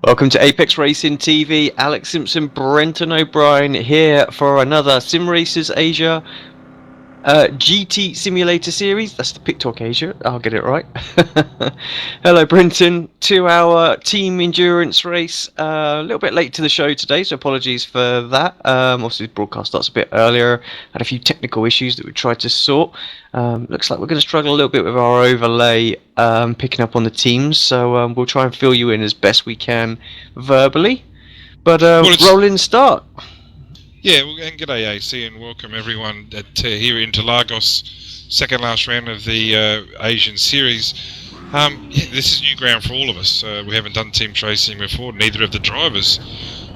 Welcome to Apex Racing TV. Alex Simpson, Brenton O'Brien here for another Sim Racers Asia GT Simulator series. That's the PitTalk Asia. I'll get it right. Hello, Brenton. 2-hour team endurance race. A little bit late to the show today, so apologies for that. Obviously, the broadcast starts a bit earlier. Had a few technical issues that we tried to sort. Looks like we're going to struggle a little bit with our overlay picking up on the teams, so we'll try and fill you in as best we can verbally. But rolling start. Yeah, and g'day AC and welcome everyone here in Interlagos, second last round of the Asian series. This is new ground for all of us. We haven't done team racing before, neither have the drivers.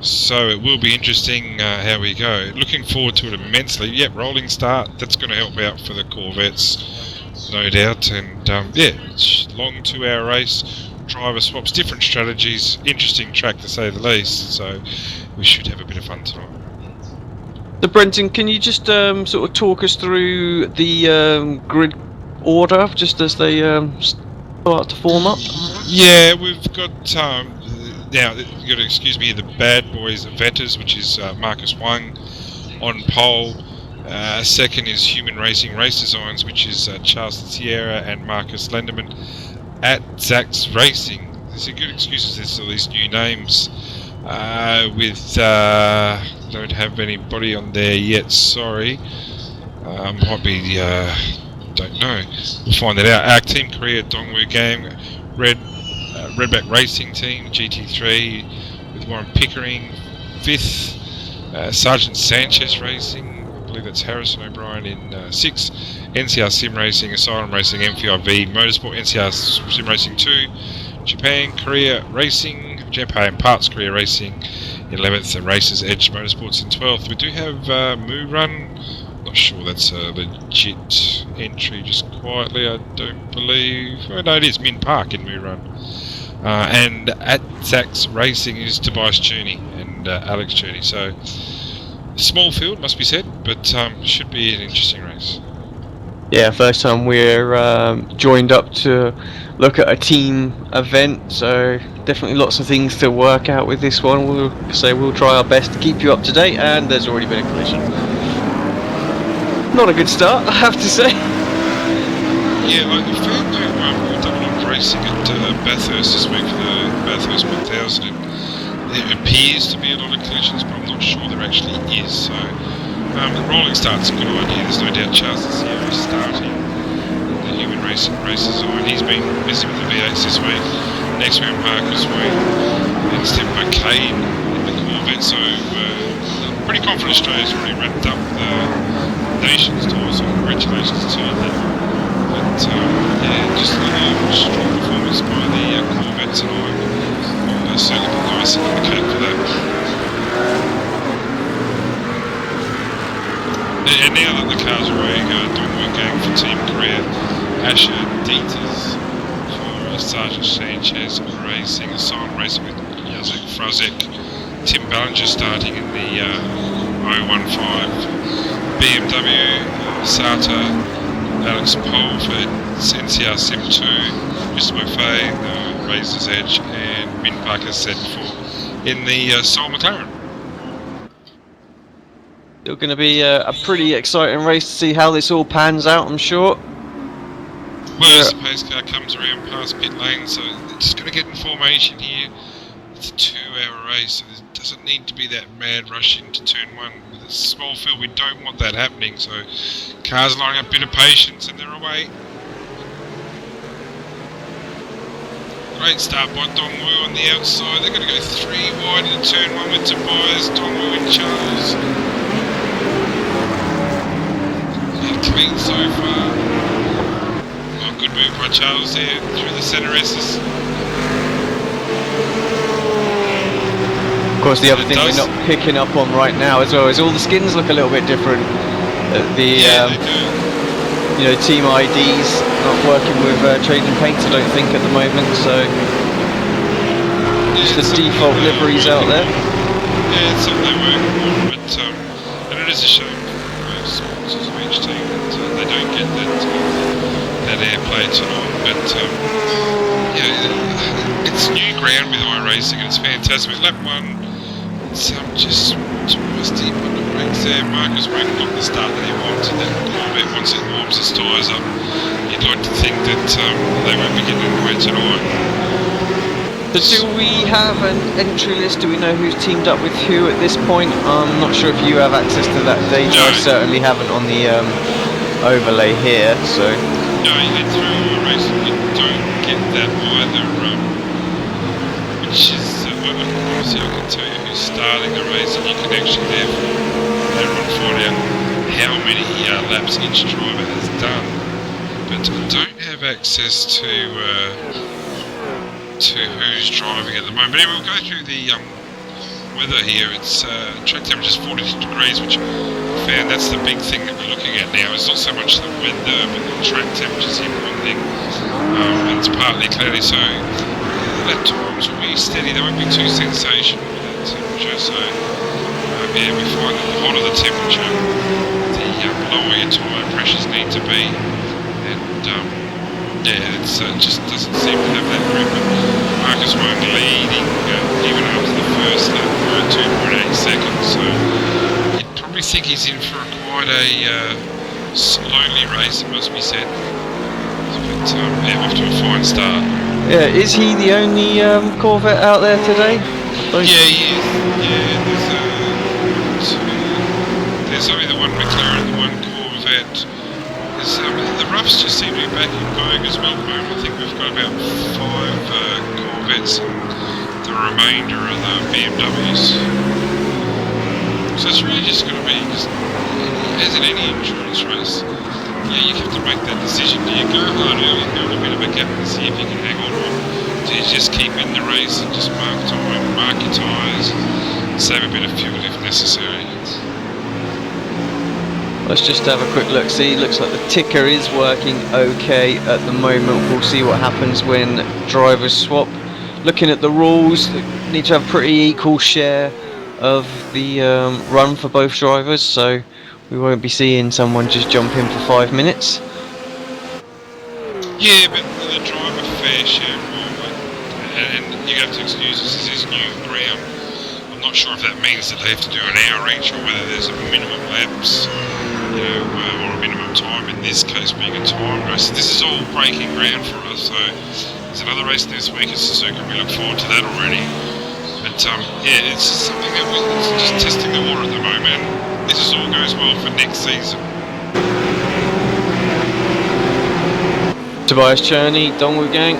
So it will be interesting how we go. Looking forward to it immensely. Yep, rolling start, that's going to help out for the Corvettes, no doubt. And it's a long 2-hour race, driver swaps, different strategies, interesting track to say the least. So we should have a bit of fun tonight. So Brenton, can you just sort of talk us through the grid order, just as they start to form up? Yeah, we've got, now you've got to excuse me, the bad boys, Vetters, which is Marcus Wang on pole. Second is Human Racing Race Designs, which is Charles Sierra and Marcus Lenderman at Zax Racing. There's a good excuse, there's all these new names. Don't have anybody on there yet, sorry. Might be, don't know. We'll find that out. Our Team Korea Dongwoo Gang, Redback Racing Team, GT3, with Warren Pickering. Fifth, Sergeant Sanchez Racing, I believe that's Harrison O'Brien in 6th. NCR Sim Racing, Asylum Racing, MVIV, Motorsport, NCR Sim Racing 2. Japan Korea Racing, Japan Parts Korea Racing 11th, and Racers Edge Motorsports in 12th. We do have Moo Run, not sure that's a legit entry, just quietly, I don't believe. Oh, no, it is Min Park in Moo Run. And at Zax Racing is Tobias Cherney and Alex Cherney. So, small field, must be said, but should be an interesting race. Yeah, first time we're joined up to look at a team event, so definitely lots of things to work out with this one. We'll try our best to keep you up to date, and there's already been a collision. Not a good start, I have to say. Yeah, I found we've done a lot of racing at Bathurst this week for the Bathurst 1000, and there appears to be a lot of collisions, but I'm not sure there actually is. So the rolling start's a good idea. There's no doubt Charles Sierra is starting the Human Racing Races on. He's been busy with the V8s this week. Next round, Marcus Wayne and Steve McCain in the Corvette. So pretty confident Australia's already wrapped up the Nations Tour, so congratulations to them. But just a strong performance by the Corvettes, and I'll certainly put the icing on the cake for that. And now that the cars are running, Dongwoo Gang for Team Korea, Asher Dieters for Sergeant Sanchez Racing, Asylum Racing with Jacek Frazek, Tim Ballinger starting in the 015, BMW, Sata, Alex Pohl for NCR Sim 2, Mr. Buffet, Razor's Edge, and Min Parker set for in the Sol McLaren. Still going to be a pretty exciting race to see how this all pans out, I'm sure. Well, as the pace car comes around past pit lane, so just going to get in formation here. It's a 2-hour race, so there doesn't need to be that mad rush into turn 1. With a small field, we don't want that happening, so cars lining up, a bit of patience, and they're away. Great start by Dongwoo on the outside. They're going to go 3 wide into turn 1 with Tobias, Dongwoo and Charles. Clean so far. Oh, good move by Charles there through the centre S's. Of course, the other thing we're not picking up on right now as well is all the skins look a little bit different. They do. Team IDs not working with changing paints, I don't think, at the moment. So just the default liveries out there. Yeah, it's something they're working on, but and it is a shame for sponsors of each team that they don't get that airplay tonight. But it's it's new ground with iRacing, and it's fantastic. Lap 1, it's just almost deep on the brakes there. Marcus won't got the start that he wanted. That Corvette, once it warms its tyres up, you'd like to think that they won't be getting anywhere tonight. So do we have an entry list? Do we know who's teamed up with who at this point? I'm not sure if you have access to that data. No. I certainly haven't on the overlay here. So No, you get through iRacing, you don't get that either. Which is, obviously I can tell you who's starting the race, and you can actually later on find out how many laps each driver has done. But I don't have access to who's driving at the moment. But anyway, we'll go through the weather here. It's track temperature is 42 degrees, which I found that's the big thing that we're looking at now. It's not so much the weather, but the track temperature's the important thing. And it's partly cloudy, so lap times will be steady. They won't be too sensational with that temperature. So yeah, we find that the hotter the temperature, the lower your tyre pressures need to be. And yeah, it just doesn't seem to have that grip. Marcus won't leading even after the first lap for 2.8 seconds, so you'd probably think he's in for quite a lonely race, it must be said. But yeah, off to a fine start. yeah, is he the only Corvette out there today? Yeah, he is. Yeah, there's only the one McLaren, the one Corvette. The roughs just seem to be back in vogue as well at the moment. I think we've got about 5 Corvettes and the remainder are the BMWs. So it's really just going to be, as in any endurance race, yeah, you have to make that decision. Do you go hard early and build a bit of a gap and see if you can hang on, or do you just keep in the race and just mark time, mark your tyres, save a bit of fuel if necessary? Let's just have a quick look. See, looks like the ticker is working okay at the moment. We'll see what happens when drivers swap. Looking at the rules, they need to have a pretty equal share of the run for both drivers, so we won't be seeing someone just jump in for 5 minutes. Yeah, but the driver fair share rule, and you have to excuse us, this is new ground. I'm not sure if that means that they have to do an hour each, or whether there's a minimum laps, you know, or a minimum time, in this case being a time race. This is all breaking ground for us, so there's another race this week at Suzuka. We look forward to that already. But yeah, it's just something that we're just testing the water at the moment. This all goes well for next season. Tobias Cherney, Dongwu Gang,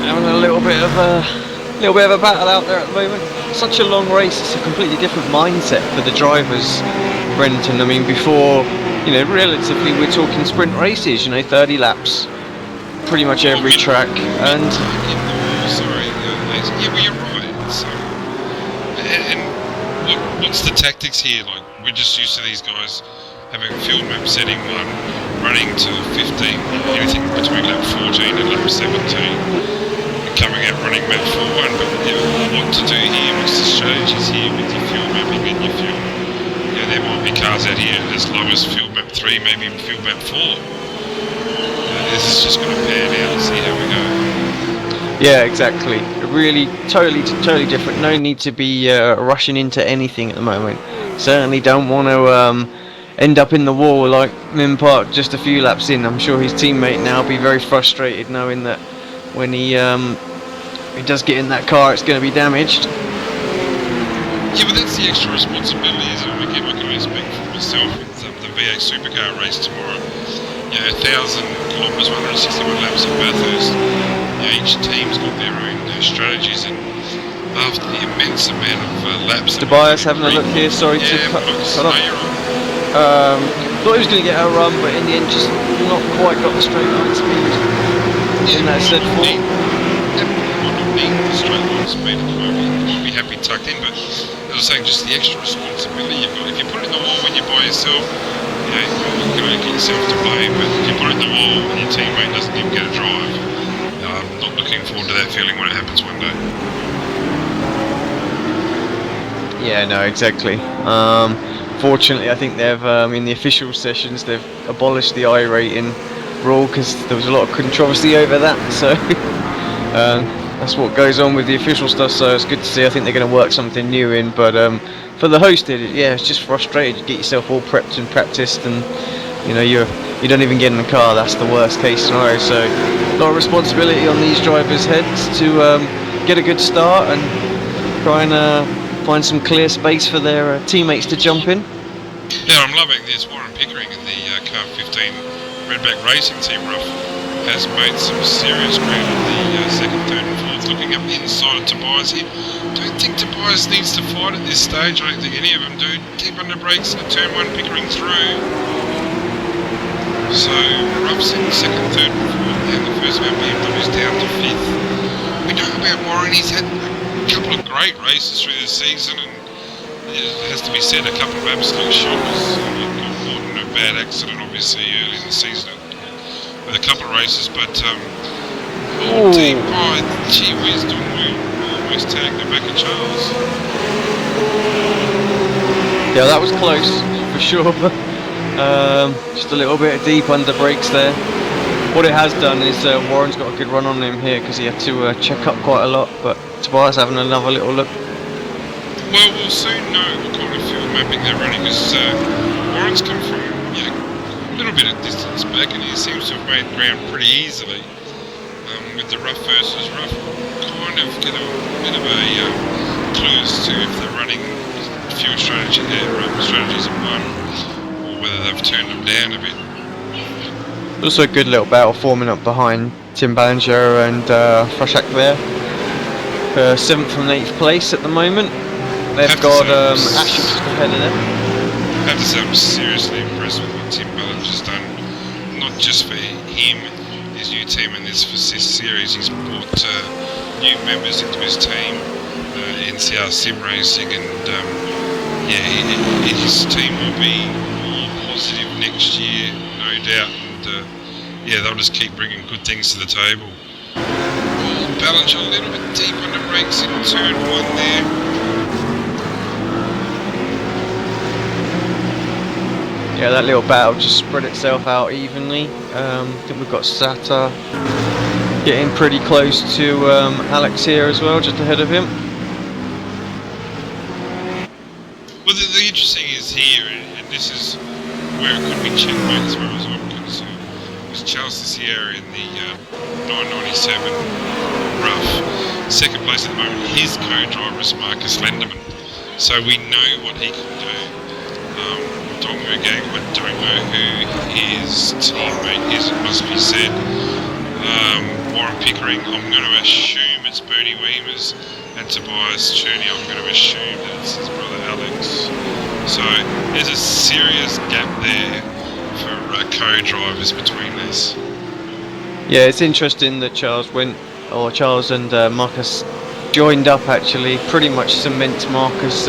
having a little bit of a battle out there at the moment. Such a long race, it's a completely different mindset for the drivers, Brenton. I mean, before, you know, relatively we're talking sprint races, you know, 30 laps, pretty much every track, and... Sorry, yeah, well, you're right. So, and look, what's the tactics here? Like, we're just used to these guys having field map setting 1, running to 15, anything between lap 14 and lap 17, and coming out running map 4-1. But you know, what to do here, what's the strategies here with your fuel mapping and your fuel? You know, there might be cars out here as low as field map 3, maybe even field map 4. This is just going to pan out and see how we go. Yeah, exactly. Really, totally different. No need to be rushing into anything at the moment. Certainly don't want to end up in the wall like Min Park just a few laps in. I'm sure his teammate now will be very frustrated knowing that when he does get in that car, it's going to be damaged. Yeah, but that's the extra responsibility, isn't it? Again, I can only speak for myself with the V8 Supercar race tomorrow. You know, 1,000 kilometres, 161 laps at Bathurst. You know, each team's got their own strategies, and after the immense amount of laps... Tobias having a look here, sorry to cut off. Thought he was going to get a run, but in the end just not quite got the straight line speed in that said form. Might not need the straight line speed at the moment. Might be happy tucked in, but as I was saying, just the extra responsibility you've got. If you put it in the wall when you're by yourself, you know, you can only get yourself to blame, but if you put it in the wall and your teammate doesn't even get a drive, I'm not looking forward to that feeling when it happens one day. Yeah, no, exactly. Fortunately, I think they've, in the official sessions, they've abolished the I rating rule because there was a lot of controversy over that. So That's what goes on with the official stuff, so it's good to see. I think they're going to work something new in, but for the hosted, yeah, it's just frustrating. You get yourself all prepped and practiced, and you don't even get in the car. That's the worst case scenario. So a lot of responsibility on these drivers' heads to get a good start and try and find some clear space for their teammates to jump in. Yeah, I'm loving this. Warren Pickering in the Car 15 Redback Racing Team rough has made some serious ground in the second, third and fourth, looking up the inside of Tobias here. Don't think Tobias needs to fight at this stage. I don't think any of them do. Keep on the brakes at turn one, Pickering through. So Ruff's in second, third and fourth, and the first of our BMW's down to fifth. We know about Warren, he's had a couple of great races through the season, and it has to be said, a couple of absolute shockers. Got caught in a bad accident, obviously, early in the season with a couple of races, but deep by, gee whiz, we almost tagged the back of Charles. Yeah, that was close, for sure. Just a little bit deep under brakes there. What it has done is Warren's got a good run on him here because he had to check up quite a lot, but Tobias having another little look. Well, we'll soon know what kind of field mapping they're running, because Warren's come from a little bit of distance back, and he seems to have made ground pretty easily. With the rough versus rough, kind of get a bit of a clue as to if they're running fewer strategies at one, or whether they've turned them down a bit. Also a good little battle forming up behind Tim Ballinger and Frashak there. 7th and 8th place at the moment. They've got Asher just ahead of them. I have to say I'm seriously impressed with what Tim Ballinger's done. Not just for him, his new team, and this series. He's brought new members into his team, NCR Sim Racing, and his team will be more positive next year, no doubt. And they'll just keep bringing good things to the table. Ballinger a little bit deep on the brakes in turn one there. Yeah, that little battle just spread itself out evenly. I think we've got Sata getting pretty close to Alex here as well, just ahead of him. Well, the interesting is here, and this is where it could be checkmate as far as I'm concerned, was Charles Sierra in the 997 rough. Second place at the moment, his co-driver is Marcus Lenderman. So we know what he can do. Dongmu Gang, I don't know who his teammate is, it must be said. Warren Pickering, I'm going to assume it's Bernie Weemers, and Tobias Cherney, I'm going to assume that it's his brother Alex. So there's a serious gap there for co-drivers between this. Yeah, it's interesting that Charles and Marcus joined up actually, pretty much cement Marcus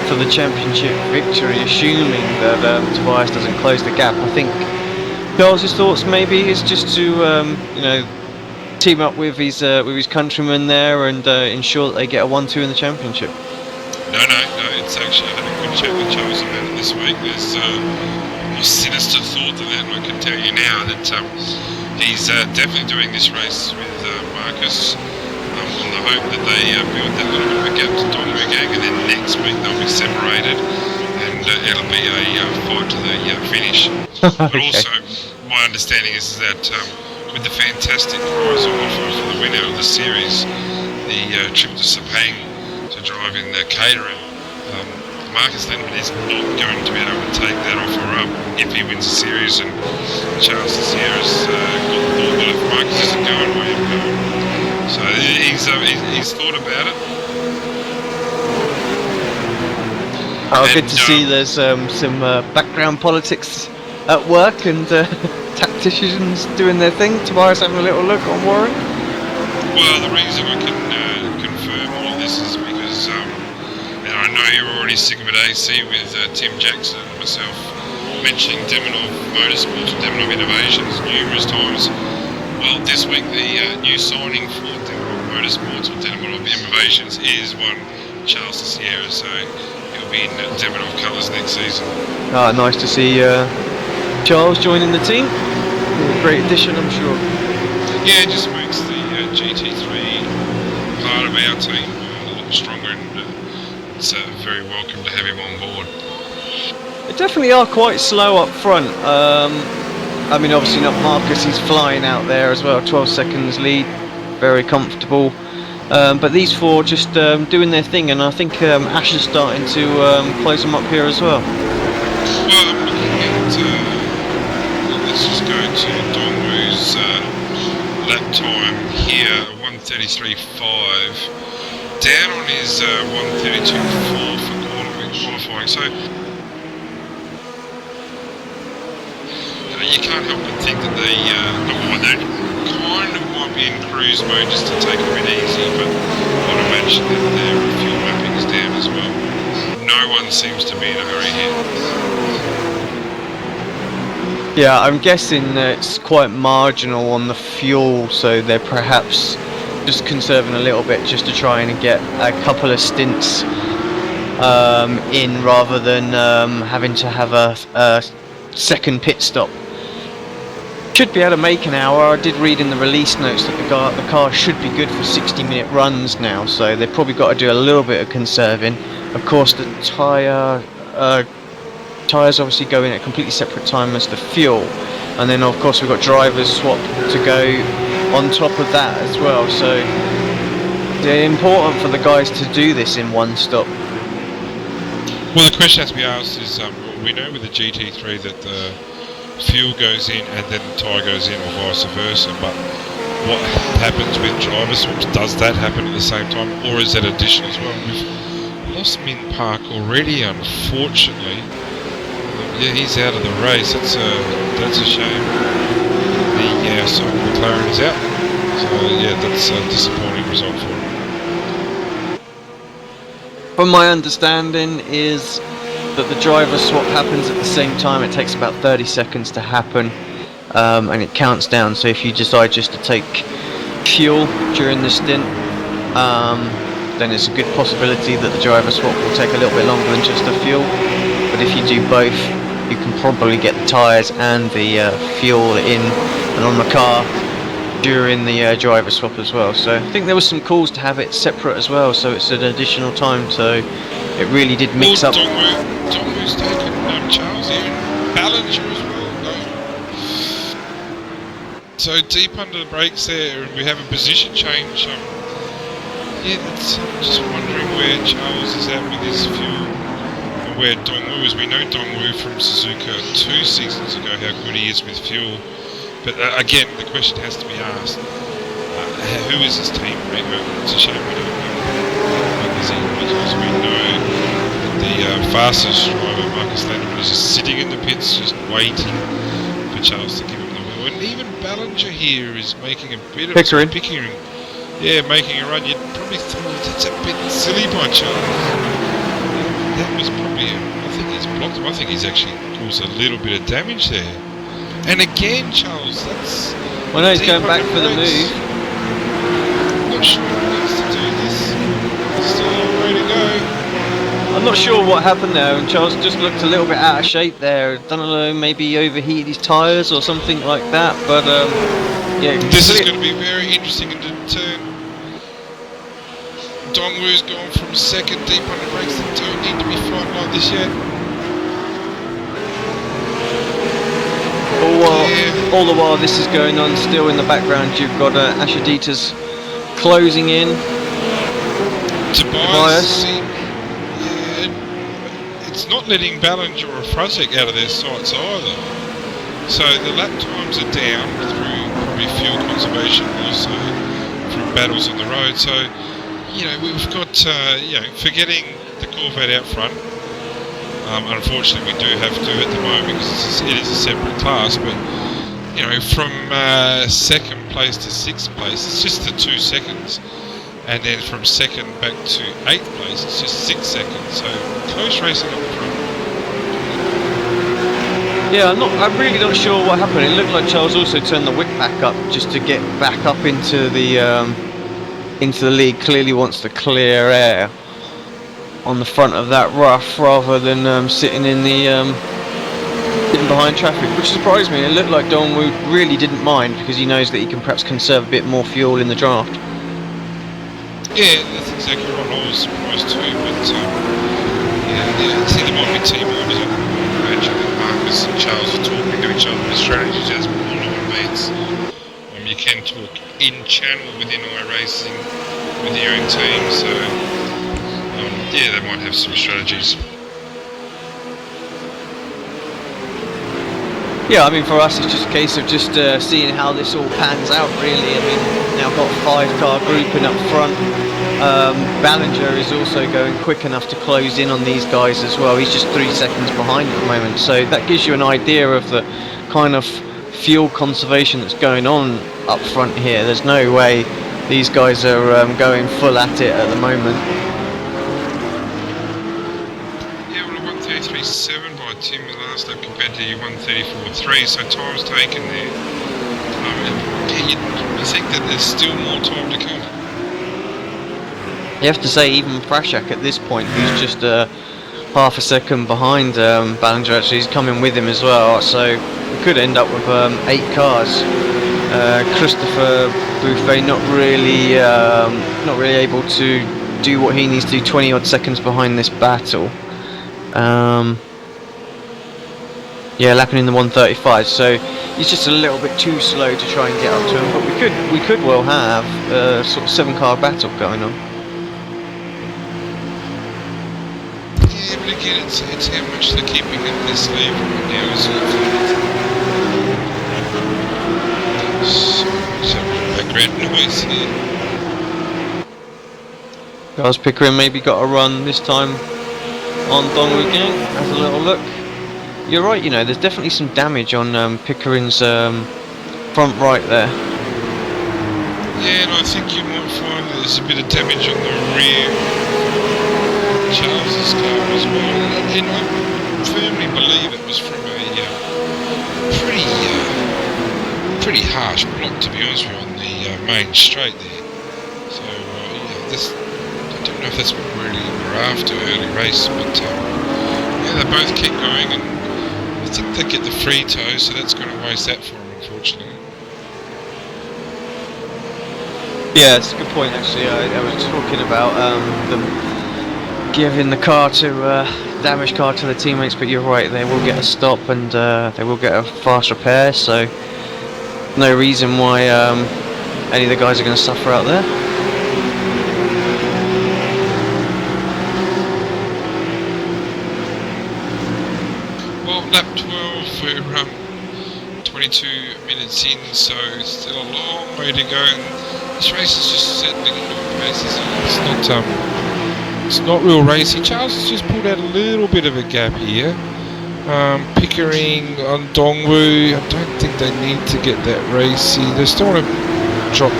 for the championship victory, assuming that Tobias doesn't close the gap. I think Charles's thoughts maybe is just to team up with his countrymen there and ensure that they get a 1-2 in the championship. No, it's actually, I had a good chat with Charles about it this week. There's a more sinister thought than that, and I can tell you now that he's definitely doing this race with Marcus on the hope that they build that little bit of a gap to Dongmu Gang, and then next week they'll be separated, and it'll be a fight to the finish. But also, my understanding is that with the fantastic prize offer for the winner of the series, the trip to Sepang to drive in the catering, Marcus Lenderman is not going to be able to take that offer up if he wins the series, and Charles Sierra's got the thought that if Marcus isn't going, I am going. So he's thought about it. Good to see there's some background politics at work and tacticians doing their thing. Tobias having a little look on Warren. Well, the reason I can confirm all of this is because and I know you're already sick of it, AC, with Tim Jackson and myself mentioning Demonov Motorsports or Demonov Innovations numerous times. Well, this week the new signing for Demonov Motorsports or Demonov Innovations is one Charles Sierra, so he'll be in Demonov colours next season. Nice to see Charles joining the team. Great addition, I'm sure. Yeah, it just makes the GT3 our team a lot stronger, and it's very welcome to have him on board. They definitely are quite slow up front. I mean, obviously not Marcus, he's flying out there as well, 12 seconds lead, very comfortable. But these four just doing their thing, and I think Ash is starting to close them up here as well. Well, I'm looking at, let's just go to Dongwu's lap time here, 1:33.5, down on his 1:32.4 for qualifying. So you can't help but think that they kind of might be in cruise mode just to take it a bit easy, but I'd imagine that their fuel mapping is down as well. No one seems to be in a hurry here. Yeah, I'm guessing that it's quite marginal on the fuel, so they're perhaps just conserving a little bit just to try and get a couple of stints in rather than having to have a second pit stop. Should be able to make an hour. I did read in the release notes that the car should be good for 60-minute runs now, so they've probably got to do a little bit of conserving. Of course, the tyres obviously go in at a completely separate time as the fuel, and then of course we've got drivers swap to go on top of that as well, so it's important for the guys to do this in one stop. Well, the question has to be asked is, we know with the GT3 that the fuel goes in and then the tyre goes in, or vice versa, but what happens with driver swaps? Does that happen at the same time, or is that additional as well? We've lost Min Park already, unfortunately. Yeah, he's out of the race. That's a shame. The McLaren is out, so yeah, that's a disappointing result for him. From my understanding is that the driver swap happens at the same time. It takes about 30 seconds to happen, and it counts down. So if you decide just to take fuel during the stint, then it's a good possibility that the driver swap will take a little bit longer than just the fuel. But if you do both, you can probably get the tyres and the fuel in and on the car during the driver swap as well. So I think there was some calls to have it separate as well, so it's an additional time, so it really did mix up. Dongwu's taken Charles here, and Ballinger as well. No. So deep under the brakes there, and we have a position change. Yeah, that's just wondering where Charles is at with his fuel, and where Dongwu is. We know Dongwu from Suzuka 2 seasons ago, how good he is with fuel. But again, the question has to be asked, who is his teammate? It's a shame we don't know, because we know that the fastest driver, Marcus Landerman, is just sitting in the pits, just waiting for Charles to give him the wheel. And even Ballinger here is making a bit of Pickering. Yeah, making a run. You'd probably thought it's a bit silly by Charles. That was probably, I think he's blocked him. I think he's actually caused a little bit of damage there. And again, Charles, that's... Well, no, he's going back for the move. I'm not sure he needs to do this. Still a long way to go. I'm not sure what happened there, and Charles just looked a little bit out of shape there. Don't know, maybe he overheated his tyres or something like that, but yeah. This is going to be very interesting in the turn. Dongwu's gone from second deep on the brakes that don't need to be fighting like this yet. All the while this is going on, still in the background you've got Ashaditas closing in. Tobias. It's not letting Ballinger or Fruzek out of their sights either. So the lap times are down through probably fuel conservation, also from battles on the road. So, you know, we've got, forgetting the Corvette out front. Unfortunately, we do have to at the moment because it is a separate class. But, you know, from second place to sixth place, it's just the 2 seconds. And then from second back to 8th place, it's just 6 seconds. So close racing up front. Yeah, I'm really not sure what happened. It looked like Charles also turned the whip back up just to get back up into the lead. Clearly wants to clear air on the front of that rough rather than sitting in the sitting behind traffic, which surprised me. It looked like Dongwu really didn't mind because he knows that he can perhaps conserve a bit more fuel in the draft. Yeah, that's exactly what I was surprised too. But yeah, see, there might be team orders. I imagine that Marcus and Charles are talking to each other with strategies. That's all it means. You can talk in channel within iRacing with your own team, so yeah, they might have some strategies. Yeah, I mean, for us, it's just a case of just seeing how this all pans out, really. I mean, now got a 5-car grouping up front. Ballinger is also going quick enough to close in on these guys as well. He's just 3 seconds behind at the moment, so that gives you an idea of the kind of fuel conservation that's going on up front here. There's no way these guys are going full at it at the moment. Yeah, well, a 133.7 by Tim the last lap compared to your 134.3, so time's taken there. You think that there's still more time to come? You have to say, even Prashak at this point, who's just half a second behind Ballinger, actually, he's coming with him as well, so we could end up with 8 cars. Christopher Bouffet not really able to do what he needs to do, 20 odd seconds behind this battle. Yeah, lapping in the 135, so he's just a little bit too slow to try and get up to him, but we could well have a sort of 7-car battle going on. Yeah, but again, it's how much they're keeping at this level right now, isn't it? Some background noise here. Guys, Pickering maybe got a run this time on Dongwu Gang. Have a little look. You're right, you know, there's definitely some damage on Pickering's front right there. Yeah, and I think you might find that there's a bit of damage on the rear of Charles's car as well. And I firmly believe it was from a pretty harsh block, to be honest with you, on the main straight there. So, yeah, I don't know if that's what really we're after early race, but yeah, they both keep going, and I think they get the free toe, so that's going to waste that for them, unfortunately. Yeah, it's a good point actually. I was talking about them giving the car to damaged car to the teammates, but you're right, they will get a stop and they will get a fast repair, so no reason why any of the guys are going to suffer out there. Well, lap 12, we're 22 minutes in, so still a long way to go. And this race is just settling into a pace. It's not real racy. Charles has just pulled out a little bit of a gap here. Pickering on Dongwu, I don't think they need to get that racy. They still want to drop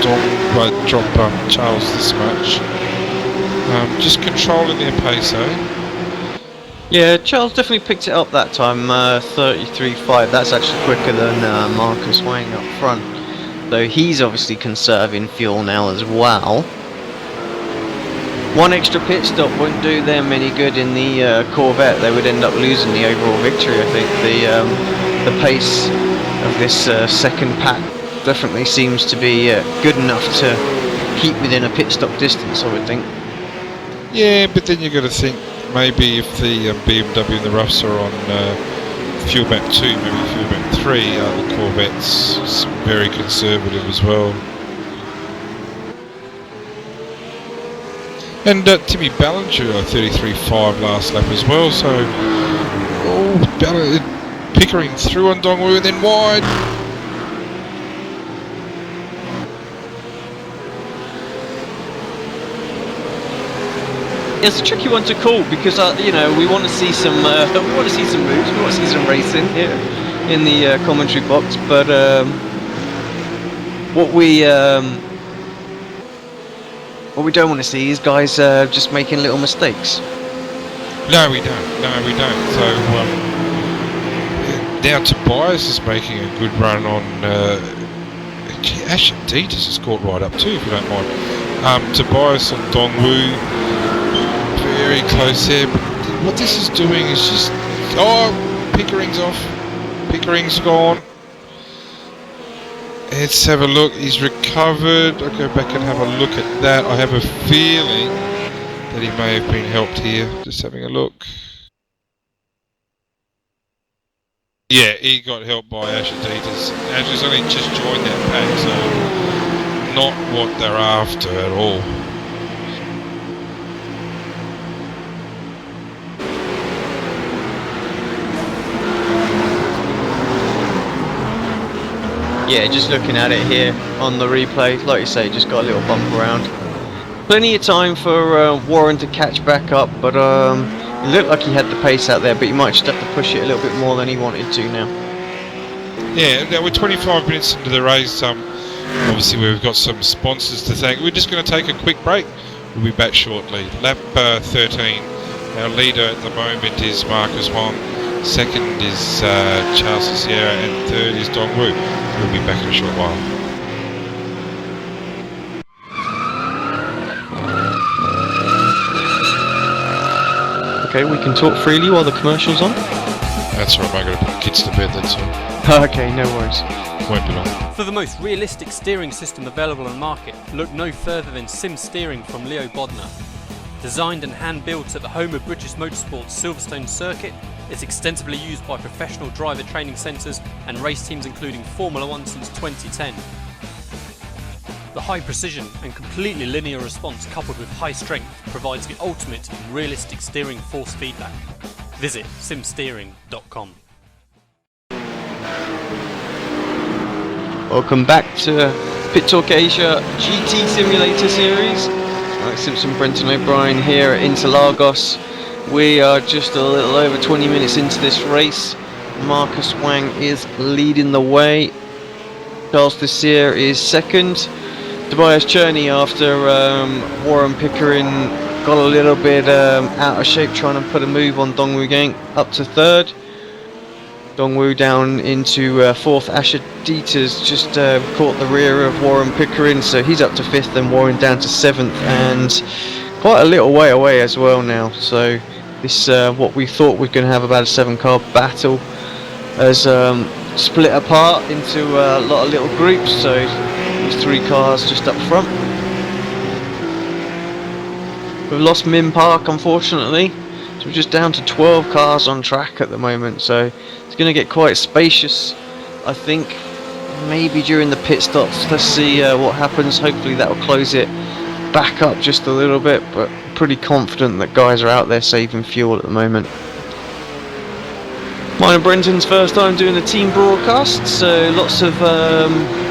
Charles this much. Just controlling their pace, Yeah, Charles definitely picked it up that time, 33.5. That's actually quicker than Marcus weighing up front. Though he's obviously conserving fuel now as well. One extra pit stop wouldn't do them any good in the Corvette. They would end up losing the overall victory, I think. The pace of this second pack definitely seems to be good enough to keep within a pit stop distance, I would think. Yeah, but then you've got to think, maybe if the BMW and the Roughs are on fuel map 2, maybe fuel map 3, the Corvette's very conservative as well. And Timmy Ballinger 33.5 last lap as well, so Pickering through on Dongwu and then wide. It's a tricky one to call because you know, we want to see some moves, we want to see some racing here in the commentary box, but what we don't want to see is guys just making little mistakes. No, we don't. So now Tobias is making a good run on. Actually, Adidas has caught right up too, if you don't mind. Tobias on Dongwu. Very close there, but what this is doing is just... Oh, Pickering's off. Pickering's gone. Let's have a look. He's recovered. I'll go back and have a look at that. I have a feeling that he may have been helped here. Just having a look. Yeah, he got helped by Asher Dieters. Asher's only just joined that pack, so not what they're after at all. Yeah, just looking at it here on the replay, like you say, just got a little bump around. Plenty of time for Warren to catch back up, but it looked like he had the pace out there, but he might just have to push it a little bit more than he wanted to now. Yeah, now we're 25 minutes into the race. Obviously, we've got some sponsors to thank. We're just going to take a quick break. We'll be back shortly. Lap 13. Our leader at the moment is Marcus Wong. Second is Charles Sierra, and third is Dong Wu. We'll be back in a short while. Okay, we can talk freely while the commercial's on. That's right, I'm going to put the kids to bed, that's all. Okay, no worries. Won't be long. For the most realistic steering system available on the market, look no further than Sim Steering from Leo Bodnar. Designed and hand-built at the home of British Motorsport's Silverstone circuit, it's extensively used by professional driver training centres and race teams including Formula 1 since 2010. The high precision and completely linear response coupled with high strength provides the ultimate in realistic steering force feedback. Visit simsteering.com. Welcome back to PitTalk Asia GT Simulator Series. Alex Simpson, Brenton O'Brien here at Interlagos. We are just a little over 20 minutes into this race. Marcus Wang is leading the way. Charles Dessier is second. Tobias Cherney, after Warren Pickering got a little bit out of shape trying to put a move on Dongwoo Gang, up to third. Dongwoo down into fourth. Asher Dieters just caught the rear of Warren Pickering, so he's up to fifth, and Warren down to seventh, and quite a little way away as well now. So this what we thought was going to have about a 7-car battle has split apart into a lot of little groups. So these 3 cars just up front. We've lost Min Park, unfortunately, so we're just down to 12 cars on track at the moment, so it's going to get quite spacious, I think. Maybe during the pit stops, let's see what happens. Hopefully that will close it back up just a little bit, but pretty confident that guys are out there saving fuel at the moment. Mine and Brenton's first time doing a team broadcast, so lots of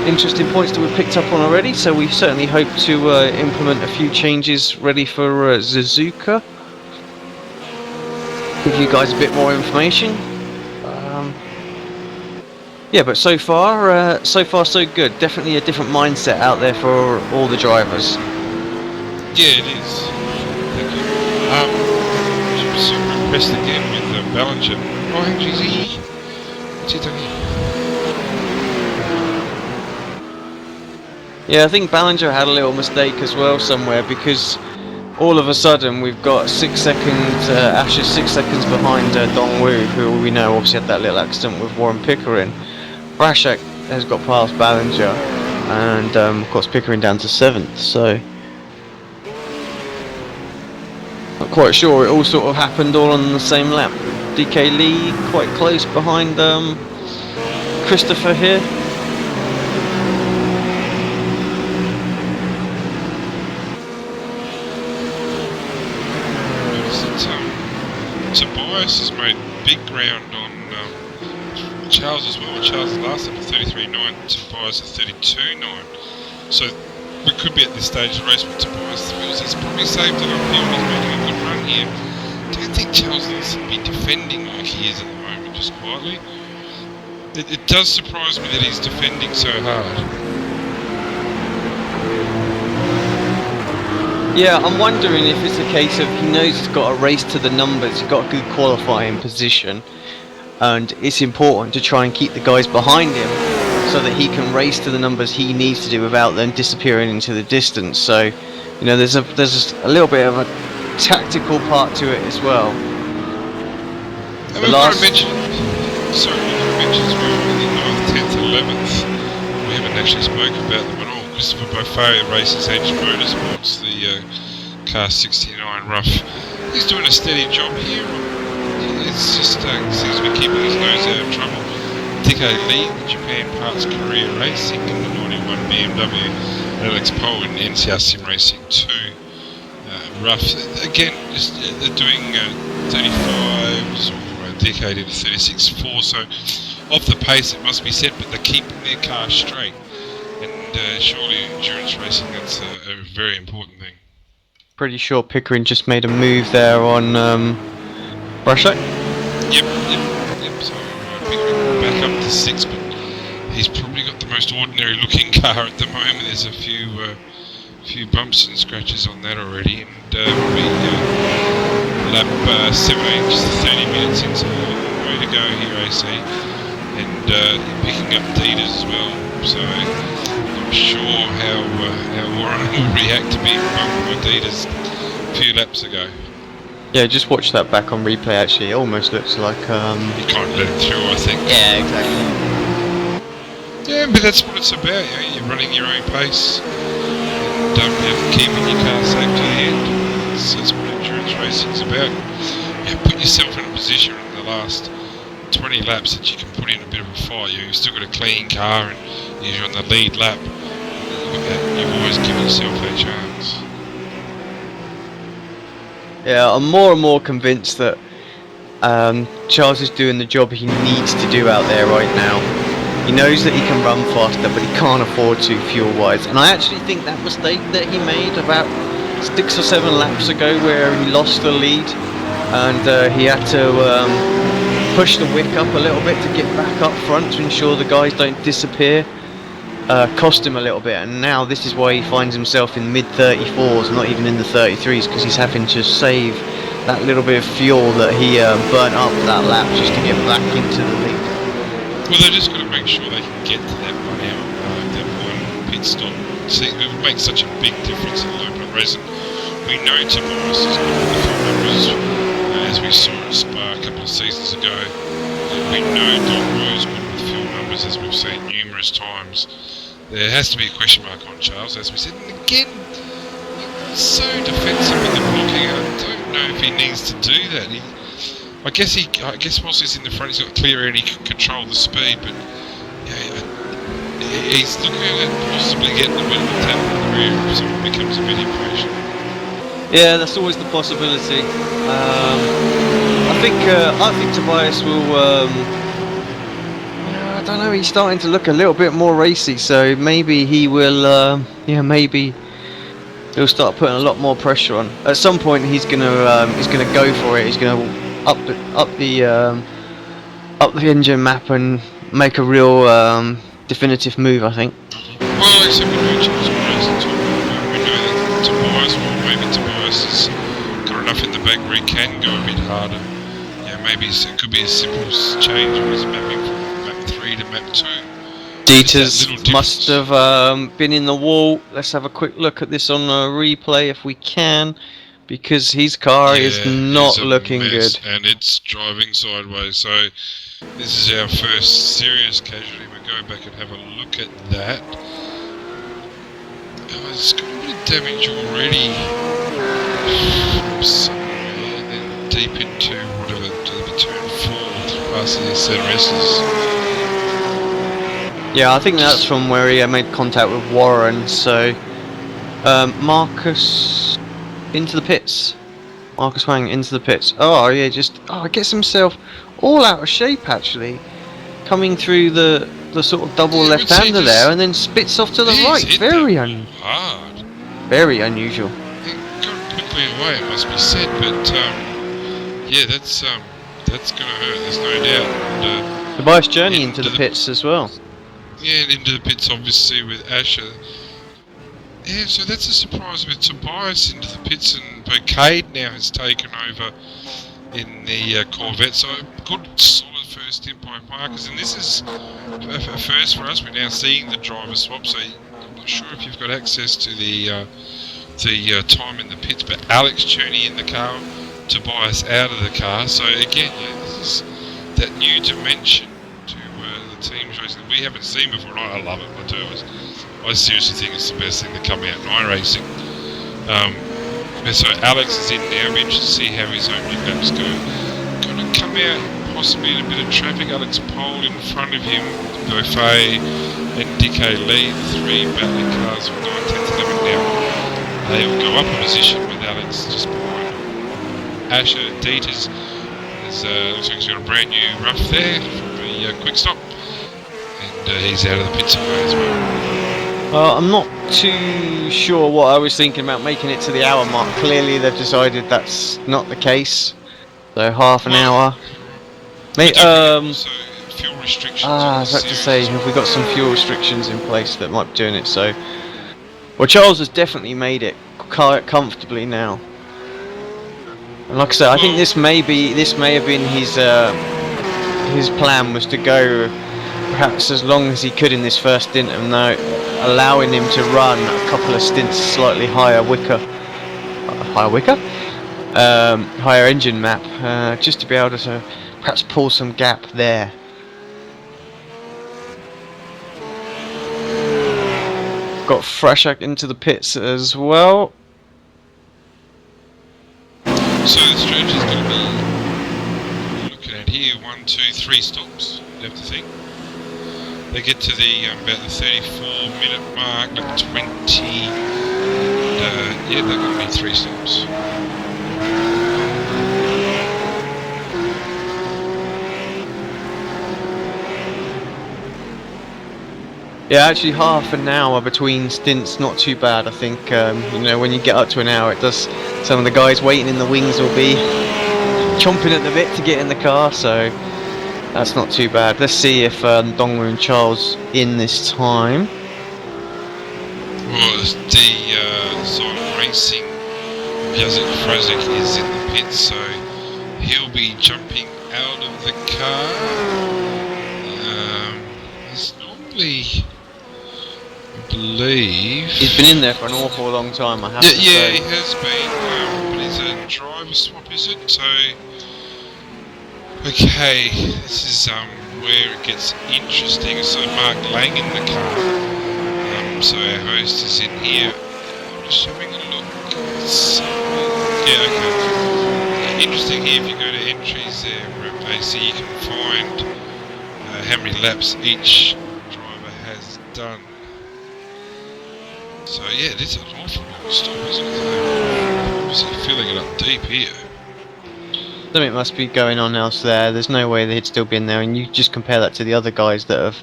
interesting points that we've picked up on already, so we certainly hope to implement a few changes ready for Suzuka. Give you guys a bit more information. Yeah, but so far so good. Definitely a different mindset out there for all the drivers. Yeah, it is. Thank you. I'm super impressed again with Ballinger. Oh, geez, what's he done here? Yeah, I think Ballinger had a little mistake as well somewhere, because all of a sudden we've got 6 seconds, Asher's 6 seconds behind Dongwoo, who we know obviously had that little accident with Warren Pickering. Brashak has got past Ballinger, and of course Pickering down to 7th, so not quite sure. It all sort of happened all on the same lap. DK Lee quite close behind Christopher here. Tobias has made big ground on Charles as well. Charles last up at 33.9, Tobias at 32.9. So we could be at this stage of the race with Tobias. He's probably saved it up here and he's making a good run here. I don't think Charles needs to be defending like he is at the moment, just quietly. It does surprise me that he's defending so hard. Yeah, I'm wondering if it's a case of he knows he's got a race to the numbers, he's got a good qualifying position, and it's important to try and keep the guys behind him so that he can race to the numbers he needs to do without them disappearing into the distance. So, you know, there's a little bit of a tactical part to it as well. And we've got to mention, sorry, we've got to mention as well, in the 9th, 10th, 11th, we have haven't actually spoken about them at all. Christopher Beaufaria races Edge Motorsports, the car 69 rough. He's doing a steady job here. It's just seems to be keeping his nose out of trouble. Dicko Lee in the Japan Parts Career Racing in the 91 BMW, and Alex Poe in NCR Sim Racing 2. Rough again, just they're doing 35s or a decade into 36.4, so off the pace it must be said, but they're keeping their car straight, and surely endurance racing, that's a very important thing. Pretty sure Pickering just made a move there on Brasho. Yep. So Pickering back up to 6, but he's probably got the most ordinary looking car at the moment. There's a few bumps and scratches on that already, and we'll be lap 17, just 30 minutes into a long way to go here, AC, and picking up Dieters as well, so I'm sure how Warren will react to being bumped by Dieters a few laps ago. Yeah, just watch that back on replay actually, it almost looks like You can't let him through, I think. Yeah, exactly. Yeah, but that's what it's about, you're running your own pace. Keeping your car safe to the end. That's what endurance racing's about. Put yourself in a position in the last 20 laps that you can put in a bit of a fight. You've still got a clean car and you're on the lead lap. You've always given yourself that chance. Yeah, I'm more and more convinced that Charles is doing the job he needs to do out there right now. He knows that he can run faster, but he can't afford to fuel-wise. And I actually think that mistake that he made about 6 or 7 laps ago, where he lost the lead, and he had to push the wick up a little bit to get back up front to ensure the guys don't disappear, cost him a little bit. And now this is why he finds himself in mid-34s, not even in the 33s, because he's having to save that little bit of fuel that he burnt up that lap just to get back into the lead. Well, they just got to make sure they can get to that 1 hour mark, that one pit stop. See, it makes such a big difference in open racing. We know Tobias is good with the fuel numbers, as we saw at Spa a couple of seasons ago. We know Don Rowe's good with fuel numbers, as we've seen numerous times. There has to be a question mark on Charles, as we said. And again, he's so defensive with the blocking. I don't know if he needs to do that. I guess whilst he's in the front, he's got clear air and he can control the speed, but he's looking at possibly getting a bit of a tap in the rear if someone becomes a bit impatient. Yeah, that's always the possibility. I think Tobias will. I don't know. He's starting to look a little bit more racy, so maybe he will. Maybe he'll start putting a lot more pressure on. At some point, he's gonna go for it. He's gonna up the engine map and make a real definitive move, I think. Well, except we know Charles Perez and Tom. We know that Tobias, well, maybe Tobias has got enough in the bag where he can go a bit harder. Maybe it could be a simple change of his mapping from map 3 to map 2. Dieters must have been in the wall. Let's have a quick look at this on a replay if we can, because his car is not looking good. And it's driving sideways, so this is our first serious casualty. We're going back and have a look at that. It's got a bit of damage already from somewhere, and then deep into whatever, to turn 4 past the SRSs. Yeah, I think that's from where he made contact with Warren. So Marcus into the pits. Marcus Wang into the pits. Oh yeah, gets himself all out of shape actually, coming through the sort of double left-hander there, and then spits off to the right. Very hard. Very unusual. It got quickly away, it must be said, but that's gonna hurt. There's no doubt. And, Tobias journey into the pits as well. Yeah, and into the pits obviously with Asher. Yeah, so that's a surprise with Tobias into the pits, and Bouquet now has taken over in the Corvette. So good, solid first stint by Marcus, and this is a first for us. We're now seeing the driver swap, so I'm not sure if you've got access to the time in the pits, but Alex Cherney in the car, Tobias out of the car. So again, this is that new dimension to teams racing that we haven't seen before. And I love it. I do. I seriously think it's the best thing to come out in iRacing. And so Alex is in now. Be interested to see how his opening laps go. Going to come out possibly in a bit of traffic. Alex Pole in front of him. Beaufet and Dicke lead. 3 battling cars with 9, 10, 11 now. They'll go up a position with Alex just behind Asher. Dieters looks like he's got a brand new rough there from the quick stop, and he's out of the pits away as well. I'm not too sure what I was thinking about making it to the hour mark. Clearly they've decided that's not the case. So half an hour. Mate, also fuel restrictions. I was about to say, have we got some fuel restrictions in place that might be doing it? So, well, Charles has definitely made it comfortably now. And like I said, I think this may have been his plan, was to go perhaps as long as he could in this first stint, and now allowing him to run a couple of stints slightly higher higher engine map, just to be able to perhaps pull some gap there. Got Frashak into the pits as well. So the strategy is going to be looking at here 1, 2, 3 stops. You have to think. They get to the about the 34-minute mark, like 20. Yeah, they're going to need 3 stops. Yeah, actually half an hour between stints, not too bad. I think you know, when you get up to an hour, it does. Some of the guys waiting in the wings will be chomping at the bit to get in the car, so that's not too bad. Let's see if Dongwu and Charles in this time. Well, the Silent Racing Jacek Frazik is in the pits, so he'll be jumping out of the car. There's normally, I believe, He's been in there for an awful long time, I have to yeah, say. he has been, but he's a driver swap, is it? So, okay, this is where it gets interesting. So Mark Lang in the car. So our host is in here. I'm just having a look. Yeah, okay. Interesting here, if you go to entries there, basically you can find how many laps each driver has done. So yeah, this is an awful long stop, isn't it? They're obviously filling it up deep here. Something must be going on elsewhere. There's no way they'd still be in there, and you just compare that to the other guys that have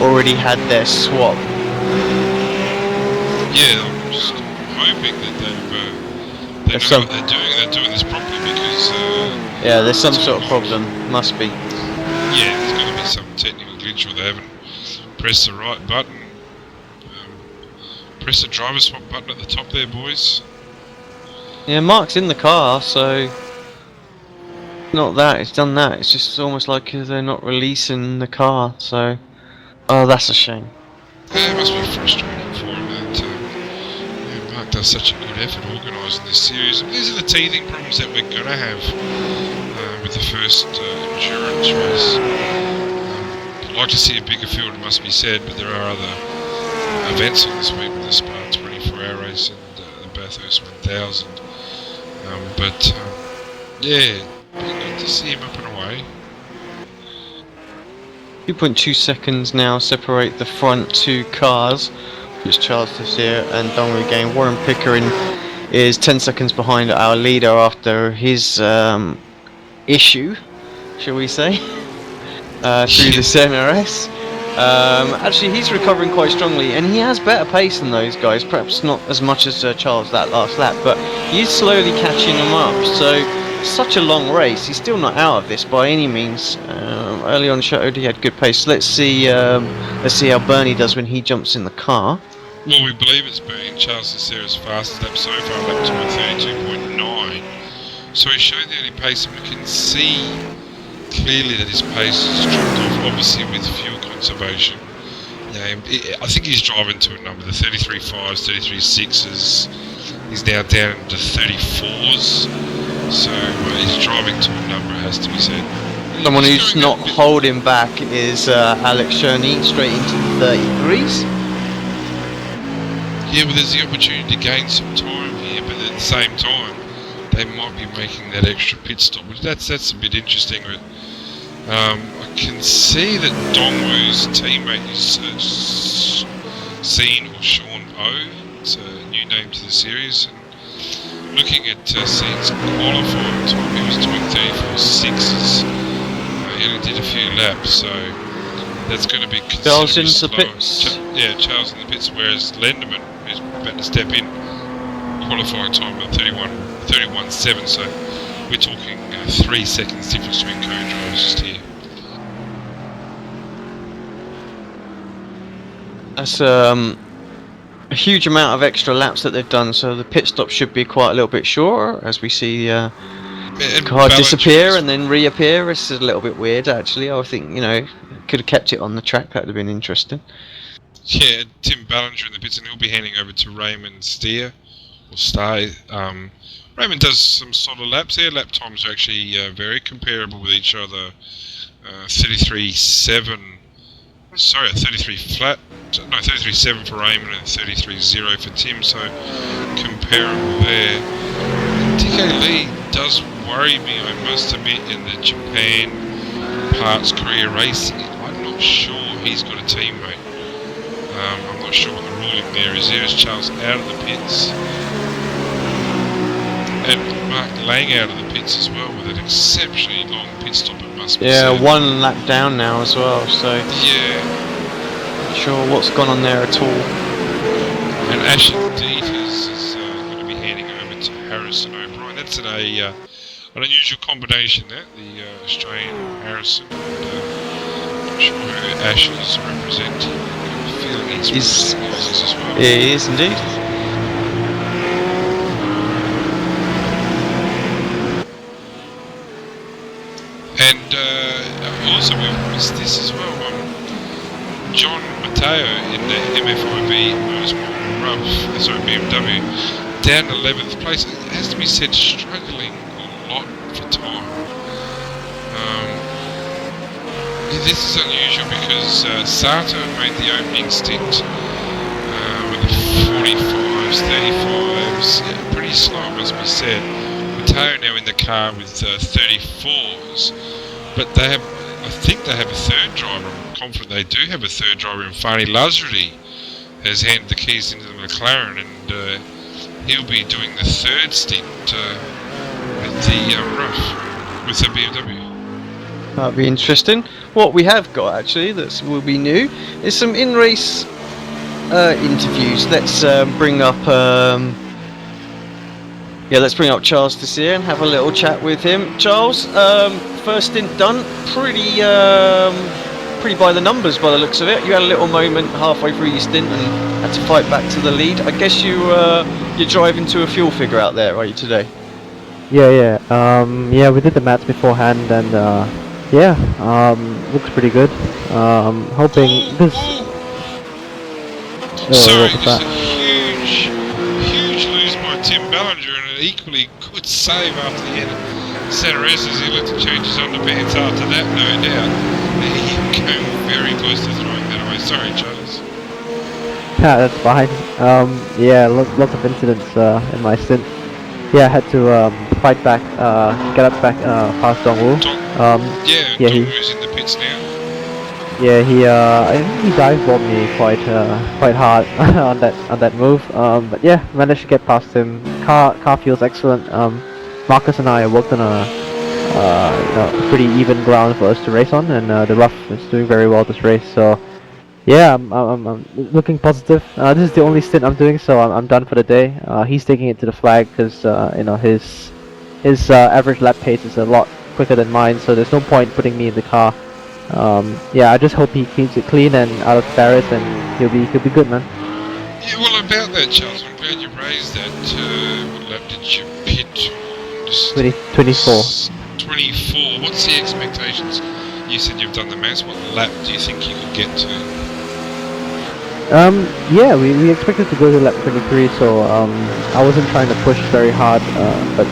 already had their swap. Yeah, I'm just hoping that they know what they're doing, and they're doing this properly, because yeah, there's some sort of problem. Must be. yeah, there's going to be some technical glitch, or they haven't pressed the right button. Press the driver swap button at the top there, boys. Yeah, Mark's in the car, so not that it's done that. It's just almost like they're not releasing the car. So, oh, that's a shame. Yeah, it must be frustrating for him that Mark does such a good effort organising this series. And these are the teething problems that we're going to have with the first endurance race. I'd like to see a bigger field, it must be said, but there are other events on this week with the Spa 24-hour race and the Bathurst 1000. Yeah, good to see him up and away. 2.2 seconds now separate the front two cars, which Charles Tessier and Dongwu gain. Warren Pickering is 10 seconds behind our leader after his issue, shall we say, through the CMRS. Actually, he's recovering quite strongly, and he has better pace than those guys. Perhaps not as much as Charles that last lap, but he's slowly catching them up. So, such a long race. He's still not out of this by any means. Early on showed he had good pace. Let's see how Bernie does when he jumps in the car. Well, we believe it's been Charles Cesara's fastest lap so far, lap 32.9. So he's showing the early pace, and we can see clearly that his pace has dropped off, obviously with fuel conservation. Yeah, I think he's driving to a number, the 33.5s, 33.6s. He's now down into 34s. So he's driving to a number, has to be said. Someone He's who's going not out with- holding back is Alex Cherney straight into the 33s. Yeah, but there's the opportunity to gain some time here, but at the same time, they might be making that extra pit stop, which that's a bit interesting. But I can see that Dongwu's teammate is Scene or Sean O. It's a new name to the series. And looking at Scene's qualifying time, he was doing 34.6s. He only did a few laps, so that's going to be Charles considerably into slower. pits. Charles in the pits, whereas Lenderman, who's about to step in, qualifying time at 31.7, so we're talking 3 seconds difference between co-drivers just here. That's a huge amount of extra laps that they've done, so the pit stop should be quite a little bit shorter as we see And car Ballinger disappear is- and then reappear. This is a little bit weird actually. I think, could have kept it on the track, that would have been interesting. Yeah, Tim Ballinger in the pits, and he'll be handing over to Raymond Steer, or Stay. Raymond does some solid laps. Their lap times are actually very comparable with each other. 33.7, sorry, 33 flat, no, 33.7 for Raymond and 33.0 for Tim, so comparable there. DK Lee does worry me, I must admit, in the Japan Parts Korea Racing. I'm not sure he's got a teammate. I'm not sure what the ruling there is. There's Charles out of the pits. And Mark Lang out of the pits as well, with an exceptionally long pit stop, it must be Yeah, said. 1 lap down now as well, so Yeah, not sure what's gone on there at all. and Ashley Dieters is going to be handing over to Harrison O'Brien. That's an unusual combination, that, the Australian Harrison. And, I'm sure who Ash is representing. I have a feeling he's representing Aussies as well. Yeah, he is indeed. And also we've missed this as well. John Matteo in the MFIB Motorsport Rough, sorry, BMW, down 11th place. It has to be said, struggling a lot for time. This is unusual because Sato made the opening stint with the 45s, 35s, yeah, pretty slow, must be said. Matteo now in the car with 34s, but I think they have a third driver. I'm confident they do have a third driver, and Fani Lazardi has handed the keys into the McLaren, and he'll be doing the third stint with the Rough, with the BMW. That'll be interesting. What we have got actually that will be new is some in-race interviews. Let's bring up let's bring up Charles Tessier and have a little chat with him. Charles, first stint done, pretty by the numbers by the looks of it. You had a little moment halfway through your stint and had to fight back to the lead. I guess you're driving to a fuel figure out there, are you, today? Yeah. We did the maths beforehand, and looks pretty good. Hoping this. Sorry, what was just that? a huge lose by Tim Ballinger, and an equally good save after the end of Santarese as he looked to change his underpants after that, no doubt. He came very close to throwing that away. Sorry, Charles. Yeah, that's fine. Lots of incidents in my stint. Yeah, I had to fight back, get up back past Dongwu. Dongwu's in the pits now. I think he dive bombed me quite hard on that move. But yeah, managed to get past him. Car feels excellent. Marcus and I worked on a pretty even ground for us to race on, and the rough is doing very well this race. So yeah, I'm looking positive. This is the only stint I'm doing, so I'm done for the day. He's taking it to the flag because his average lap pace is a lot quicker than mine, so there's no point putting me in the car. I just hope he keeps it clean and out of Paris, and he'll be good, man. Yeah, well, about that, Charles, I'm glad you raised that. What lap did you pit? 24. 24. What's the expectations? You said you've done the maths. What lap do you think you could get to? We expected to go to lap 23, so I wasn't trying to push very hard, but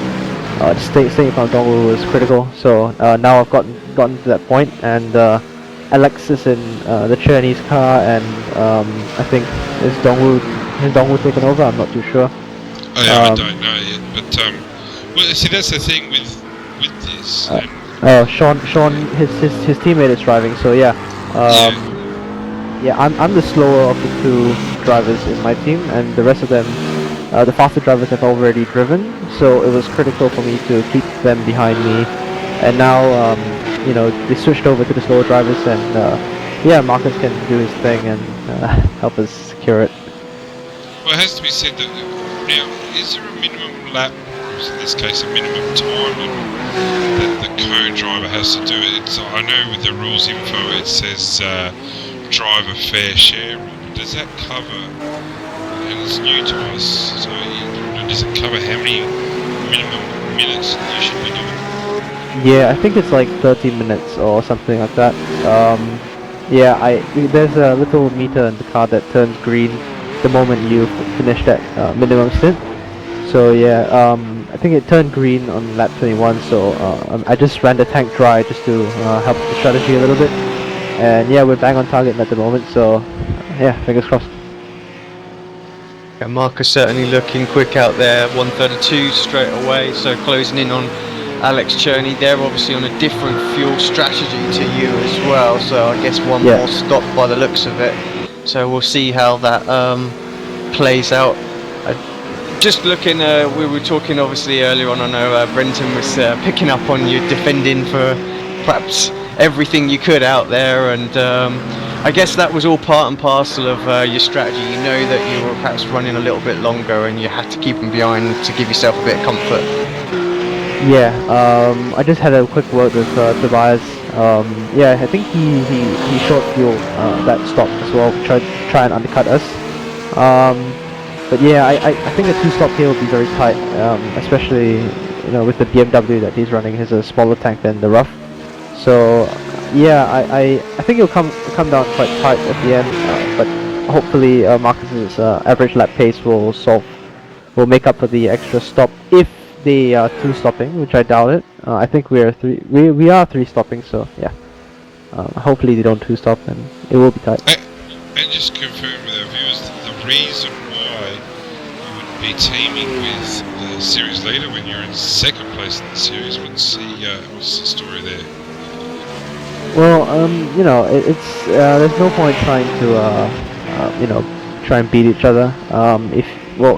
staying in front of Dongwu was critical. So now I've gotten gotten to that point, and Alex is in the Chinese car, and I think is Dongwu taken over? I'm not too sure. Oh, yeah, I don't know yet, but well, see, that's the thing with this. Sean, his teammate is driving, so yeah. Yeah, I'm the slower of the two drivers in my team, and the rest of them, the faster drivers have already driven, so it was critical for me to keep them behind me. And now, you know, they switched over to the slower drivers, and yeah, Marcus can do his thing and help us secure it. Well, it has to be said that now, is there a minimum lap, or in this case, a minimum time that the co-driver has to do it? I know with the rules info it says driver fair share rule. Does that cover? And it's new to us, so does it cover how many minimum minutes you should be doing? Yeah, I think it's like 30 minutes or something like that. Yeah, there's a little meter in the car that turns green the moment you finish that minimum stint. So yeah, I think it turned green on lap 21. So I just ran the tank dry just to help the strategy a little bit. And yeah, we're bang on target at the moment. So yeah, fingers crossed. Yeah, Marcus certainly looking quick out there, 132 straight away, so closing in on Alex Cherney. They're obviously on a different fuel strategy to you as well, so I guess one more stop by the looks of it. So we'll see how that plays out. Just looking, we were talking obviously earlier on, I know Brenton was picking up on you defending for perhaps everything you could out there, and I guess that was all part and parcel of your strategy. You know that you were perhaps running a little bit longer and you had to keep them behind to give yourself a bit of comfort. Yeah, I just had a quick word with Tobias. Yeah, I think he short fueled that stop as well, try and undercut us. But yeah, I think a 2-stop here will be very tight, especially with the BMW that he's running. He's a smaller tank than the Rough. So yeah, I think it'll come down quite tight at the end, but hopefully Marcus's average lap pace will make up for the extra stop if they are 2-stopping, which I doubt it. I think we are 3-stopping, so yeah. Hopefully they don't 2-stop, and it will be tight. And just confirm with our viewers the reason why you would be teaming with the series leader when you're in second place in the series. What's the story there? Well, it's there's no point trying to try and beat each other.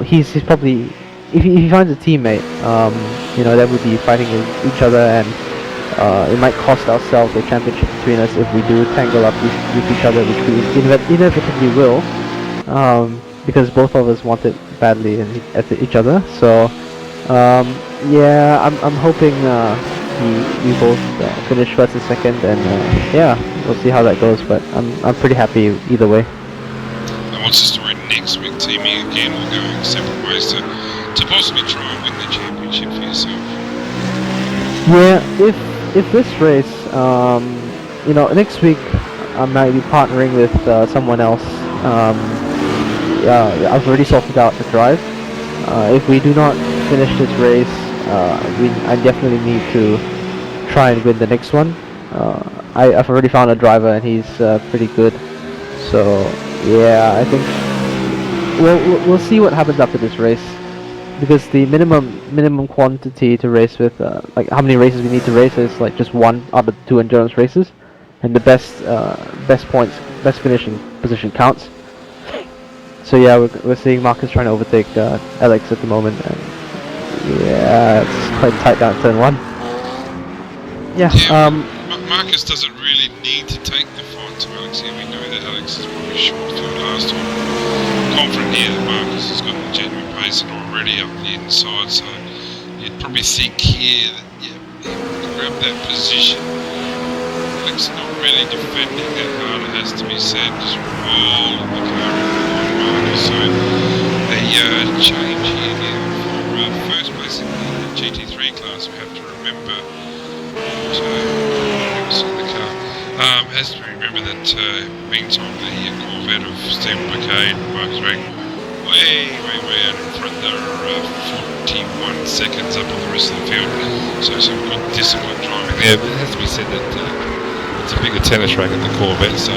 He's probably if he finds a teammate, that would be fighting each other, and it might cost ourselves a championship between us if we do tangle up with each other, which we inevitably will, because both of us want it badly at each other. So yeah, I'm hoping we both finish first and second, and yeah, we'll see how that goes. But I'm pretty happy either way. And what's the story next week? Teaming again or going separate ways to possibly try and win the championship for yourself? Yeah, if this race, next week I might be partnering with someone else. I've already sorted out the drive. If we do not finish this race, I definitely need to try and win the next one. I've already found a driver, and he's pretty good. So yeah, I think we'll see what happens after this race, because the minimum quantity to race with, like how many races we need to race, is like just one out of 2 endurance races, and the best finishing position counts. So yeah, we're seeing Marcus trying to overtake Alex at the moment, and yeah, it's quite tight down turn 1. Yeah. Marcus doesn't really need to take the fight to Alex here. We know that Alex is probably short field last time. Confident here that Marcus has got the genuine pace and already up the inside, so you'd probably think here that he would grab that position. Alex not really defending that hard, it has to be said, just rolling the car behind Marcus. So a change here now for first place in the GT3 class. We have to remember the car. Has to remember that meantime the Corvette of Stephen Bacade and Marcus Rank way out in front. They're 41 seconds up on the rest of the field. So some good disciplined driving it has to be said that it's a bigger tennis racket, the Corvette, so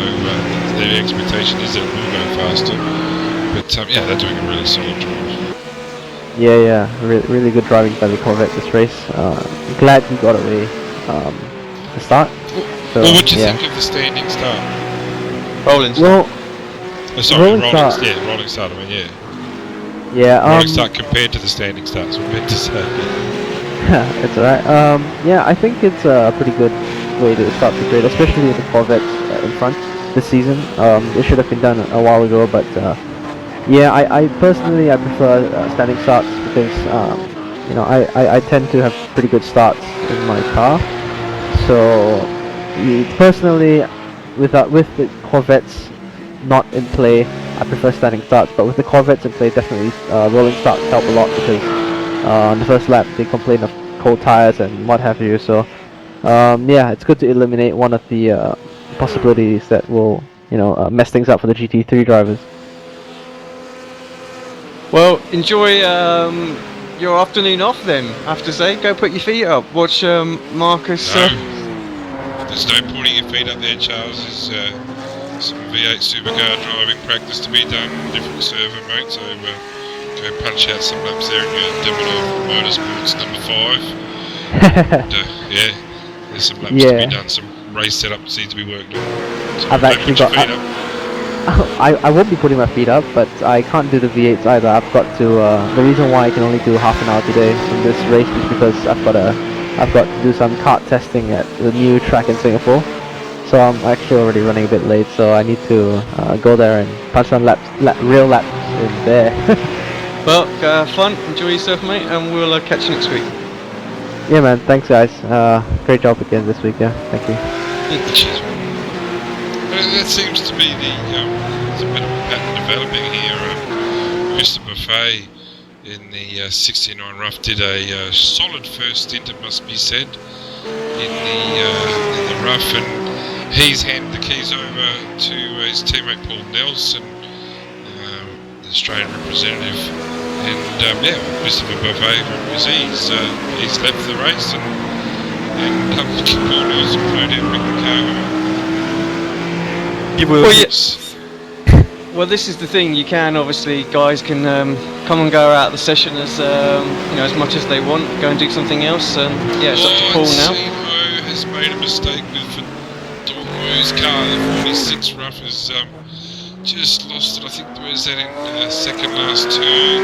their expectation is that it will go faster. But yeah, they're doing a really solid drive. Yeah, really good driving by the Corvette this race. Glad he got away the start. So, Well, what do you yeah. think of the standing start? Rolling. Well, Rolling start. start. Yeah, rolling start. I mean, yeah. Yeah. Rolling start compared to the standing start. That's what I meant to say. It's alright. Yeah, I think it's a pretty good way to start the grid, especially with the Corvettes in front this season. It should have been done a while ago, but yeah, I personally prefer standing starts because you know I tend to have pretty good starts in my car. So personally, with the Corvettes not in play, I prefer standing starts. But with the Corvettes in play, definitely rolling starts help a lot because on the first lap they complain of cold tires and what have you. So yeah, it's good to eliminate one of the possibilities that will mess things up for the GT3 drivers. Well, enjoy your afternoon off then. I have to say, go put your feet up. Watch Marcus. No, there's no putting your feet up there, Charles. There's some V8 supercar driving practice to be done, different servo mate, so go punch out some laps there in your Domino Motorsports number 5. And, yeah, there's some laps to be done, some race setup needs to be worked on. So I've actually got. I won't be putting my feet up, but I can't do the V8s either. I've got to. The reason why I can only do half an hour today in this race is because I've got to do some kart testing at the new track in Singapore. So I'm actually already running a bit late. So I need to go there and punch some real laps in there. Well, have fun, enjoy yourself, mate, and we'll catch you next week. Yeah, man. Thanks, guys. Great job again this week. Yeah, thank you. Cheers. That seems to be there's a bit of a pattern developing here. Mr. Buffet in the 69 rough did a solid first stint, it must be said, in the rough, and he's handed the keys over to his teammate Paul Nelson, the Australian representative. And yeah, Mr. Buffet, he's left the race, and Paul Nelson put him in the car. Well, this is the thing. You can obviously, guys can come and go out of the session as as much as they want. Go and do something else. Yeah, it's up to Paul now. Mo has made a mistake with Dongwoo's car. The 46 rough has just lost it. I think there was that in second last turn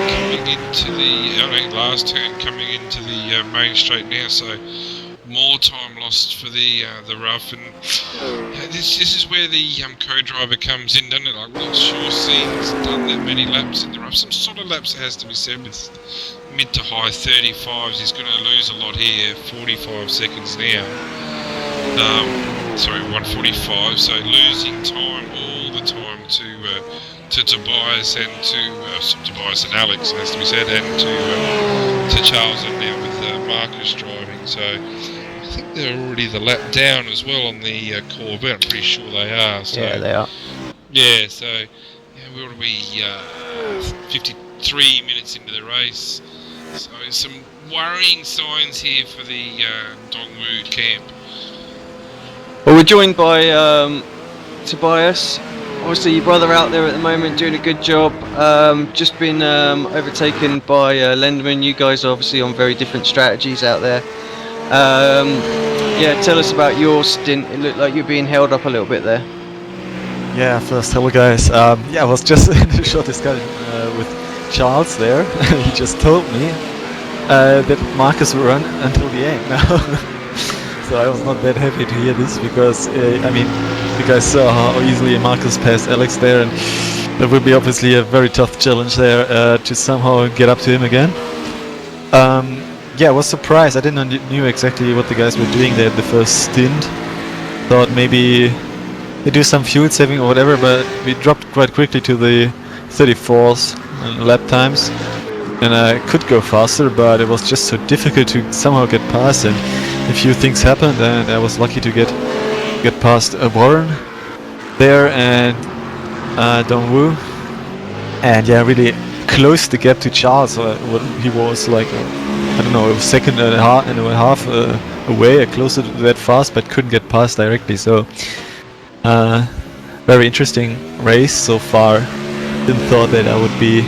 coming into the last turn coming into the main straight now. So more time lost for the rough, and this is where the co-driver comes in, doesn't it? I'm not sure he's done that many laps in the rough. Some solid laps, it has to be said, with mid to high 35s. He's going to lose a lot here. 45 seconds now. Sorry, 145. So losing time all the time to Tobias and to Tobias and Alex, it has to be said, and to Charles, and now with Marcus driving. So I think they're already the lap down as well on the Corvette. I'm pretty sure they are. So, yeah, they are. Yeah, so we ought to be 53 minutes into the race. So some worrying signs here for the Dongwoo camp. Well, we're joined by Tobias. Obviously, your brother out there at the moment doing a good job. Just been overtaken by Lenderman. You guys are obviously on very different strategies out there. Yeah, tell us about your stint. It looked like you're being held up a little bit there. Yeah, first, hello guys. Yeah, I was just in a short discussion with Charles there. He just told me that Marcus will run until the end now. So I was not that happy to hear this because, I mean, you guys saw how easily Marcus passed Alex there, and that will be obviously a very tough challenge there to somehow get up to him again. Yeah, I was surprised. I didn't knew exactly what the guys were doing there at the first stint. Thought maybe they do some fuel saving or whatever, but we dropped quite quickly to the 34th lap times, and I could go faster, but it was just so difficult to somehow get past, and a few things happened, and I was lucky to get past Warren there and Dongwoo, and yeah, really closed the gap to Charles. He was like, I don't know, a second and a half away, closer to that fast, but couldn't get past directly. So, very interesting race so far. Didn't thought that I would be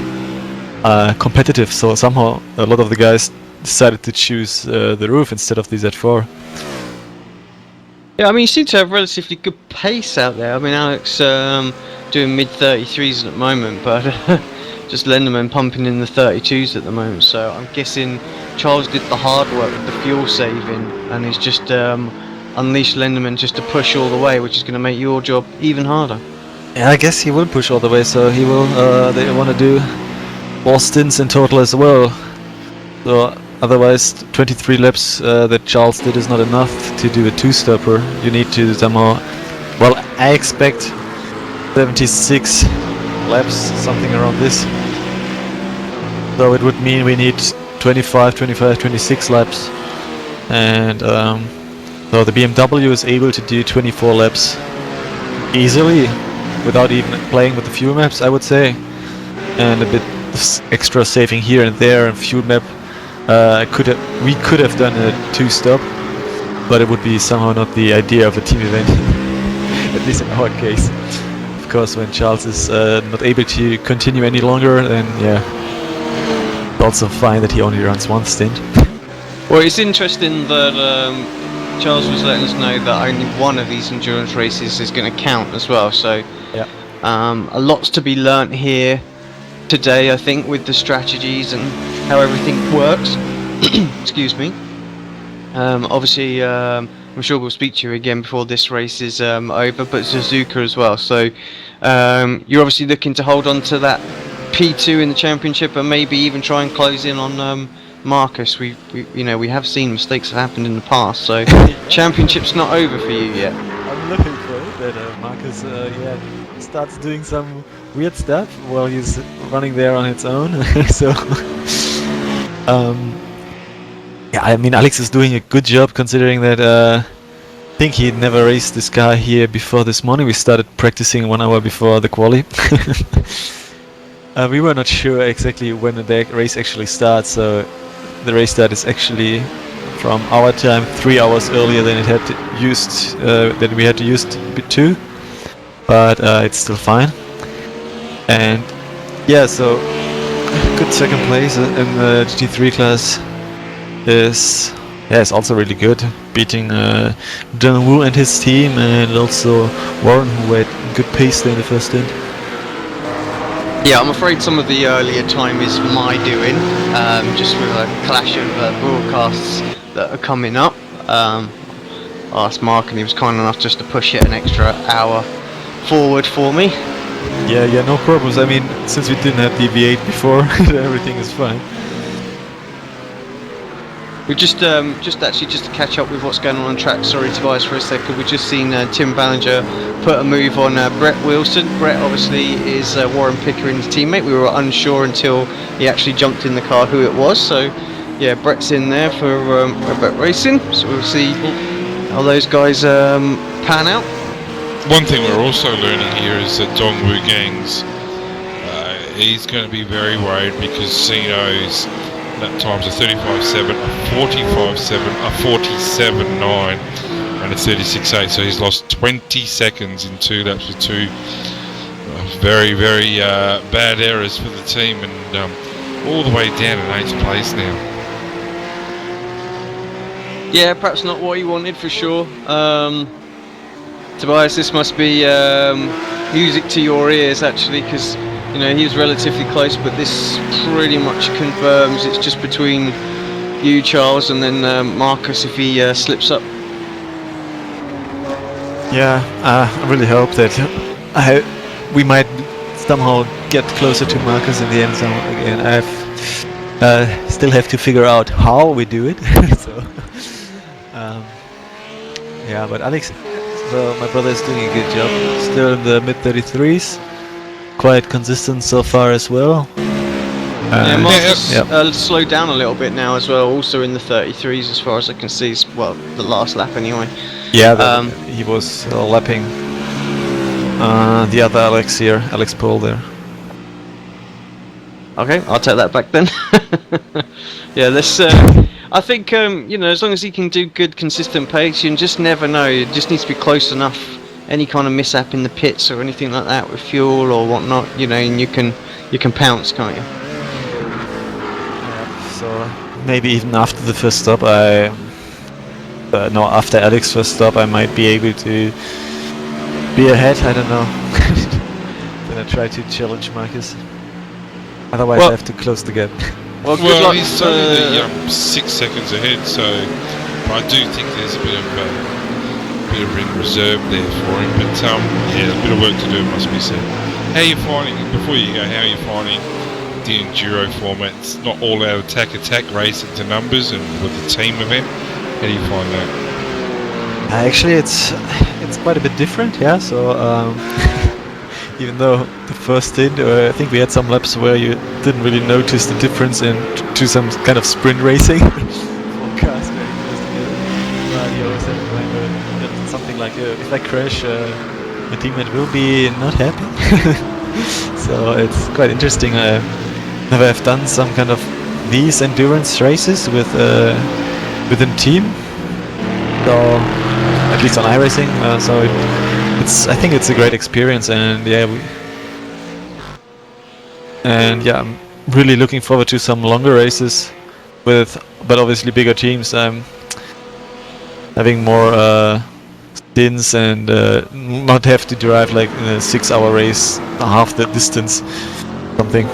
competitive. So somehow a lot of the guys decided to choose the roof instead of the Z4. Yeah, I mean, you seem to have relatively good pace out there. I mean, Alex doing mid 33s at the moment, but just Lenderman pumping in the 32s at the moment. So I'm guessing Charles did the hard work with the fuel saving, and he's just unleashed Lenderman just to push all the way, which is going to make your job even harder. Yeah, I guess he will push all the way. So he will. They want to do more stints in total as well. So otherwise, 23 laps that Charles did is not enough to do a two-stopper. You need to somehow. Well, I expect 76 laps, something around this. So it would mean we need 25, 26 laps. And so the BMW is able to do 24 laps easily, without even playing with the fuel maps, I would say. And a bit extra saving here and there, and fuel map. We could have done a two-stop, but it would be somehow not the idea of a team event, at least in our case. Of course, when Charles is not able to continue any longer, then yeah, it's also fine that he only runs one stint. Well, it's interesting that Charles was letting us know that only one of these endurance races is going to count as well. So, yeah, a lot's to be learnt here today, I think, with the strategies and how everything works. Excuse me. Obviously, I'm sure we'll speak to you again before this race is over, but Suzuka as well. So you're obviously looking to hold on to that P2 in the championship, and maybe even try and close in on Marcus. We have seen mistakes have happened in the past, so championship's not over for you yet. I'm looking for it that Marcus starts doing some weird stuff while he's running there on its own. So yeah, I mean, Alex is doing a good job considering that I think he never raced this car here before this morning. We started practicing 1 hour before the quali. We were not sure exactly when the race actually starts, so the race start is actually from our time 3 hours earlier than it had used than we had to use to, but it's still fine. And yeah, so good second place in the GT3 class is also really good, beating John Woo and his team, and also Warren, who had good pace there in the first stint. Yeah, I'm afraid some of the earlier time is my doing, just with a clash of broadcasts that are coming up. I asked Mark, and he was kind enough just to push it an extra hour forward for me. Yeah, no problems. I mean, since we didn't have the V8 before, everything is fine. We've just to catch up with what's going on track. Sorry, Tobias, for a second. We've just seen Tim Ballinger put a move on Brett Wilson. Brett obviously is Warren Pickering's teammate. We were unsure until he actually jumped in the car who it was. So yeah, Brett's in there for Brett Racing. So we'll see how those guys pan out. One thing we're also learning here is that Dong Wu Gang's he's going to be very worried because Sino's lap times are 35.7, a 45.7, a 47.9 and a 36.8, so he's lost 20 seconds in 2 laps with 2 very bad errors for the team, and all the way down in 8th place now. Yeah, perhaps not what he wanted for sure. Tobias, this must be music to your ears actually, because he was relatively close, but this pretty much confirms it's just between you, Charles, and then Marcus if he slips up. Yeah, I really hope that we might somehow get closer to Marcus in the end zone again. I still have to figure out how we do it. So, yeah, but Alex, my brother is doing a good job. Still in the mid 33s. Quite consistent so far as well. Yeah, Marcus slowed down a little bit now as well, also in the 33s as far as I can see, well, the last lap anyway. Yeah, he was lapping the other Alex here, Alex Paul there. Okay, I'll take that back then. Yeah, let's. I think as long as he can do good, consistent pace, you just never know. It just needs to be close enough. Any kind of mishap in the pits or anything like that with fuel or whatnot, and you can pounce, can't you? Yeah, so maybe even after the first stop, after Alex's first stop, I might be able to be ahead. I don't know. Then I try to challenge Marcus. Otherwise, I have to close the gap. Well, good luck he's only 6 seconds ahead, so I do think there's a bit of ring reserve there for him. But a bit of work to do, must be said. How are you finding, before you go, how are you finding the enduro format? It's not all out attack racing to numbers and with the team event. How do you find that? Actually, it's quite a bit different, yeah. So even though the first stint, I think we had some laps where you didn't really notice the difference to some kind of sprint racing. Forecast very close together. You always have to remember that something like if I crash, my teammate will be not happy. So it's quite interesting. I never have done some kind of these endurance races within team. So at least on iRacing. So I think it's a great experience, and I'm really looking forward to some longer races but obviously bigger teams. Having more stints and not have to drive like in a 6-hour race half the distance, something.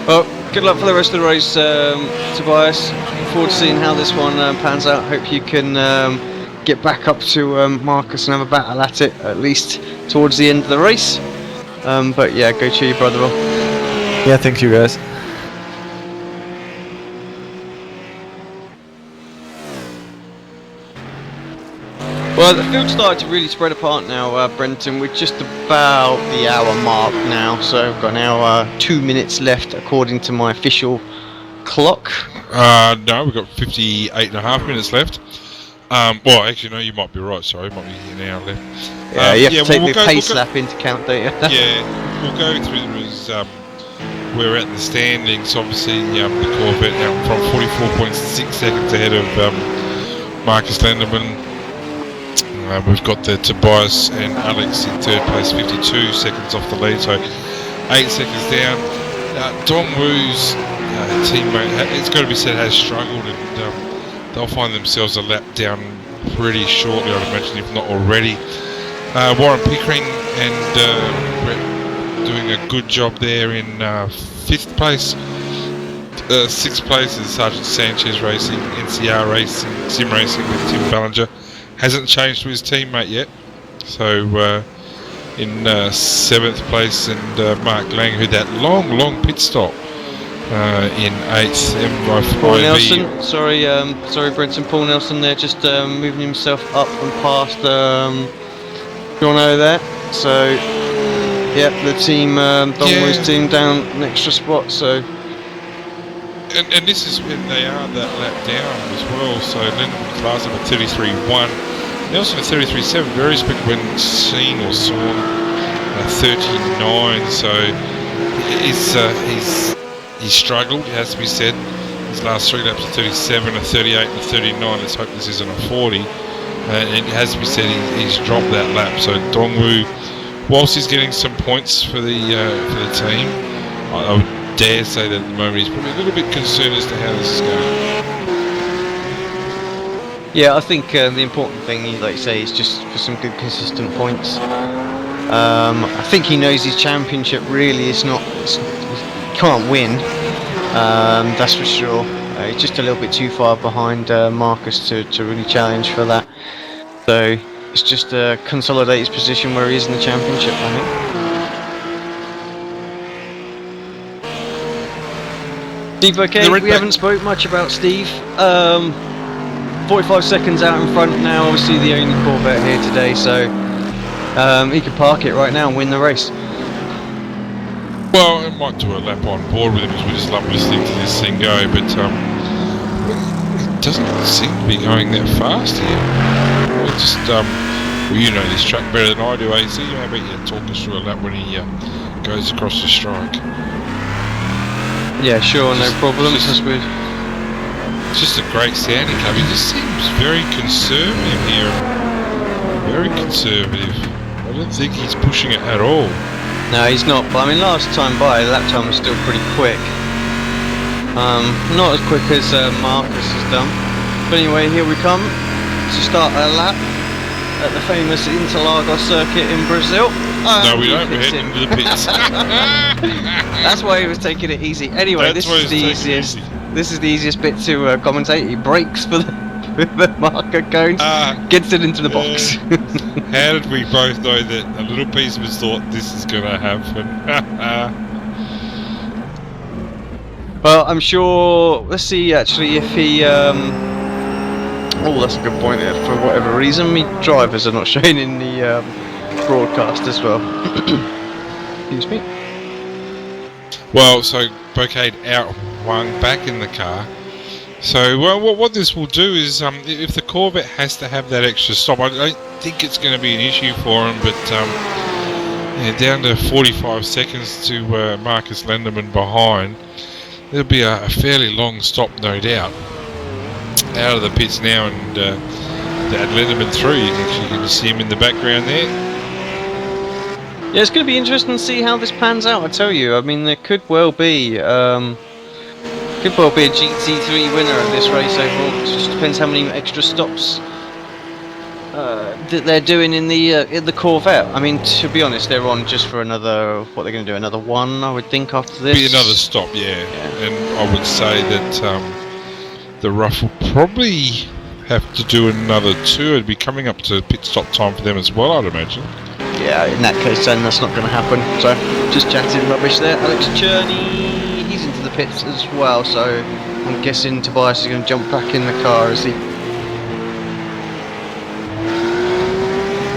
Well, good luck for the rest of the race, Tobias. Looking forward to seeing how this one pans out. Hope you can get back up to Marcus and have a battle at least towards the end of the race. But yeah, go cheer your brother on. Yeah, thank you guys. Well, the field started to really spread apart now, Brenton. We're just about the hour mark now, so we've got now 2 minutes left according to my official clock. No, we've got 58.5 minutes left. Well, actually, no, you might be right. Sorry, it might be an hour left. Yeah, you have to take the pace lap into count, don't you? Yeah, we'll go through them as we're at the standings. Obviously, the Corvette now from 44.6 seconds ahead of Marcus Lenderman. We've got the Tobias and Alex in third place, 52 seconds off the lead, so 8 seconds down. Dongwu's teammate, it's got to be said, has struggled, and they'll find themselves a lap down pretty shortly, I'd imagine, if not already. Warren Pickering and Brett doing a good job there in 5th place. 6th place is Sergeant Sanchez Racing, NCR Racing, Sim Racing with Tim Ballinger. Hasn't changed to his teammate yet. So in 7th place, and Mark Lang, who that long pit stop in 8th. Paul Nelson, sorry Brenton, Paul Nelson there, just moving himself up and past Jono there. So yeah, the team, Dongwu's team down an extra spot. So. And this is when they are that lap down as well. So Lennon last up at 33.1. Nelson at 33.7. Very respect when seen or saw 39. So he's struggled. It has to be said. His last 3 laps are 37, a 38, and a 39. Let's hope this isn't a 40. And it has to be said he's dropped that lap. So Dongwu, whilst he's getting some points for the team, I would dare say that at the moment he's probably a little bit concerned as to how this is going. Yeah, I think the important thing, like you say, is just for some good consistent points. I think he knows his championship really is not, he can't win, that's for sure. He's just a little bit too far behind Marcus to really challenge for that. So it's just consolidate his position where he is in the championship, I think. Steve, okay, we haven't spoke much about Steve. 45 seconds out in front now, obviously the only Corvette here today, so he could park it right now and win the race. Well, it might do a lap on board with him as we just love listening to this thing go, but it doesn't seem to be going that fast here. Well, just, well, you know this track better than I do, AC. How about you talk us through a lap when he goes across the strike? Yeah, sure, no problem. Just- It's just a great sounding car. He just seems very conservative here. Very conservative. I don't think he's pushing it at all. No, he's not. But I mean, last time by, the lap time was still pretty quick. Not as quick as Marcus has done. But anyway, here we come to start a lap at the famous Interlagos circuit in Brazil. No, we don't. We're Pits heading in. into the pits. That's why he was taking it easy. Anyway, That's this why is the he's taking it easiest. easy. This is the easiest bit to commentate. He brakes for the marker cones, gets it into the box. How did we both know that a little piece of us thought this is going to happen? Well, I'm sure. Let's see. Actually, if he. Oh, that's a good point. There. For whatever reason, me drivers are not shown in the broadcast as well. Excuse me. Well, so Bouquet out one, back in the car. So, well, what this will do is, if the Corvette has to have that extra stop, I don't think it's going to be an issue for him, but yeah, down to 45 seconds to Marcus Lenderman behind. There'll be a fairly long stop, no doubt. Out of the pits now, and add Lenderman through. You can see him in the background there. Yeah, it's going to be interesting to see how this pans out. I tell you, I mean, there could well be a GT3 winner of this race overall. It just depends how many extra stops that they're doing in the Corvette. I mean, to be honest, they're on just for another. What they're going to do? Another one, I would think, after this. Be another stop, yeah. And I would say that the Rough will probably have to do another two. It'd be coming up to pit stop time for them as well, I'd imagine. Yeah, in that case then that's not going to happen. So, just chatting rubbish there. Alex Cherney, he's into the pits as well, so I'm guessing Tobias is going to jump back in the car as he...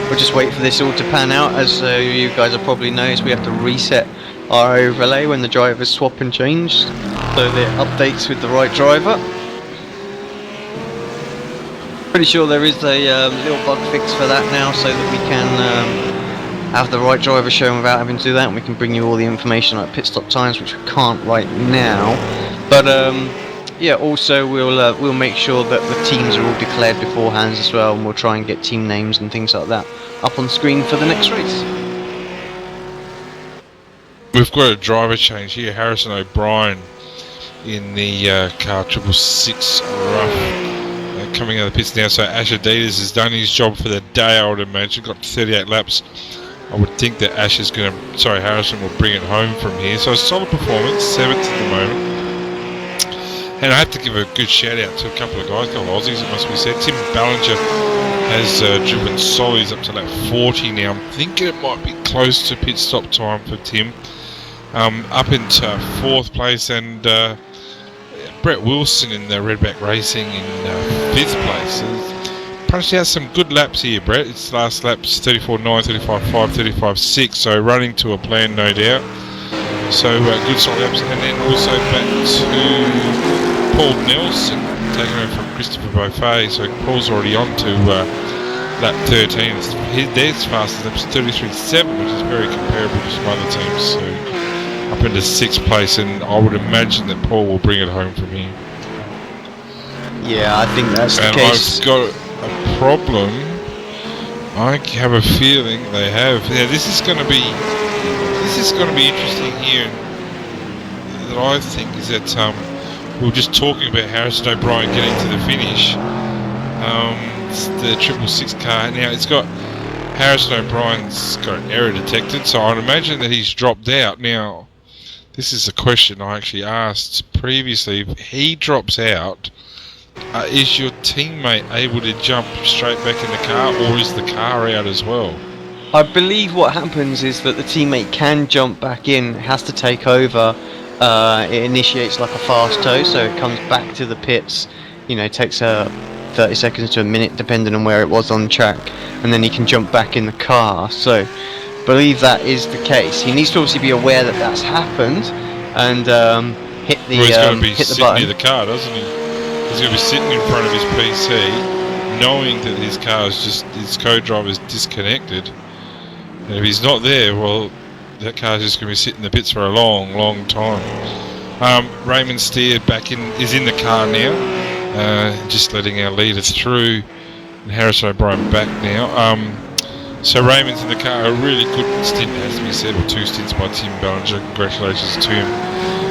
We'll just wait for this all to pan out. As you guys will probably noticed, we have to reset our overlay when the drivers swap and change, so the updates with the right driver. Pretty sure there is a little bug fix for that now, so that we can have the right driver shown without having to do that, and we can bring you all the information like pit stop times, which we can't right now. But yeah, also we'll make sure that the teams are all declared beforehand as well, and we'll try and get team names and things like that up on screen for the next race. We've got a driver change here. Harrison O'Brien in the car 666 Rough coming out of the pits now. So Ash Adidas has done his job for the day, I would imagine. Got 38 laps. I would think that Harrison will bring it home from here. So a solid performance, 7th at the moment. And I have to give a good shout out to a couple of guys, a couple of Aussies, it must be said. Tim Ballinger has driven solids up to lap 40 now. I'm thinking it might be close to pit stop time for Tim. Up into 4th place, and Brett Wilson in the Redback Racing in 5th place. Punched out some good laps here, Brett. Its last laps 34.9, 35.5, 35.6, so running to a plan, no doubt. So good solid laps, and then also back to Paul Nelson, taking over from Christopher Beaufet. So Paul's already on to lap 13. Their fastest lap's 33.7, which is very comparable to some other teams. So up into 6th place, and I would imagine that Paul will bring it home from here. Yeah, I think that's the And case. I've got a problem. I have a feeling they have. Yeah, this is going to be interesting here. That I think is that we were just talking about Harrison O'Brien getting to the finish. It's the 666 car. Now it's got Harrison O'Brien's got an error detected, so I'd imagine that he's dropped out. Now, this is a question I actually asked previously. If he drops out, is your teammate able to jump straight back in the car, or is the car out as well? I believe what happens is that the teammate can jump back in, has to take over. It initiates like a fast tow, so it comes back to the pits. You know, it takes 30 seconds to a minute, depending on where it was on track, and then he can jump back in the car. So, believe that is the case. He needs to obviously be aware that that's happened, and hit the He's going to be hit the sitting button. near the car, doesn't he? He's going to be sitting in front of his PC, knowing that his co-driver is disconnected. And if he's not there, well, that car's just going to be sitting in the pits for a long, long time. Raymond Steer is in the car now, just letting our leader through, and Harrison O'Brien back now. So Raymond's in the car, a really good stint, has to be said, or 2 stints by Tim Ballinger. Congratulations to him.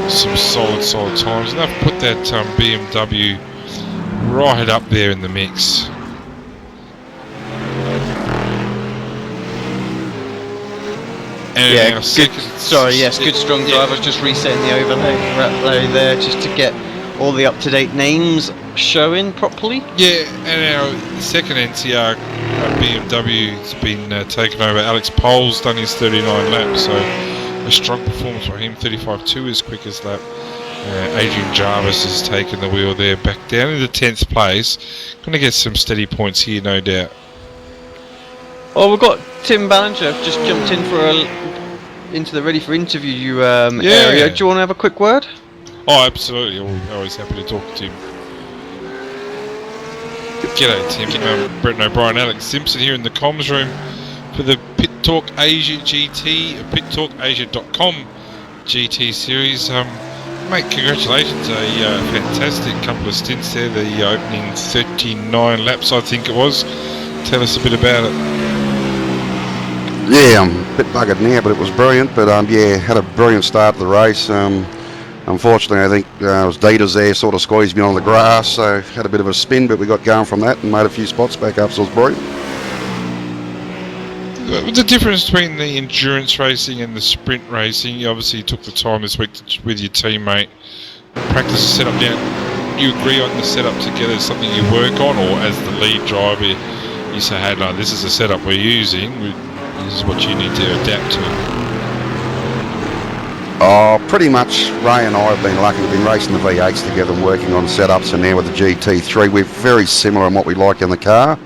Some solid times, and they've put that BMW right up there in the mix. And Yeah, our good. second, Good strong drive. I was just resetting the overlay there just to get all the up-to-date names showing properly. Yeah, and our second NCR BMW has been taken over. Alex Pole's done his 39 laps, so a strong performance by him. 35.2 his quickest lap. Adrian Jarvis has taken the wheel there, back down into 10th place. Going to get some steady points here, no doubt. Oh, we've got Tim Ballinger just jumped in into the ready for interview area. Do you want to have a quick word? Oh, absolutely. Always happy to talk to him. G'day, Tim. Brenton O'Brien, Alex Simpson here in the comms room for the PitTalk Asia GT, PitTalkAsia.com GT series. Mate, congratulations. A fantastic couple of stints there. The opening 39 laps, I think it was. Tell us a bit about it. Yeah, I'm a bit buggered now, but it was brilliant. But yeah, had a brilliant start to the race. Unfortunately, I think it was Dieter's there, sort of squeezed me on the grass, so had a bit of a spin, but we got going from that and made a few spots back up, so it was brilliant. The difference between the endurance racing and the sprint racing, you obviously took the time this week with your teammate, practice the setup down. You agree on the setup together, is something you work on, or as the lead driver, you say, hey, no, this is the setup we're using, this is what you need to adapt to? Oh, pretty much. Ray and I have been lucky. We've been racing the V8s together and working on setups, and now with the GT3, we're very similar in what we like in the car.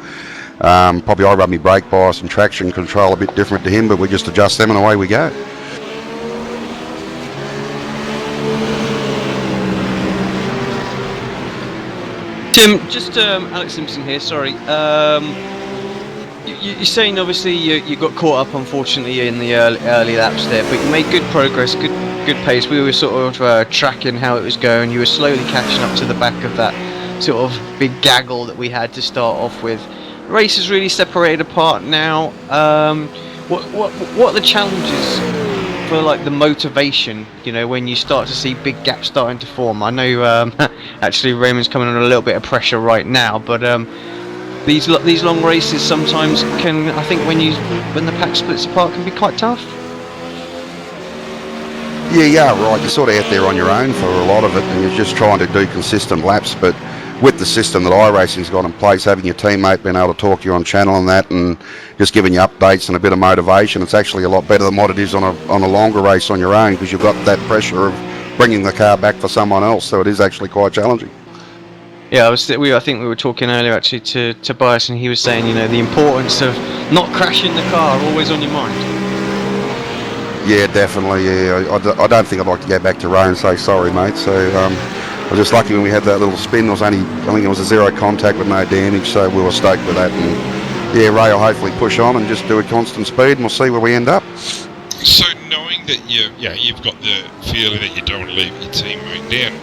Probably I run my brake bias and traction control a bit different to him, but we just adjust them and away we go. Tim, just Alex Simpson here, sorry. You're saying obviously you got caught up unfortunately in the early laps there, but you made good progress, good pace. We were sort of tracking how it was going. You were slowly catching up to the back of that sort of big gaggle that we had to start off with. The race is really separated apart now. What are the challenges for like the motivation? You know, when you start to see big gaps starting to form. I know actually Raymond's coming under a little bit of pressure right now, but these long races sometimes can, I think, when the pack splits apart, can be quite tough. Yeah, right. You're sort of out there on your own for a lot of it, and you're just trying to do consistent laps. But with the system that iRacing's got in place, having your teammate being able to talk to you on channel and that, and just giving you updates and a bit of motivation, it's actually a lot better than what it is on a longer race on your own, because you've got that pressure of bringing the car back for someone else. So it is actually quite challenging. Yeah, I think we were talking earlier actually to Tobias, and he was saying, you know, the importance of not crashing the car always on your mind. Yeah, definitely. Yeah, I don't think I'd like to go back to Ray and say sorry, mate. So I was just lucky when we had that little spin. I think it was a zero contact with no damage, so we were stoked with that. And yeah, Ray will hopefully push on and just do a constant speed, and we'll see where we end up. So knowing that you've got the feeling that you don't want to leave your teammate down,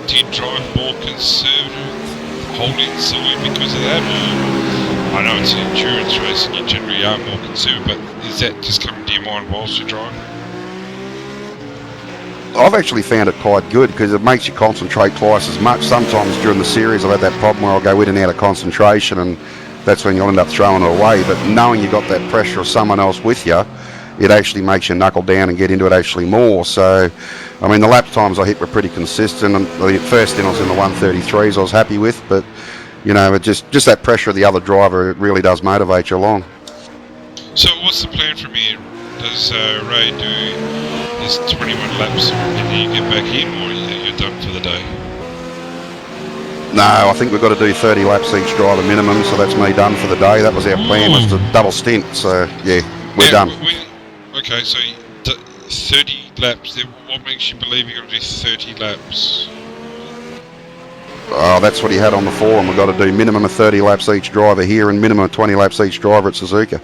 do you drive more conservative, hold inside because of that? Or, I know it's an endurance race and you generally are more conservative, but is that just coming to your mind whilst you're driving? I've actually found it quite good because it makes you concentrate twice as much. Sometimes during the series I've had that problem where I'll go in and out of concentration, and that's when you'll end up throwing it away. But knowing you've got that pressure of someone else with you, it actually makes you knuckle down and get into it actually more. So, I mean, the lap times I hit were pretty consistent, and the first in I was in the 133s I was happy with, but you know, it just that pressure of the other driver, it really does motivate you along. So what's the plan from here? Does Ray do his 21 laps and then you get back in, or you're done for the day? No, I think we've got to do 30 laps each driver minimum, so that's me done for the day. That was our plan, was to double stint, so yeah, we're done. Okay, so 30 laps, then what makes you believe you're going to do 30 laps? Oh, that's what he had on the forum. We've got to do minimum of 30 laps each driver here and minimum of 20 laps each driver at Suzuka.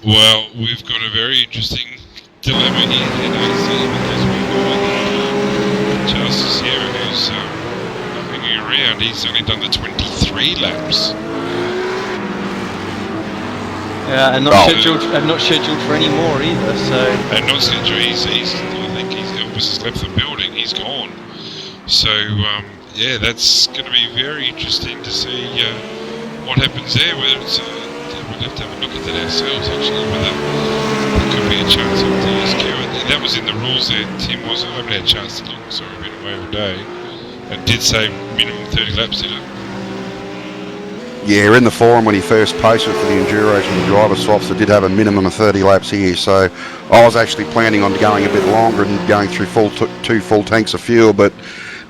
Well, we've got a very interesting dilemma here at AC, because we've got Charles Sierra, who's hanging around. He's only done the 23 laps. Yeah, and not scheduled for any more either. So. And not scheduled. I think Elvis has left the building. He's gone. So yeah, that's going to be very interesting to see what happens there. Whether it's we'll have to have a look at that ourselves. Actually, whether there could be a chance of DSQ. That was in the rules there. Tim wasn't. I haven't had a chance to look. Sorry, I've been away all day. It did say minimum 30 laps, did it? Yeah, in the forum when he first posted for the Enduros and the driver swaps, it did have a minimum of 30 laps here. So I was actually planning on going a bit longer and going through two full tanks of fuel, but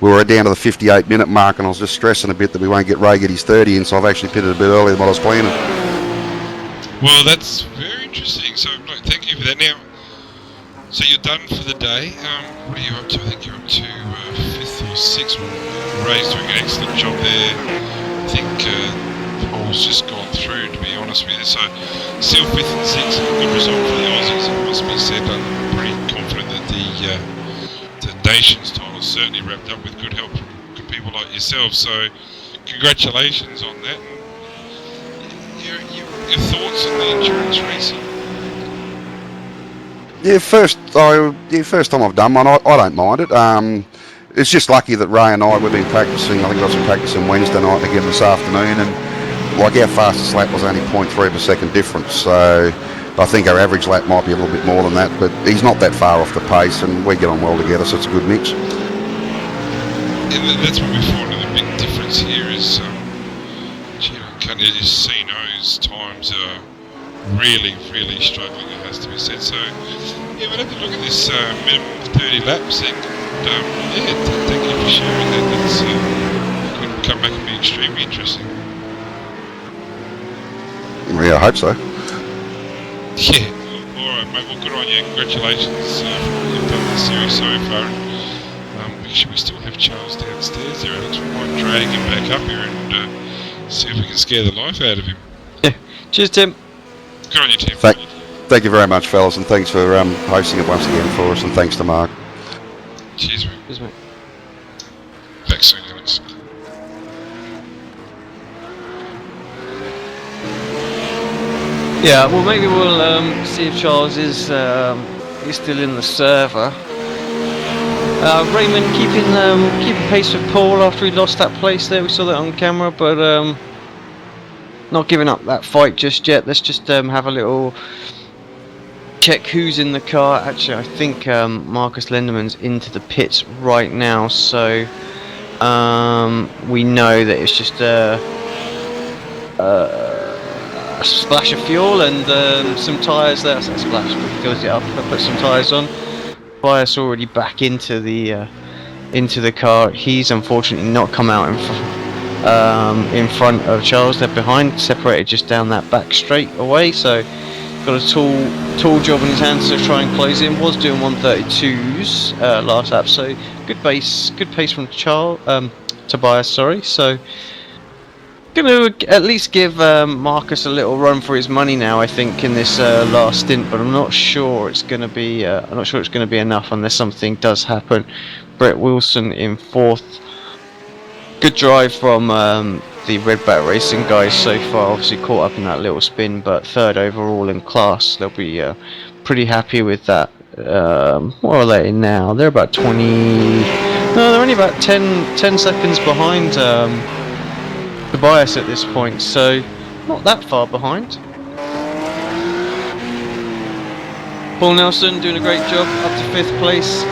we were down to the 58-minute mark, and I was just stressing a bit that we won't get Ray get his 30 in, so I've actually pitted a bit earlier than what I was planning. Well, that's very interesting. So, look, thank you for that. Now, so you're done for the day. What are you up to? I think you're up to 5th or 6th. Ray's doing an excellent job there. I think Paul's just gone through, to be honest with you. So, still 5th and 6th. A good result for the Aussies, it must be said. I'm pretty confident that the Nations title certainly wrapped up with good help from good people like yourself. So, congratulations on that. Your thoughts on the endurance racing? Yeah, first time I've done one, I don't mind it. It's just lucky that Ray and I, we've been practicing. I think I got some practicing Wednesday night again this afternoon, and like our fastest lap was only 0.3 per second difference. So I think our average lap might be a little bit more than that, but he's not that far off the pace, and we get on well together, so it's a good mix. And that's what we find the big difference here is, Cino's times are really, really struggling, it has to be said. So, yeah, we'll have to look at this minimum 30 laps, and thank you for sharing that. That's going to come back and be extremely interesting. Yeah, I hope so. Yeah, alright mate, well good on you, congratulations for what you've done in the series so far. We still have Charles downstairs there, Alex. We might drag him back up here and see if we can scare the life out of him. Yeah. Cheers, Tim. Good on you, Tim. Thank you very much, fellas, and thanks for hosting it once again for us, and thanks to Mark. Cheers, mate. Cheers, mate. Back soon, Alex. Yeah, well, maybe we'll see if Charles is still in the server. Raymond keeping pace with Paul after he lost that place there. We saw that on camera, but not giving up that fight just yet. Let's just have a little check who's in the car. Actually, I think Marcus Lenderman's into the pits right now, so we know that it's just a splash of fuel and some tyres there. So splash, but he fills it up. I put some tyres on. Bias already back into the car. He's unfortunately not come out in front of Charles. They're behind, separated just down that back straight away. So got a tall job in his hands to try and close in. Was doing 132s last lap. So good pace from Tobias. Sorry. So going to at least give Marcus a little run for his money now, I think, in this last stint, but I'm not sure it's going to be enough unless something does happen. Brett Wilson in 4th. Good drive from the Redback Racing guys so far. Obviously caught up in that little spin, but 3rd overall in class. They'll be pretty happy with that. What are they now? They're about 20. No, they're only about 10 seconds behind Tobias at this point, so not that far behind. Paul Nelson doing a great job, up to 5th place.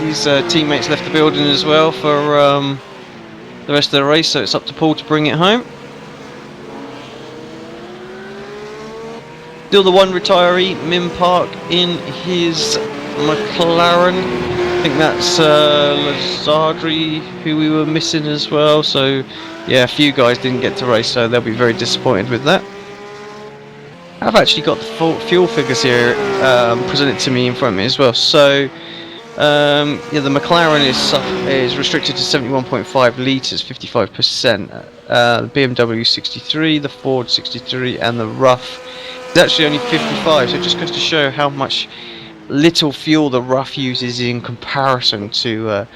His teammates left the building as well for the rest of the race, so it's up to Paul to bring it home. Still the one retiree, Mim Park, in his McLaren. I think that's Lazardri, who we were missing as well, so yeah, a few guys didn't get to race, so they'll be very disappointed with that. I've actually got the full fuel figures here presented to me in front of me as well. So yeah, the McLaren is restricted to 71.5 litres, 55%. The BMW 63, the Ford 63, and the Rough is actually only 55. So it just goes to show how much little fuel the Rough uses in comparison to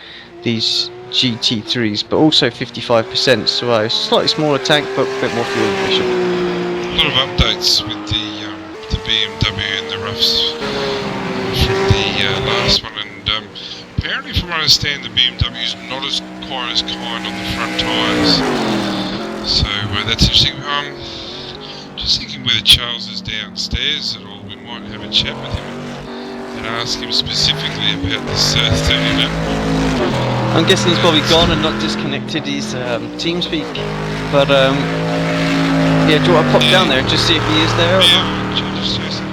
these GT3s, but also 55%, so slightly smaller tank, but a bit more fuel efficient. A lot of updates with the BMW and the roughs from the last one, and apparently, from what I understand, the BMW is not as quite as kind on the front tyres. So that's interesting. Just thinking whether Charles is downstairs at all, we might have a chat with him and ask him specifically about this 30 lap. I'm guessing he's probably gone and not disconnected his TeamSpeak, but yeah, do you want to pop down there and just see if he is there? Or not? Yeah, just Jason.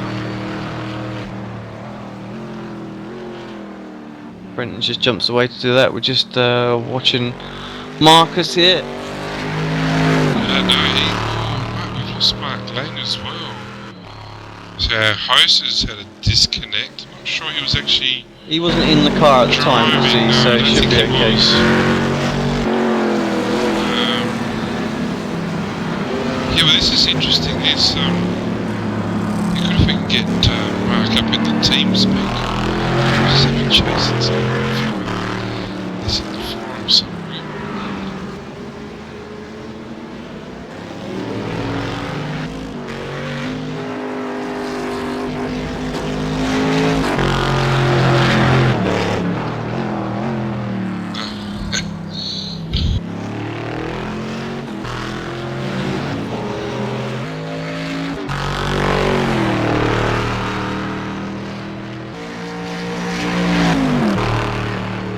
Brenton just jumps away to do that. We're just watching Marcus here. No, we've lost Mark Lane as well. So our host has had a disconnect. I'm not sure he was actually. He wasn't in the car at the time, was he? So it should be okay. Yeah, well, this is interesting. There's you could, if we can get Mark up in the TeamSpeak. Just have a chase and find this in the forum somewhere.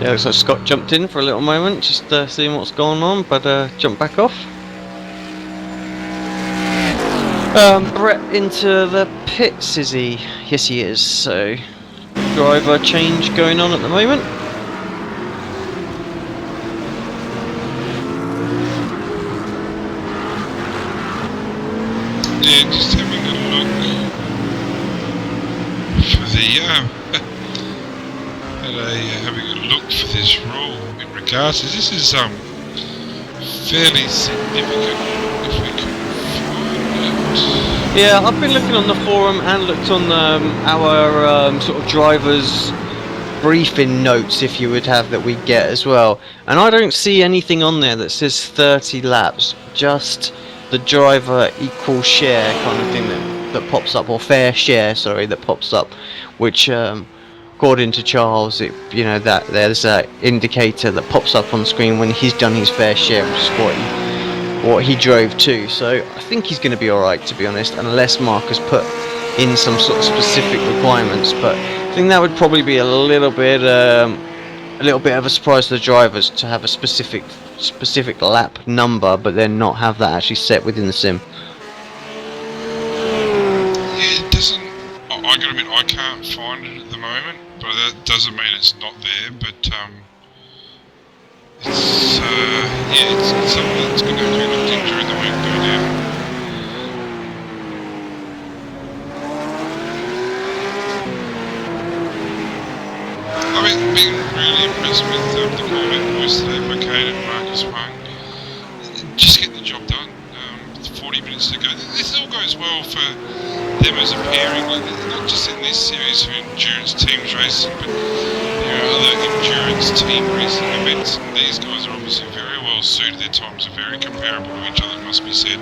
Yeah, looks like Scott jumped in for a little moment, just seeing what's going on, but jumped back off. Brett into the pits, is he? Yes, he is. So, driver change going on at the moment. Yeah, just having a look for the having a look for this rule in regards to this is fairly significant if we can find it. Yeah, I've been looking on the forum and looked on our sort of drivers briefing notes, if you would have, that we get as well, and I don't see anything on there that says 30 laps, just the driver equal share kind of thing that pops up, or fair share, sorry, that pops up, which according to Charles, that there's an indicator that pops up on screen when he's done his fair share, which is what he drove to. So I think he's going to be alright, to be honest, unless Mark has put in some sort of specific requirements. But I think that would probably be a little bit of a surprise to the drivers to have a specific lap number, but then not have that actually set within the sim. Yeah, it doesn't. I gotta admit, I can't find it at the moment, but that doesn't mean it's not there. But it's something that's going to have to be looked in during the week, no doubt. I've been really impressed with the Corvette boys today, Bocade and Marcus Wang. Just getting the job done. 40 minutes to go. This all goes well for them as a pairing, not just in this series of endurance teams racing, but there are other endurance team racing events, and these guys are obviously very well suited. Their times are very comparable to each other, it must be said.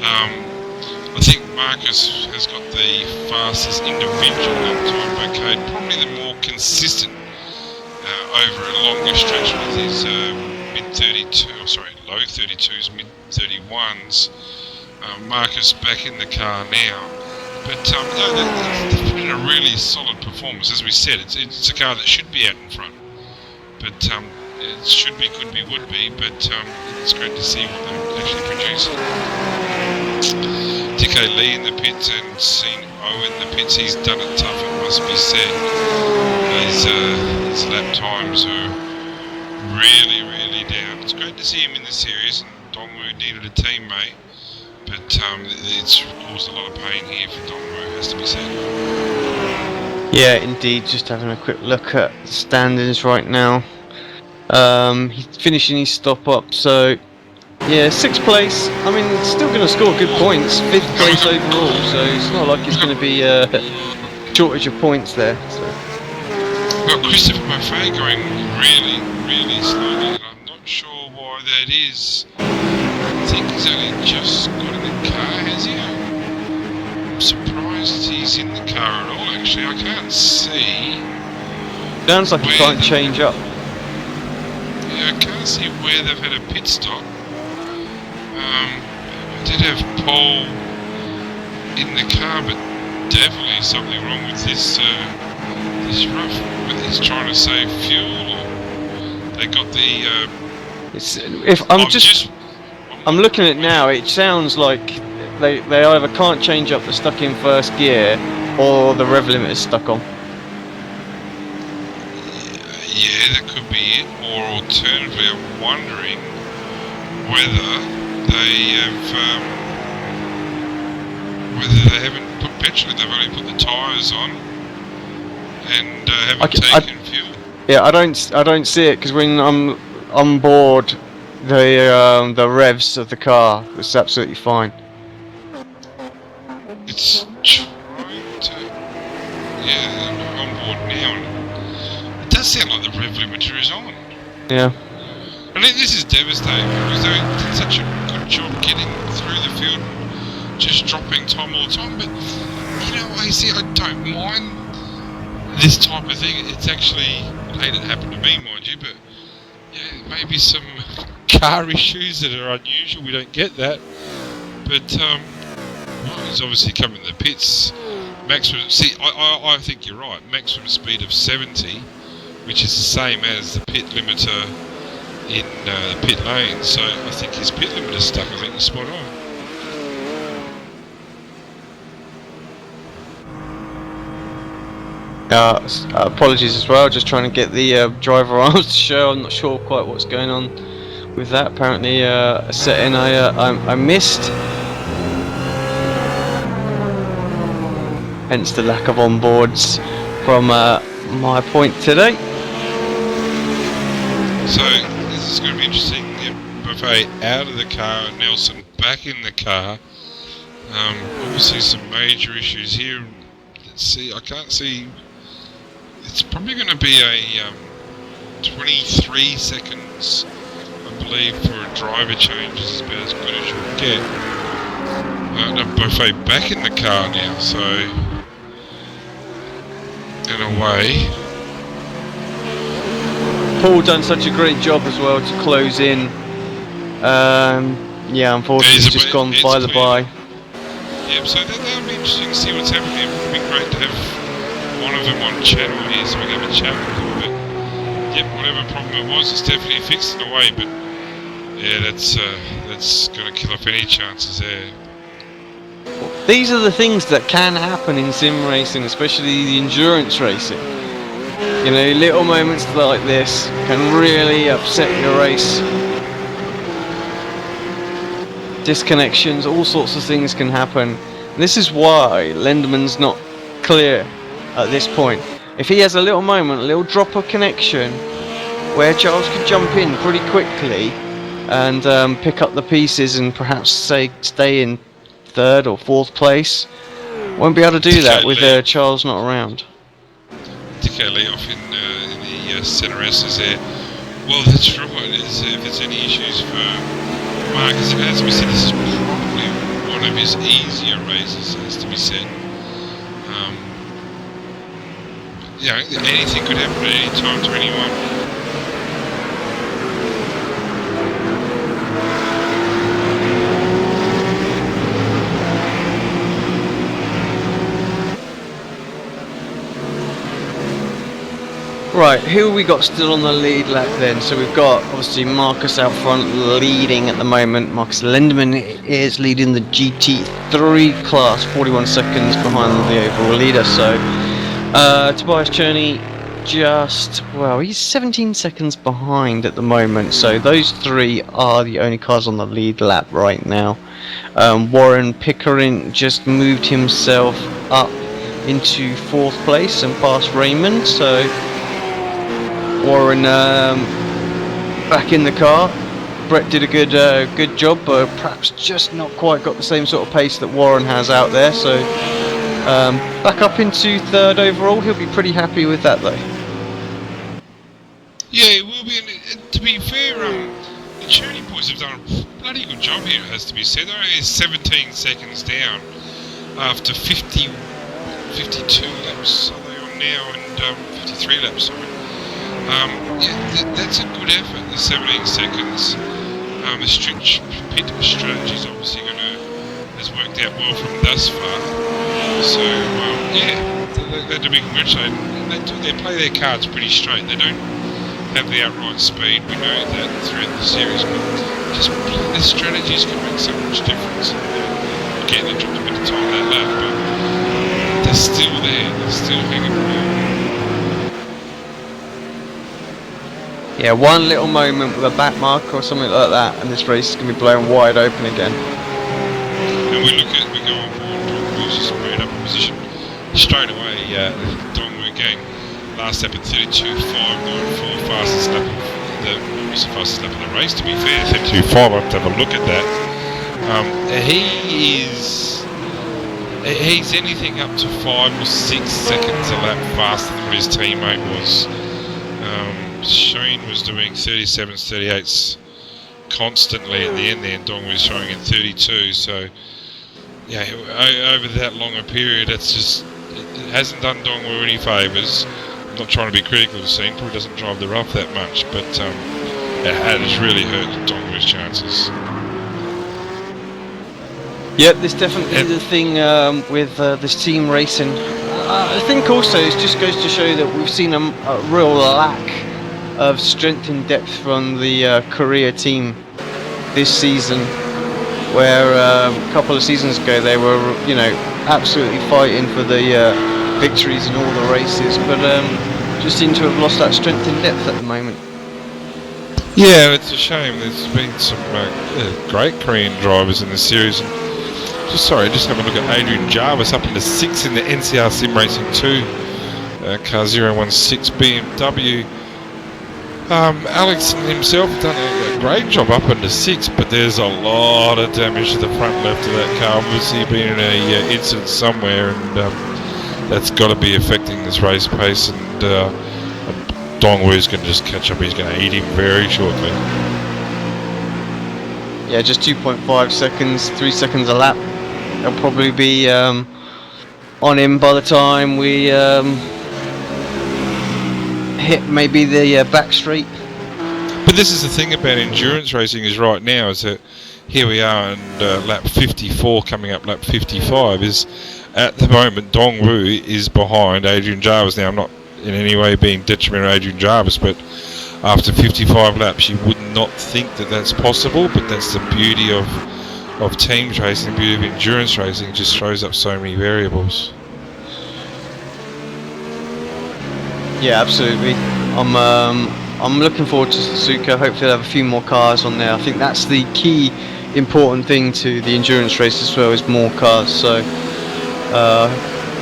I think Marcus has got the fastest individual lap time, Bocade, probably the more consistent over a longer stretch with his low 32s, mid 31s. Marcus back in the car now, but they've put in a really solid performance. As we said, it's a car that should be out in front, but it should be, could be, would be. But it's great to see what they're actually producing. DK Lee in the pits and seen O in the pits. He's done it tough, it must be said. His lap times are really, really down. It's great to see him in the series, and Dongwu needed a teammate, but it's caused a lot of pain here for Dongwu, has to be said. Yeah, indeed. Just having a quick look at the standings right now. He's finishing his stop up, so yeah, 6th place. I mean, still going to score good points. 5th place overall, so it's not like it's going to be a shortage of points there. So. Well, Christopher Buffet going really, really slowly, and I'm not sure why that is. I think he's only just got in the car, has he? I'm surprised he's in the car at all, actually. I can't see. Sounds like he where can't change up. Yeah, I can't see where they've had a pit stop. I did have Paul in the car, but definitely something wrong with this rough. Whether he's trying to save fuel or they got the. I'm looking at it now. It sounds like they either can't change up, they're stuck in first gear, or the rev limiter is stuck on. Yeah, that could be it. Or alternatively, I'm wondering whether they haven't put petrol. They've only put the tyres on and haven't taken fuel. Yeah, I don't see it because when I'm on board the revs of the car, it's absolutely fine. It's trying to. Yeah, I'm on board now. It does sound like the rev limiter is on. Yeah. I think this is devastating because they did such a good job getting through the field, just dropping time all the time. But you know, I don't mind this type of thing. It's actually, I hate it happened to me, mind you, but yeah, maybe some car issues that are unusual. We don't get that, but well, he's obviously coming to the pits. Maximum. See, I think you're right. Maximum speed of 70, which is the same as the pit limiter in the pit lane. So I think his pit limiter's stuck. I think he's spot on. Apologies as well, just trying to get the driver arms to show. I'm not sure quite what's going on with that. Apparently a setting I missed, hence the lack of onboards from my point today. So this is going to be interesting. Buffet out of the car, Nelson back in the car. Obviously some major issues here. Let's see, I can't see. It's probably going to be a 23 seconds, I believe, for a driver change. Is about as good as you'll get. No, Buffet back in the car now, so in a way. Paul done such a great job as well to close in. Yeah, unfortunately, he's just gone by the by. Yeah, so that'll be interesting to see what's happening. It would be great to have one of them on channel here so we can have a chat with them. But yeah, whatever problem it was, it's definitely fixed in a way. But yeah, that's going to kill off any chances there. These are the things that can happen in sim racing, especially the endurance racing. You know, little moments like this can really upset your race. Disconnections, all sorts of things can happen. This is why Lindeman's not clear at this point. If he has a little moment, a little drop of connection, where Charles could jump in pretty quickly and pick up the pieces and perhaps stay in third or fourth place, won't be able to do that with Charles not around. Particularly off in the centre S's there. Well, that's right. If there's any issues for Marcus, as we said, this is probably one of his easier races, has to be said. You know, anything could happen at any time to anyone. Right, who we got still on the lead lap then? So we've got obviously Marcus out front leading at the moment. Marcus Lindemann is leading the GT3 class, 41 seconds behind the overall leader. So Tobias Cherney he's 17 seconds behind at the moment. So those three are the only cars on the lead lap right now. Warren Pickering just moved himself up into fourth place and passed Raymond. So Warren back in the car. Brett did a good job, but perhaps just not quite got the same sort of pace that Warren has out there. So back up into third overall. He'll be pretty happy with that though. Yeah, it will be. And to be fair, the Cherney boys have done a bloody good job here, it has to be said. They're only 17 seconds down after 52 laps are they on now, and 53 laps, sorry. Yeah, that's a good effort, the 17 seconds. The strict pit strategy is obviously has worked out well from thus far. So, yeah, they're to be congratulated. They play their cards pretty straight. They don't have the outright speed. We know that throughout the series, but just the strategies can make so much difference. Again, they dropped a bit of time that lap, but they're still there. They're still hanging around. Yeah, one little moment with a back mark or something like that, and this race is going to be blown wide open again. And we go on board, Dongwu's just made up a position straight away. Dongwu gang, last lap at 32.594, fastest lap was the fastest lap of the race, to be fair. 32.5, I'll have to have a look at that. He's anything up to 5 or 6 seconds a lap faster than what his teammate was. Shane was doing 37s, 38s constantly at the end there, and Dong was showing at 32. So, yeah, over that longer period, it hasn't done Dongwu any favours. I'm not trying to be critical of Singh, probably doesn't drive the rough that much, but it has really hurt Dongwu's chances. Yep, this definitely is the thing with this team racing. I think also it just goes to show that we've seen a real lack of strength and depth from the Korea team this season, where a couple of seasons ago they were, absolutely fighting for the victories in all the races, but just seem to have lost that strength and depth at the moment. Yeah, it's a shame. There's been some great Korean drivers in the series. Just have a look at Adrian Jarvis up into 6th in the NCR Sim Racing 2 car 016 BMW. Alex himself done a great job up into 6th, but there's a lot of damage to the front left of that car. Obviously been in a incident somewhere, and that's got to be affecting this race pace, and Dongwu's going to just catch up. He's going to eat him very shortly. Yeah, just 2.5 seconds, 3 seconds a lap. They'll probably be on him by the time we hit maybe the back straight. But this is the thing about endurance racing is right now is that here we are and lap 54 coming up lap 55 is at the moment Dongwu is behind Adrian Jarvis. Now I'm not in any way being detrimental to Adrian Jarvis, but after 55 laps you would not think that that's possible, but that's the beauty of teams racing, the beauty of endurance racing. It just throws up so many variables. Yeah, absolutely. I'm looking forward to Suzuka. Hopefully they'll have a few more cars on there. I think that's the key important thing to the endurance race as well, is more cars. So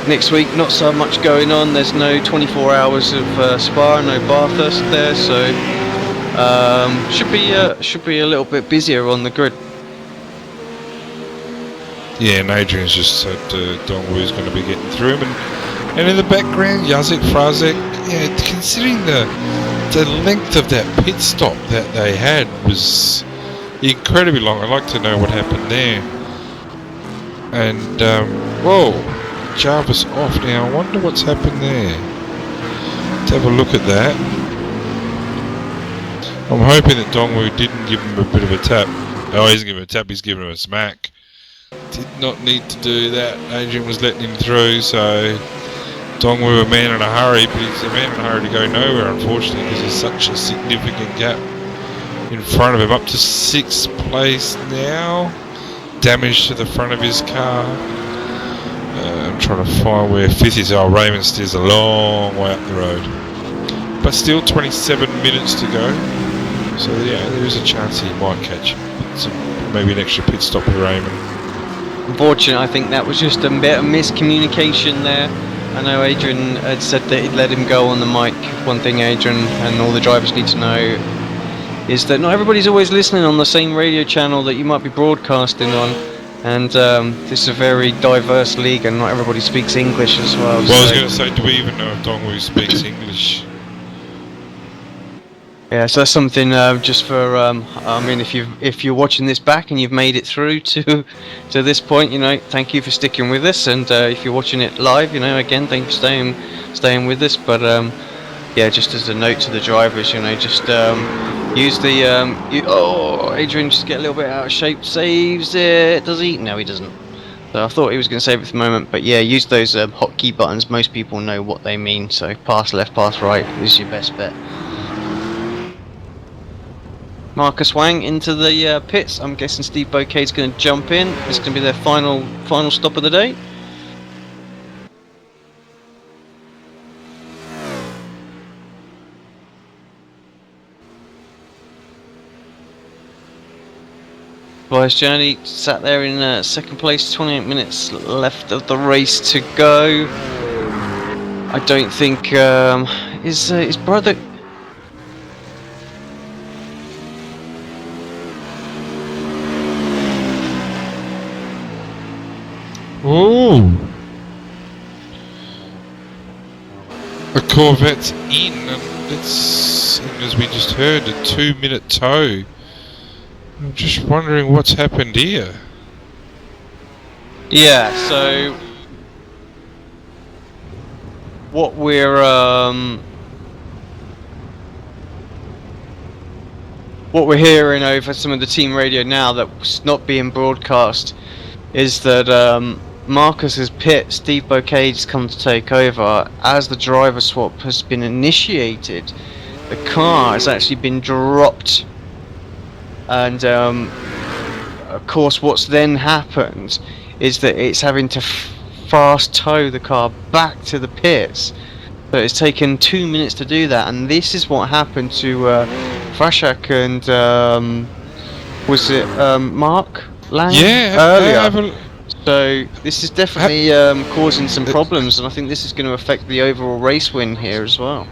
next week not so much going on. There's no 24 hours of Spa, no Bathurst there, so should be a little bit busier on the grid. Yeah, and Adrian's just said Dongwu's going to be getting through him, and in the background Jazik Frazek. Yeah, considering the length of that pit stop that they had was incredibly long. I'd like to know what happened there. And whoa, Jarvis off now. I wonder what's happened there. Let's have a look at that. I'm hoping that Dongwu didn't give him a bit of a tap. Oh, he isn't giving him a tap, he's giving him a smack. Did not need to do that. Adrian was letting him through, so Dongwu a man in a hurry, but he's a man in a hurry to go nowhere, unfortunately, because there's such a significant gap in front of him. Up to 6th place now. Damage to the front of his car. I'm trying to find where 5th is. Oh, Raymond steers a long way up the road. But still 27 minutes to go. So yeah, there is a chance he might catch maybe an extra pit stop with Raymond. Unfortunately, I think that was just a bit of miscommunication there. I know Adrian had said that he'd let him go on the mic. One thing Adrian and all the drivers need to know is that not everybody's always listening on the same radio channel that you might be broadcasting on. And this is a very diverse league, and not everybody speaks English as well. Well, I was going to say, do we even know if Dongwu speaks English? Yeah, so that's something just for I mean, if you're watching this back and you've made it through to this point, thank you for sticking with us. And if you're watching it live, again, thank you for staying with us. But yeah, just as a note to the drivers, just use the Adrian just get a little bit out of shape, saves it. Does he? No, he doesn't. So I thought he was going to save it for the moment, but yeah, use those hotkey buttons. Most people know what they mean. So pass left, pass right is your best bet. Marcus Wang into the pits. I'm guessing Steve Bouquet's going to jump in. This is going to be their final stop of the day. Vice Journey sat there in second place, 28 minutes left of the race to go. I don't think his brother. Ooh! A Corvette's in, and it's, as we just heard, a 2-minute tow. I'm just wondering what's happened here. Yeah, so what we're hearing over some of the team radio now that's not being broadcast is that Marcus's pit, Steve Bouquet, has come to take over. As the driver swap has been initiated, the car has actually been dropped, and of course what's then happened is that it's having to fast tow the car back to the pits. So it's taken 2 minutes to do that, and this is what happened to Frashak and was it Mark Lang earlier. So this is definitely causing some problems, and I think this is going to affect the overall race win here as well.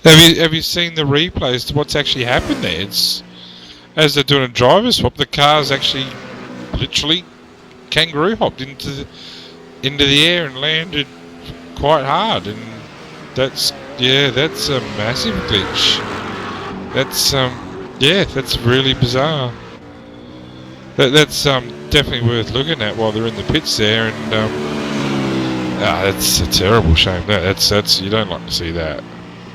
Have you seen the replays? What's actually happened there? It's as they're doing a driver swap, the car's actually literally kangaroo hopped into the air and landed quite hard, and that's a massive glitch. That's really bizarre. That's definitely worth looking at while they're in the pits there, and that's a terrible shame. That's you don't like to see that.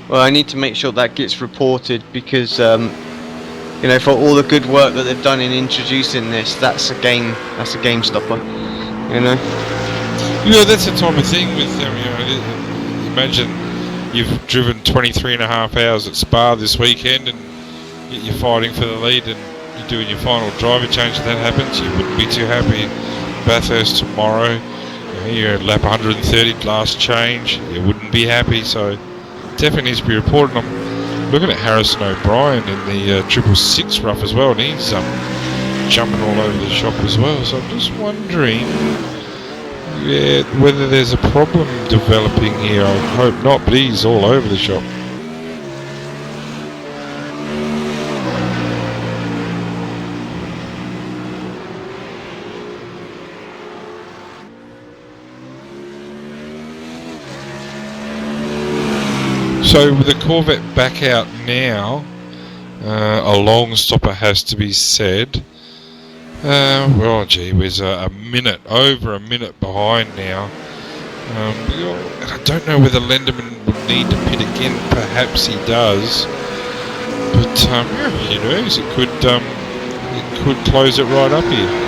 Well, I need to make sure that gets reported because for all the good work that they've done in introducing this, that's a game stopper. Yeah, that's the type of thing with imagine you've driven 23.5 hours at Spa this weekend and you're fighting for the lead and you're doing your final driver change and that happens. You wouldn't be too happy. Bathurst tomorrow, you're at lap 130 last change, you wouldn't be happy, so definitely needs to be reported. I'm looking at Harrison O'Brien in the 666 rough as well, and he's jumping all over the shop as well, so I'm just wondering whether there's a problem developing here. I hope not, but he's all over the shop. So with the Corvette back out now, a long stopper has to be said. Well, gee whiz, over a minute behind now. I don't know whether Lenderman would need to pit again. Perhaps he does, but who knows? It could close it right up here.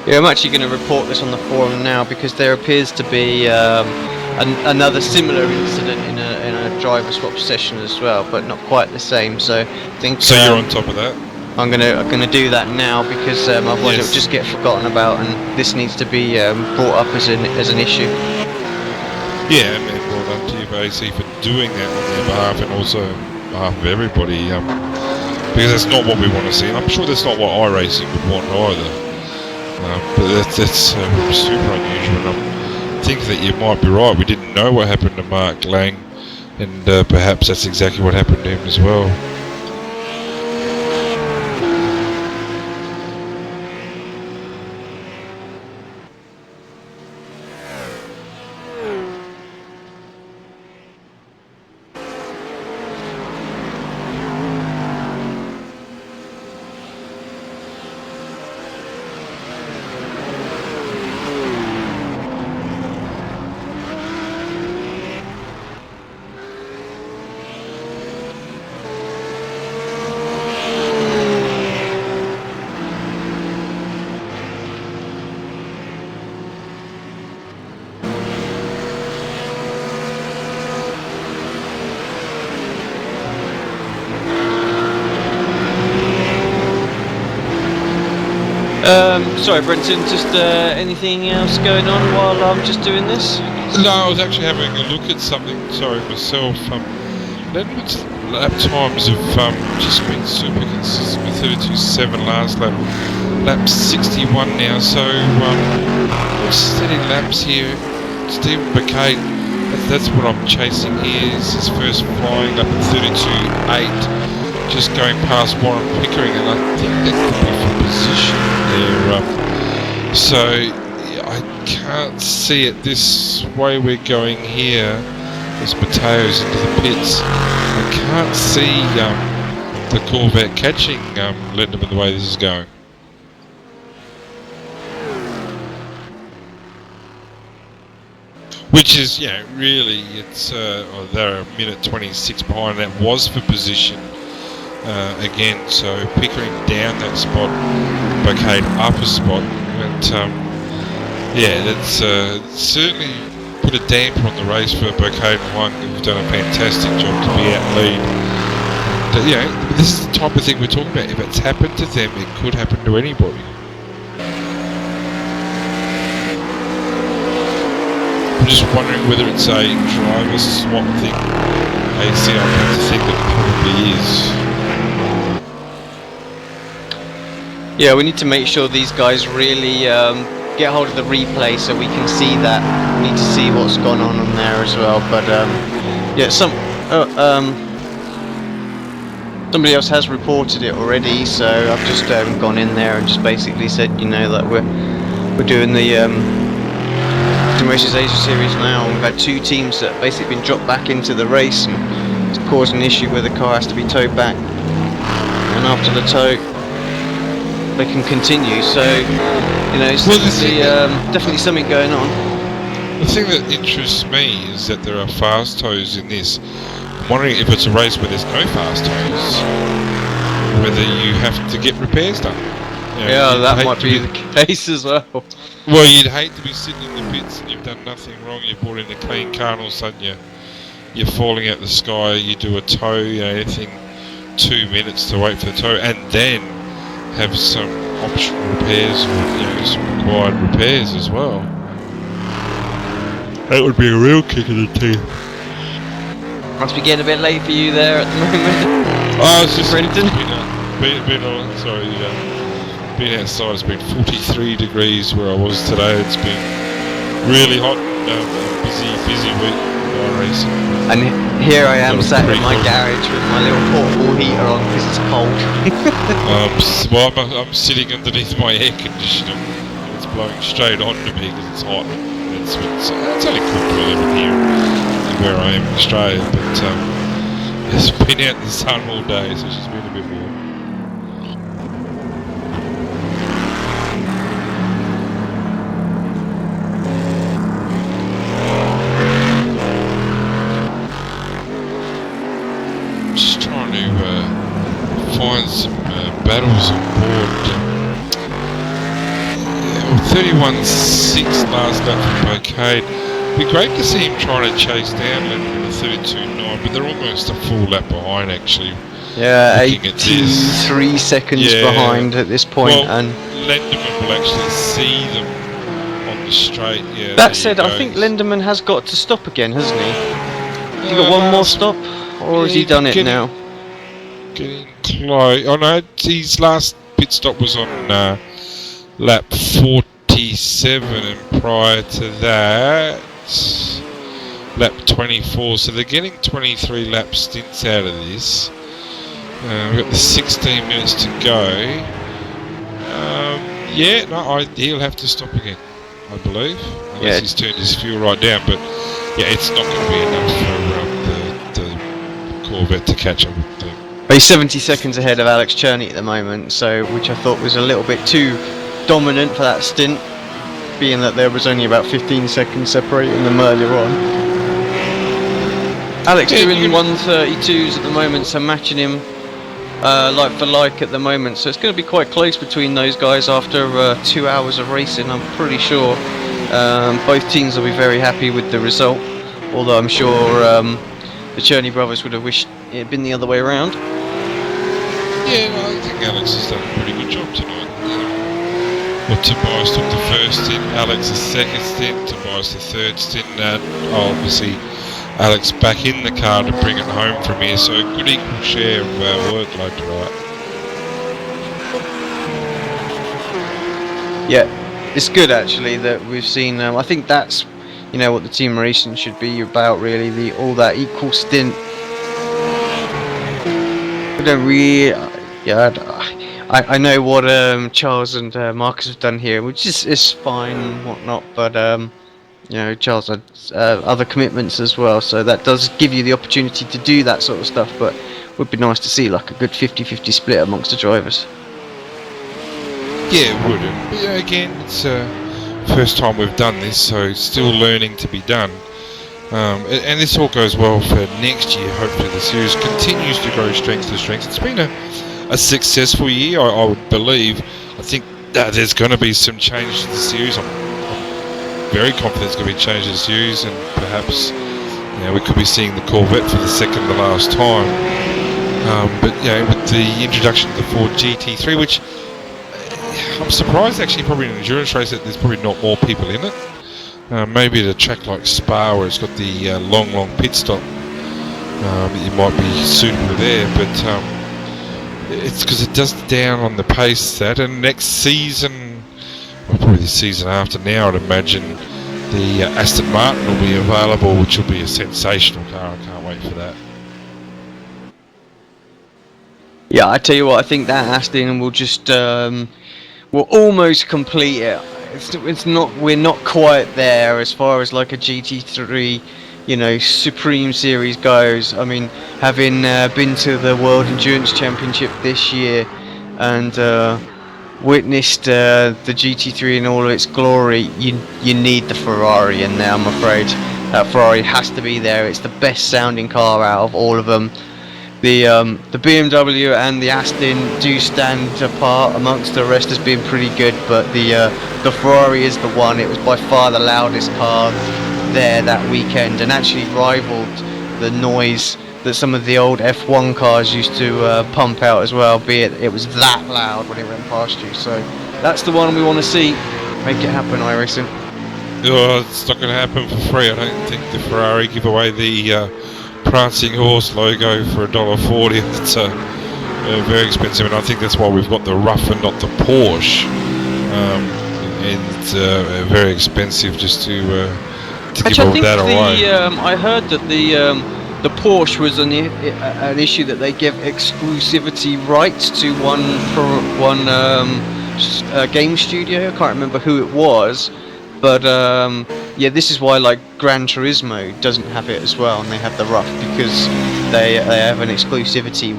Yeah, I'm actually going to report this on the forum now because there appears to be another similar incident in a driver swap session as well, but not quite the same. So I think. So you're on top of that. I'm gonna do that now because otherwise it'll just get forgotten about, and this needs to be brought up as an issue. Yeah, and well done to you, AC, for doing that on their behalf and also on behalf of everybody. Because that's not what we want to see, and I'm sure that's not what iRacing would want either. But that's super unusual, and I think that you might be right. We didn't know what happened to Mark Lang, and perhaps that's exactly what happened to him as well. Sorry, Brenton. Just anything else going on while I'm just doing this? No, I was actually having a look at something. Sorry, myself. Lendeman's lap times have just been super consistent with 32.7 last lap. Lap 61 now, so steady laps here. Stephen Bacate, that's what I'm chasing here. Is his first flying lap at 32.8, just going past Warren Pickering, and I think that could be for position there. So yeah, I can't see it this way we're going here. There's Mateos into the pits. I can't see the Corvette catching Lendeman the way this is going. Which is, really, it's they're a minute 26 behind. That was for position again. So Pickering down that spot, Bacate up a spot, but that's certainly put a damper on the race for Bacate and One, who've done a fantastic job to be out lead. And, this is the type of thing we're talking about. If it's happened to them, it could happen to anybody. I'm just wondering whether it's a driver swap thing. I tend to think that it probably is. Yeah, we need to make sure these guys really get hold of the replay so we can see that. We need to see what's gone on there as well. But somebody else has reported it already, so I've just gone in there and just basically said, that we're doing the Races Asia Series now, and we've had two teams that have basically been dropped back into the race, and it's caused an issue where the car has to be towed back, and after the tow they can continue. So it's definitely something going on. The thing that interests me is that there are fast tows in this. I'm wondering if it's a race where there's no fast tows, whether you have to get repairs done. That might be the case as well. Well, you'd hate to be sitting in the pits and you've done nothing wrong. You've brought in a clean car and all of a sudden you're falling out the sky. You do a tow, anything 2 minutes to wait for the tow, and then have some optional repairs or some required repairs as well. That would be a real kick in the teeth. Must be getting a bit late for you there at the moment. Oh, it's just Brenton. Being outside, it's been 43 degrees where I was today. It's been really hot, busy week by racing. And here I am sat in my garage with my little portable heater on because it's cold. I'm sitting underneath my air conditioner. It's blowing straight onto me because it's hot. It's only cool for here where I am in Australia, but it's been out in the sun all day, so it's just been a bit warm. Find some battles on board. 31.6 last lap for Bacate. It'd be great to see him trying to chase down Lendeman at 32.9, but they're almost a full lap behind actually. Yeah, 83 seconds behind at this point. Well, and Lendeman will actually see them on the straight. Yeah. That said, I think Lendeman has got to stop again, hasn't he? Has he got one more stop, or has he done it now? Getting close. Oh no, his last pit stop was on lap 47, and prior to that, lap 24. So they're getting 23 lap stints out of this. We've got the 16 minutes to go. He'll have to stop again, I believe, unless he's turned his fuel right down. But it's not going to be enough for the Corvette to catch up with them. He's 70 seconds ahead of Alex Cherney at the moment, which I thought was a little bit too dominant for that stint, being that there was only about 15 seconds separating them earlier on. Alex doing 132s at the moment, so matching him like for like at the moment, so it's going to be quite close between those guys after 2 hours of racing. I'm pretty sure both teams will be very happy with the result, although I'm sure the Cherney brothers would have wished it had been the other way around. Yeah, I think Alex has done a pretty good job tonight. Well, Tobias took the first stint, Alex the second stint, Tobias the third stint. Obviously, Alex back in the car to bring it home from here, so a good equal share of workload tonight. Yeah, it's good actually that we've seen. I think that's, what the team racing should be about, really. All that equal stint. I don't really. I know what Charles and Marcus have done here, which is fine and whatnot, but Charles had other commitments as well, so that does give you the opportunity to do that sort of stuff, but it would be nice to see like a good 50-50 split amongst the drivers. Yeah, it would. And, again, it's first time we've done this, so still learning to be done. And this all goes well for next year. Hopefully the series continues to grow strength to strength. It's been a successful year, I would believe. I think there's going to be some changes to the series. I'm very confident there's going to be changes to the series, and perhaps we could be seeing the Corvette for the second to last time. But with the introduction of the Ford GT3, which I'm surprised actually, probably in an endurance race that there's probably not more people in it. Maybe at a track like Spa where it's got the long pit stop, it might be suitable there, but it's because it does down on the pace and next season, well, probably the season after now, I'd imagine the Aston Martin will be available, which will be a sensational car. I can't wait for that. Yeah, I tell you what, I think that Aston will just will almost complete it. It's not. We're not quite there as far as like a GT3, Supreme Series goes. I mean, having been to the World Endurance Championship this year and witnessed the GT3 in all of its glory, you need the Ferrari in there. I'm afraid that Ferrari has to be there. It's the best sounding car out of all of them. The BMW and the Aston do stand apart amongst the rest as being pretty good, but the Ferrari is the one. It was by far the loudest car there that weekend, and actually rivaled the noise that some of the old F1 cars used to pump out as well, be it was that loud when it went past you. So that's the one we want to see. Make it happen, iRacing. Oh, it's not going to happen for free. I don't think the Ferrari give away the prancing horse logo for $1.40. It's very expensive, and I think that's why we've got the rough and not the Porsche. And it's very expensive just to give all that away. I heard that the Porsche was an issue that they give exclusivity rights to one game studio. I can't remember who it was. But this is why like Gran Turismo doesn't have it as well, and they have the rough because they have an exclusivity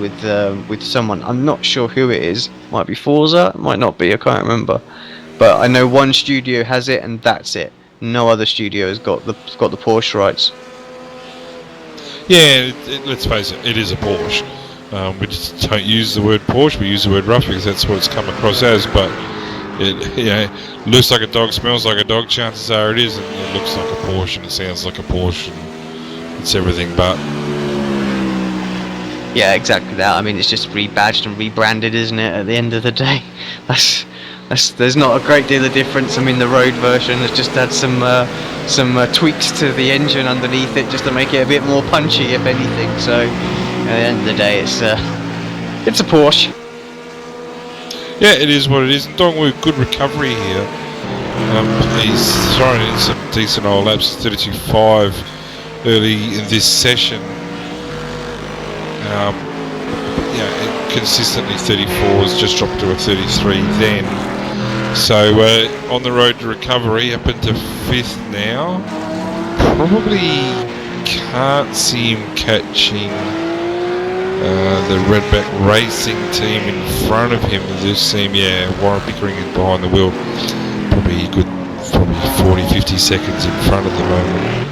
with someone. I'm not sure who it is. Might be Forza, might not be. I can't remember. But I know one studio has it, and that's it. No other studio has got the Porsche rights. Yeah, let's face it is a Porsche. We just don't use the word Porsche. We use the word rough because that's what it's come across as. But it looks like a dog, smells like a dog, chances are it is, and it looks like a Porsche and it sounds like a Porsche, and it's everything but. Yeah, exactly that. I mean, it's just rebadged and rebranded, isn't it, at the end of the day? There's not a great deal of difference. I mean, the road version has just had some tweaks to the engine underneath it just to make it a bit more punchy, if anything. So, at the end of the day, it's a Porsche. Yeah, it is what it is. And Dongwu, good recovery here. He's thrown in some decent old laps, 32.5 early in this session. Consistently 34s, just dropped to a 33 then. So on the road to recovery, up into 5th now. Probably can't see him catching the Redback Racing team in front of him. This team, Warren Pickering is behind the wheel. Probably 40-50 seconds in front at the moment.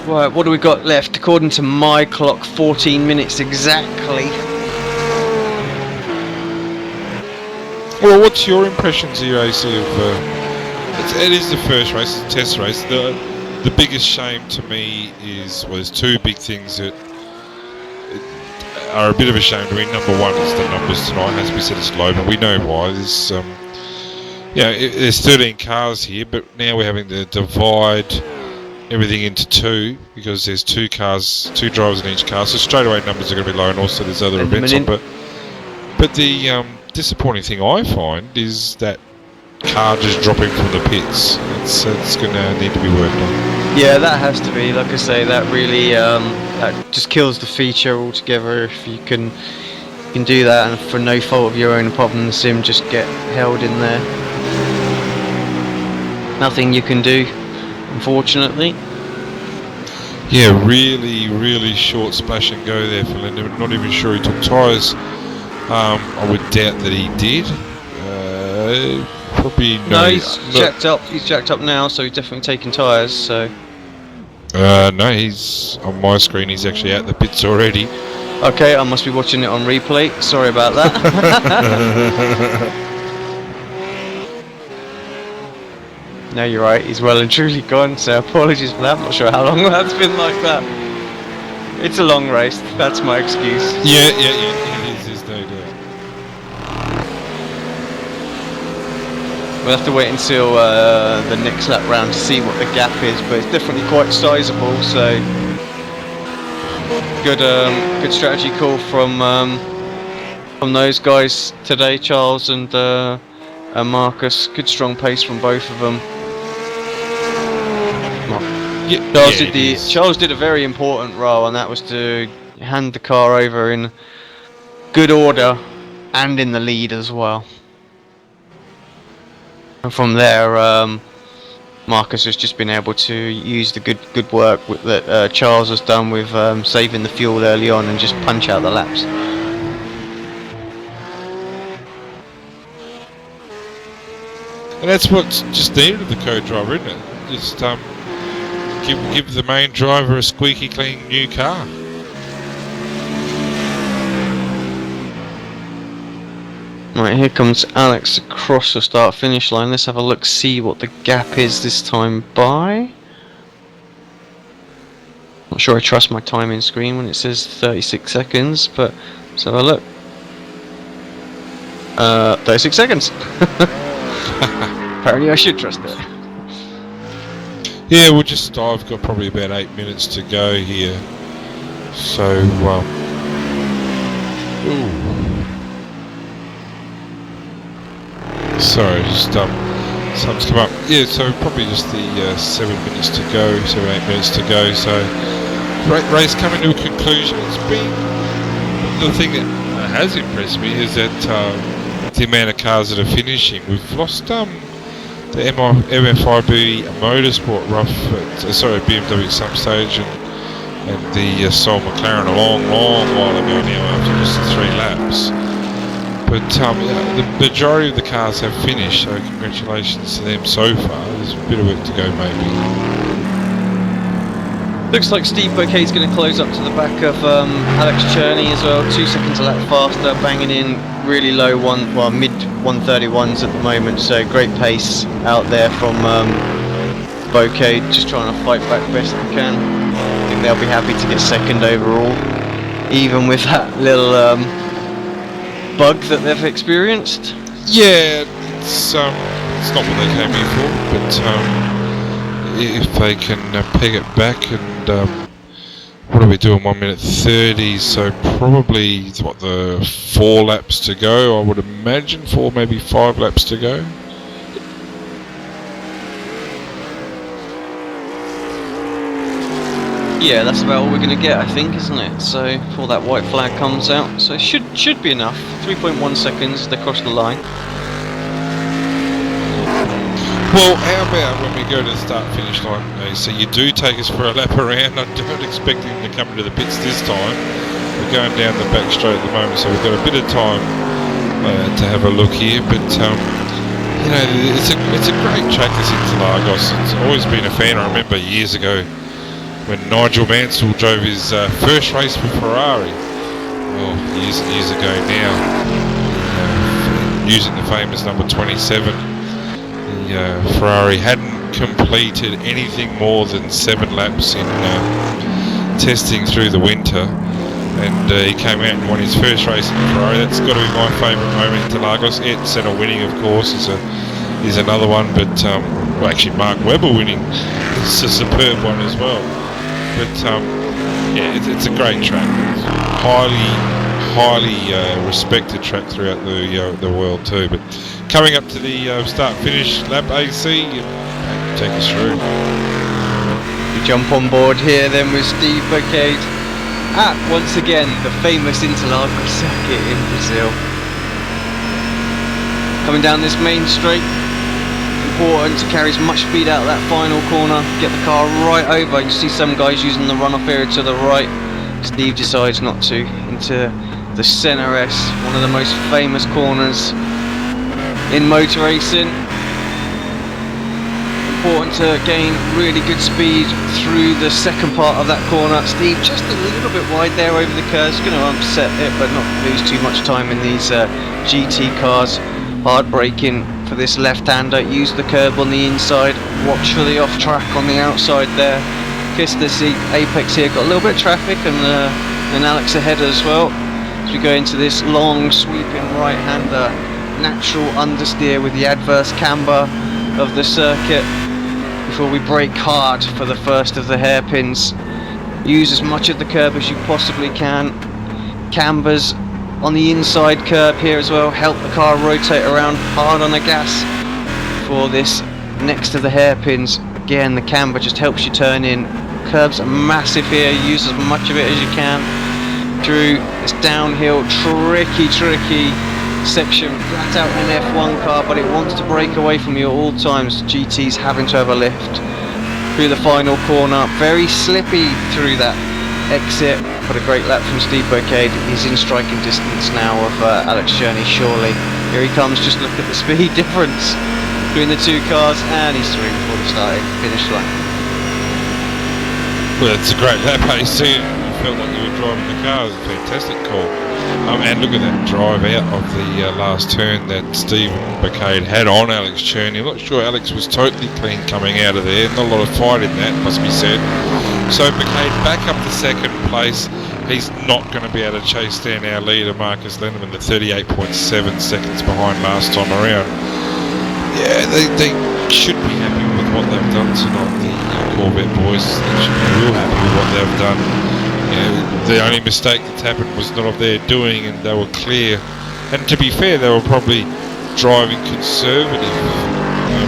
Right, what do we got left? According to my clock, 14 minutes exactly. Well, what's your impressions here, AC, of... it is the first race, it's a test race. The biggest shame to me is... Well, there's two big things that are a bit of a shame to me. Number one is the numbers tonight. Has to be said it's low, but we know why. There's 13 cars here, but now we're having to divide everything into two because there's two drivers in each car. So straight away numbers are going to be low, and also there's other events on. But the disappointing thing I find is that car just dropping from the pits. It's going to need to be worked on. Yeah, that has to be. Like I say, that really that just kills the feature altogether. If you can do that, and for no fault of your own, apart from the sim, just get held in there. Nothing you can do, unfortunately. Yeah, really, really short splash and go there for Linda. Not even sure he took tyres. I would doubt that he did. Probably no. He's jacked up. He's jacked up now, so he's definitely taking tyres. So. No, he's on my screen. He's actually at the pits already. Okay, I must be watching it on replay. Sorry about that. No, you're right. He's well and truly gone. So apologies for that. I'm not sure how long that's been like that. It's a long race. That's my excuse. Yeah. It is. There's no doubt. We'll have to wait until the next lap round to see what the gap is, but it's definitely quite sizable. So good strategy call from those guys today, Charles and Marcus. Good strong pace from both of them. Charles did a very important role, and that was to hand the car over in good order and in the lead as well. And from there, Marcus has just been able to use the good work that Charles has done with saving the fuel early on and just punch out the laps. And that's what's just needed of the co-driver, isn't it? Just give the main driver a squeaky clean new car. Right, here comes Alex across the start-finish line. Let's have a look, see what the gap is this time by. Not sure I trust my timing screen when it says 36 seconds, but let's have a look. 36 seconds. Apparently I should trust it. Yeah, I've got probably about 8 minutes to go here. So, sorry, just something's come up. Yeah, so probably just the 7 minutes to go, 7-8 minutes to go. So race coming to a conclusion. It's been the thing that has impressed me is that the amount of cars that are finishing. We've lost the MFIB Motorsport BMW at some stage, and the Sol McLaren a long while ago now after just 3 laps. But the majority of the cars have finished, so congratulations to them so far. There's a bit of work to go maybe. Looks like Steve Bouquet's going to close up to the back of Alex Cherney as well. 2 seconds a lap faster, banging in really low mid 131s at the moment. So great pace out there from Bouquet, just trying to fight back best he can. I think they'll be happy to get second overall, even with that little bug that they've experienced. Yeah, it's not what they came here for, but if they can peg it back and what are we doing? 1 minute 30, so probably the 4 laps to go. I would imagine 4, maybe 5 laps to go. Yeah, that's about all we're going to get, I think, isn't it? So before that white flag comes out, so should be enough. 3.1 seconds they cross the line. Well, how about when we go to the start-finish line? So you do take us for a lap around. I don't expect him to come into the pits this time. We're going down the back straight at the moment, so we've got a bit of time to have a look here. But it's a great track, this Interlagos. It's always been a fan. I remember years ago when Nigel Mansell drove his first race for Ferrari. Well, years and years ago now, using the famous number 27. Ferrari hadn't completed anything more than 7 laps in testing through the winter, and he came out and won his first race in Ferrari. That's got to be my favourite moment in Interlagos. Ed Senna winning, of course, is another one, but well, actually Mark Webber winning is a superb one as well. But yeah, it's a great track. It's highly respected track throughout the world too. But coming up to the start-finish lap, AC, take us through. We jump on board here then with Steve Bocade at, once again, the famous Interlagos circuit in Brazil. Coming down this main straight, important to carry as much speed out of that final corner, get the car right over. You see some guys using the runoff area to the right. Steve decides not to, into the Senna S, one of the most famous corners in motor racing. Important to gain really good speed through the second part of that corner. Steve just a little bit wide there over the curves, going to upset it but not lose too much time in these GT cars. Hard braking for this left-hander, use the curb on the inside, watch for the off-track on the outside there. Kiss the seat, apex here, got a little bit of traffic and Alex ahead as well. As we go into this long sweeping right-hander, natural understeer with the adverse camber of the circuit before we brake hard for the first of the hairpins. Use as much of the curb as you possibly can. Cambers on the inside curb here as well, help the car rotate around, hard on the gas for this next to the hairpins. Again, the camber just helps you turn in. Curbs are massive here, use as much of it as you can through this downhill, tricky section. Flat out an F1 car, but it wants to break away from you at all times. GT's having to have a lift through the final corner, very slippy through that exit, but a great lap from Steve Bocade. He's in striking distance now of Alex Cherney, surely. Here he comes, just look at the speed difference between the two cars, and he's through before the starting finish line. Well, it's a great lap, AC. You felt like you were driving the car. It was a fantastic call. And look at that drive out of the last turn that Steve Bocade had on Alex Cherney. I'm not sure Alex was totally clean coming out of there. Not a lot of fight in that, must be said. So Bocade back up to second place. He's not going to be able to chase down our leader, Marcus Lindemann, the 38.7 seconds behind last time around. Yeah, they should be happy with what they've done tonight, the Corvette boys. They should be real happy with what they've done. You know, the only mistake that's happened was not of their doing, and they were clear. And to be fair, they were probably driving conservative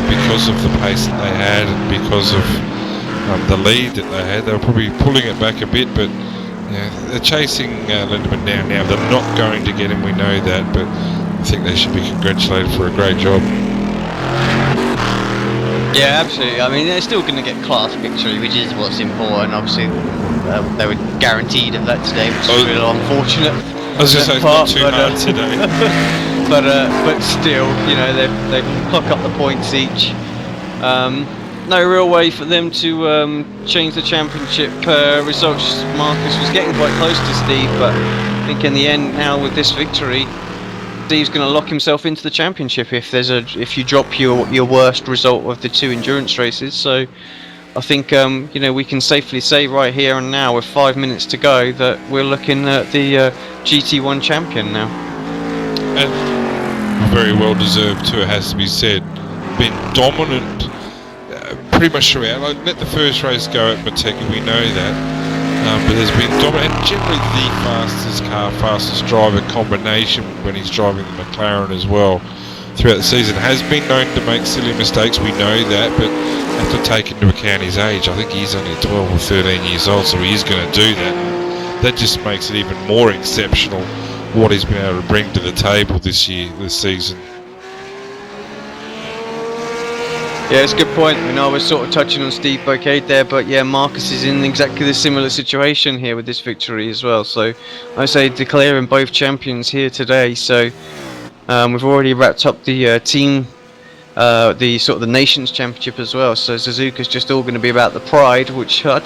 because of the pace that they had and because of the lead that they had. They were probably pulling it back a bit, but you know, they're chasing Lindemann down now. They're not going to get him, we know that, but I think they should be congratulated for a great job. Yeah, absolutely. I mean, they're still going to get class victory, which is what's important. Obviously, they were guaranteed of that today, which is really unfortunate. I was going to say, it's not too hard today. but still, you know, they pluck up the points each. No real way for them to change the championship results. Marcus was getting quite close to Steve, but I think in the end now with this victory, Steve's going to lock himself into the championship if you drop your worst result of the two endurance races. So I think you know, we can safely say right here and now, with 5 minutes to go, that we're looking at the GT1 champion now. And very well deserved too, it has to be said. Been dominant pretty much throughout. Like, let the first race go at Mateka, we know that. But there's been dominant, and generally the fastest car, fastest driver combination when he's driving the McLaren as well throughout the season has been known to make silly mistakes, we know that, but have to take into account his age. I think he's only 12 or 13 years old, so he is going to do that. That just makes it even more exceptional what he's been able to bring to the table this season. Yeah, it's a good point. I know I was sort of touching on Steve Bocade there, but yeah, Marcus is in exactly the similar situation here with this victory as well. So I say declaring both champions here today. So we've already wrapped up the team, the sort of the Nations Championship as well. So Suzuka's just all going to be about the pride, which I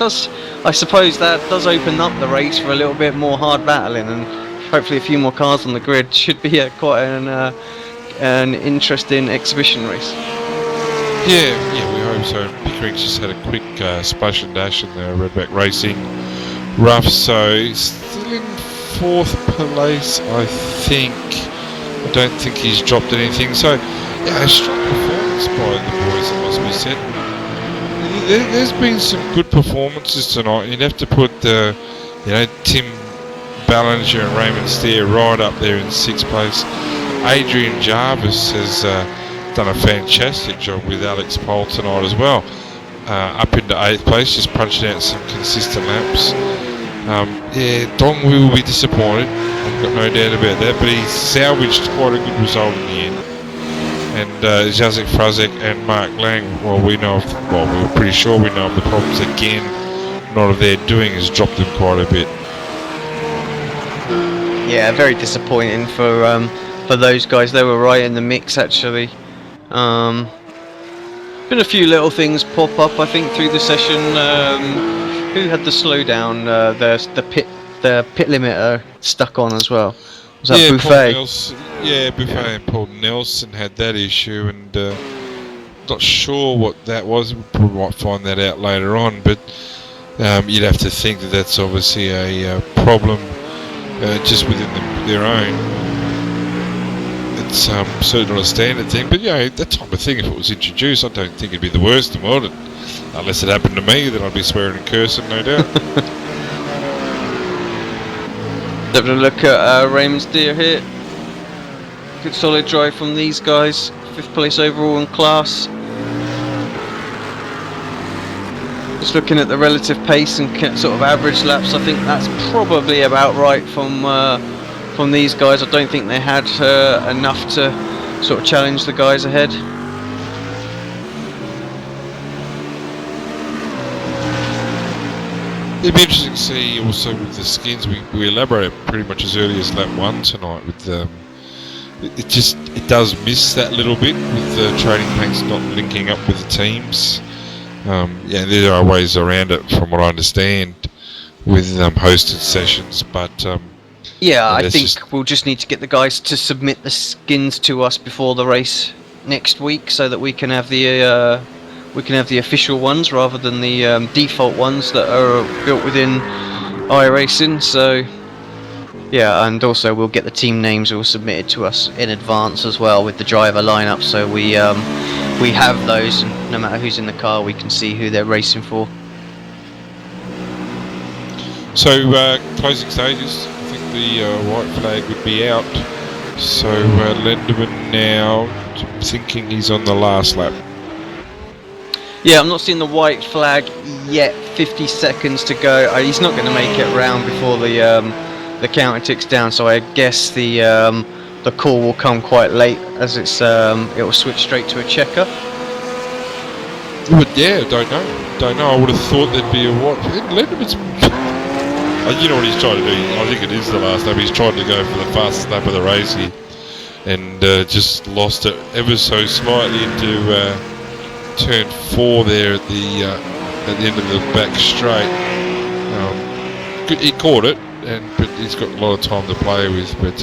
suppose that does open up the race for a little bit more hard battling, and hopefully a few more cars on the grid. Should be quite an interesting exhibition race. Yeah, we hope so. Pickering's just had a quick splash and dash in the Redback Racing rough, so still in 4th place, I think. I don't think he's dropped anything. So, yeah, a strong performance by the boys, it must be said. There's been some good performances tonight. You'd have to put Tim Ballinger and Raymond Steer right up there in 6th place. Adrian Jarvis has done a fantastic job with Alex Pole tonight as well. Up into 8th place, just punching out some consistent laps. Dong will be disappointed, I've got no doubt about that, but he's salvaged quite a good result in the end. And Jacek Frazek and Mark Lang, we're pretty sure we know of the problems again. Not of their doing has dropped them quite a bit. Yeah, very disappointing for those guys. They were right in the mix actually. Been a few little things pop up, I think, through the session. Who had the slowdown? The pit limiter stuck on as well. Was that Buffet? Buffet and Paul Nelson had that issue, and not sure what that was. We probably might find that out later on, but you'd have to think that that's obviously a problem just within their own. It's certainly not a standard thing, but that type of thing, if it was introduced, I don't think it'd be the worst in the world. Unless it happened to me, then I'd be swearing and cursing, no doubt. Having a look at Raymond Steer here. Good solid drive from these guys. 5th place overall in class. Just looking at the relative pace and sort of average laps, I think that's probably about right from these guys. I don't think they had enough to sort of challenge the guys ahead. It'd be interesting to see also with the skins. We elaborate pretty much as early as lap 1 tonight. With it does miss that little bit with the trading packs not linking up with the teams. There are ways around it, from what I understand, with hosted sessions, but. I think we'll just need to get the guys to submit the skins to us before the race next week, so that we can have the official ones rather than the default ones that are built within iRacing. So and also we'll get the team names all submitted to us in advance as well with the driver lineup, so we have those, and no matter who's in the car, we can see who they're racing for. So closing stages. The white flag would be out, so Lenderman now, I'm thinking he's on the last lap. Yeah, I'm not seeing the white flag yet. 50 seconds to go. He's not going to make it round before the counter ticks down, so I guess the call will come quite late, as it will switch straight to a checker. But don't know. I would have thought there'd be a white. Lenderman's. You know what he's trying to do? I think it is the last lap. He's trying to go for the fastest lap of the race here, and just lost it ever so slightly into turn 4 there at the end of the back straight. He caught it, but he's got a lot of time to play with. But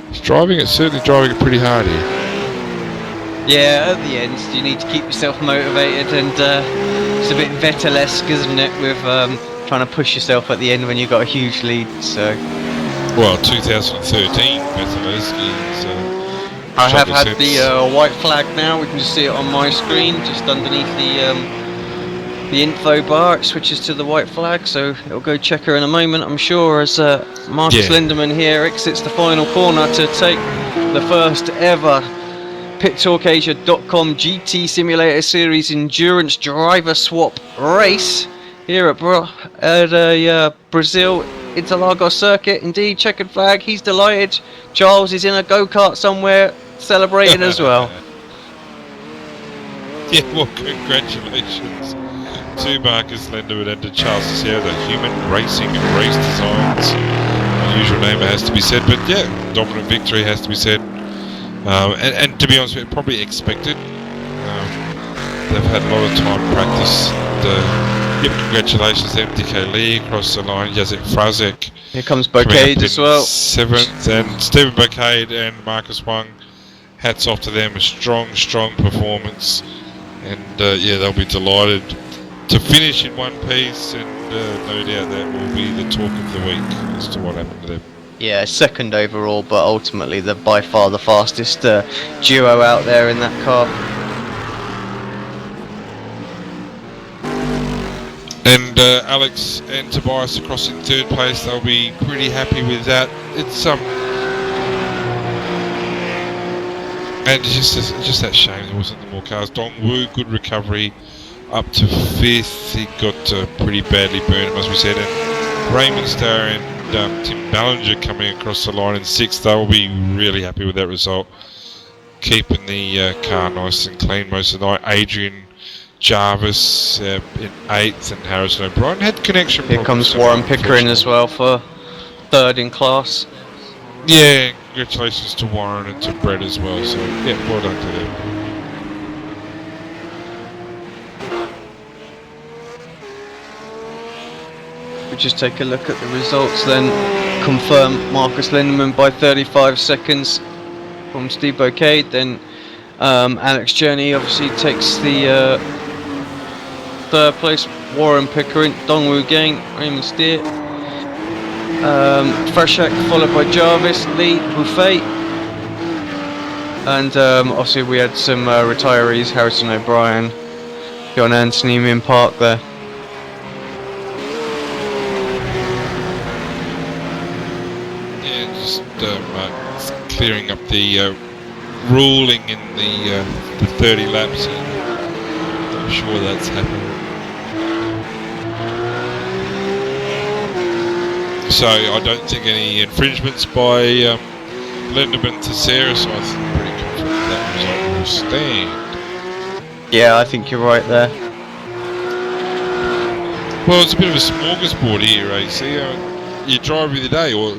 he's certainly driving it pretty hard here. Yeah, at the end you need to keep yourself motivated, and it's a bit Vettel-esque, isn't it, with trying to push yourself at the end when you've got a huge lead. So 2013 Vettel-esque. I have had the white flag now. We can just see it on my screen, just underneath the info bar. It switches to the white flag, so it'll go checker in a moment, I'm sure, as Marcus Lindemann here exits the final corner to take the first ever PitTalkAsia.com GT Simulator Series Endurance Driver Swap race here at Brazil Interlagos circuit. Indeed, checkered flag. He's delighted. Charles is in a go-kart somewhere celebrating as well. Yeah, well, congratulations to Marcus Lindemann and to Charles Sierra, Human Racing and Race Designs. Usual name has to be said, but dominant victory has to be said. And to be honest with you, probably expected. They've had a lot of time to practice. Congratulations to MDK Lee across the line. Jacek Frazek. Here comes Bocade as well. 7th, and Stephen Bocade and Marcus Wang. Hats off to them. A strong performance. And they'll be delighted to finish in one piece, and no doubt that will be the talk of the week as to what happened to them. Yeah, second overall, but ultimately they're by far the fastest duo out there in that car. And Alex and Tobias across in third place, they'll be pretty happy with that. It's and it's just that shame there wasn't more cars. Dongwoo, good recovery, up to fifth. He got pretty badly burned, it must be said. And Raymond Starr and Tim Ballinger coming across the line in sixth. They'll be really happy with that result, keeping the car nice and clean most of the night. Adrian Jarvis in eighth, and Harrison O'Brien had connection Here problems. comes Warren Pickering as well for third in class. Yeah, congratulations to Warren and to Brett as well. So yeah, well done to them. We just take a look at the results then. Confirm Marcus Lindemann by 35 seconds from Steve Bocade. Then Alex Journey obviously takes the third place. Warren Pickering, Dongwoo Gang, Raymond Steer, Freshak followed by Jarvis, Lee, Buffet, and obviously we had some retirees, Harrison O'Brien, John Anthony, Min Park there. Yeah, just clearing up the ruling in the 30 laps. I'm sure that's happened. So I don't think any infringements by Lindemann to Sarah, so I'm pretty confident that result will stand. Yeah, I think you're right there. Well, it's a bit of a smorgasbord here, AC. You driver of the day, or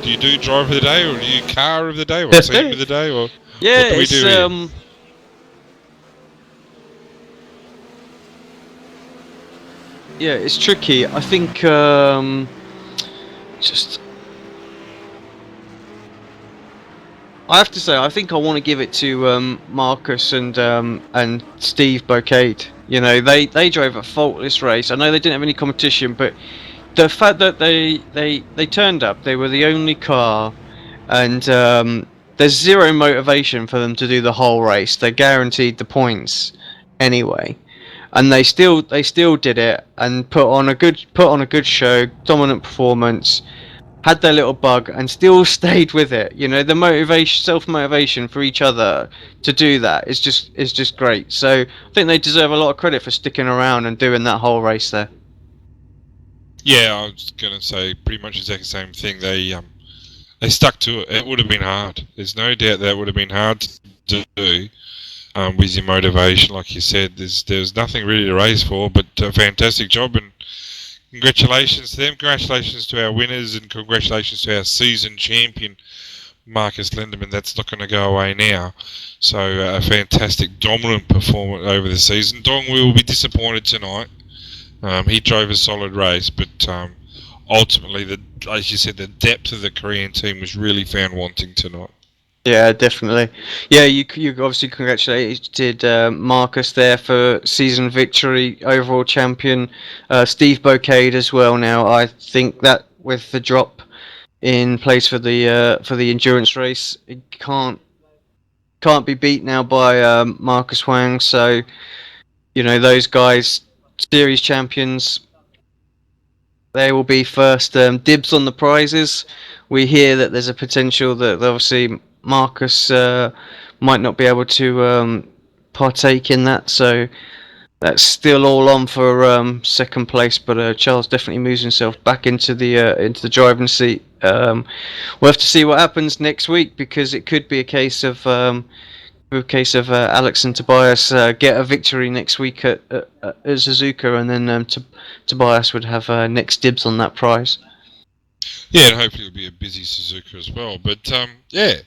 do you do driver of the day, or do you car of the day, or team of the day, or Yeah, what do we it's do here? Yeah, it's tricky. I think just I have to say, I think I want to give it to Marcus and Steve Bocade. You know, they drove a faultless race. I know they didn't have any competition, but the fact that they turned up, they were the only car, and there's zero motivation for them to do the whole race. They're guaranteed the points anyway, and they still did it and put on a good show, dominant performance. Had their little bug and still stayed with it. You know, the motivation, self-motivation for each other to do that is just great. So I think they deserve a lot of credit for sticking around and doing that whole race there. Yeah, I was going to say pretty much exactly the same thing. They stuck to it. It would have been hard. There's no doubt that would have been hard to do with your motivation. Like you said, there's nothing really to race for, but a fantastic job, and congratulations to them. Congratulations to our winners, and congratulations to our season champion, Marcus Lindemann. That's not going to go away now. So a fantastic, dominant performance over the season. Dong will be disappointed tonight. He drove a solid race, but ultimately, as you said, the depth of the Korean team was really found wanting tonight. Yeah, definitely. Yeah, you obviously congratulated Marcus there for season victory, overall champion. Steve Bocade as well. Now I think that with the drop in place for the endurance race, it can't be beat now by Marcus Huang. So you know, those guys, series champions. They will be first dibs on the prizes. We hear that there's a potential that obviously Marcus might not be able to partake in that, so that's still all on for second place. But Charles definitely moves himself back into the driving seat. We'll have to see what happens next week, because it could be a case of Alex and Tobias get a victory next week at Suzuka, and then Tobias would have next dibs on that prize. Yeah, and hopefully it'll be a busy Suzuka as well. But yeah,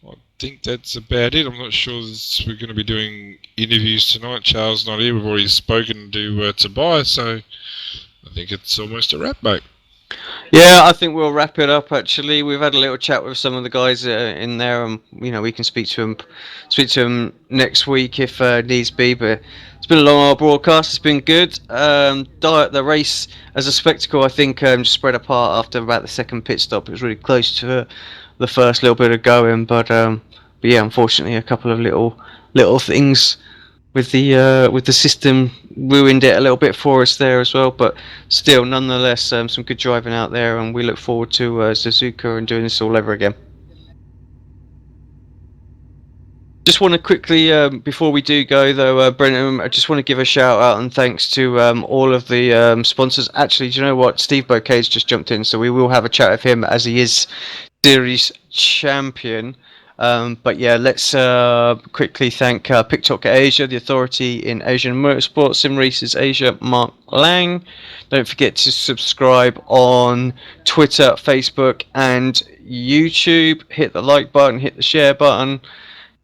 I think that's about it. I'm not sure we're going to be doing interviews tonight. Charles not here. We've already spoken to Tobias, so I think it's almost a wrap, mate. Yeah, I think we'll wrap it up. Actually, we've had a little chat with some of the guys in there, and we can speak to them next week if needs be. But it's been a long hour broadcast. It's been good. The race as a spectacle, I think, just spread apart after about the second pit stop. It was really close to the first little bit of going, but yeah, unfortunately, a couple of little things with the system ruined it a little bit for us there as well. But still, nonetheless, some good driving out there, and we look forward to Suzuka and doing this all over again. Just want to quickly, before we do go though, Brenton, I just want to give a shout out and thanks to all of the sponsors. Actually, do you know what? Steve Bouquet's just jumped in, so we will have a chat with him as he is series champion. But yeah, let's quickly thank PitTalk Asia, the authority in Asian motorsport, Sim Races Asia, Mark Lang. Don't forget to subscribe on Twitter, Facebook, and YouTube. Hit the like button, hit the share button,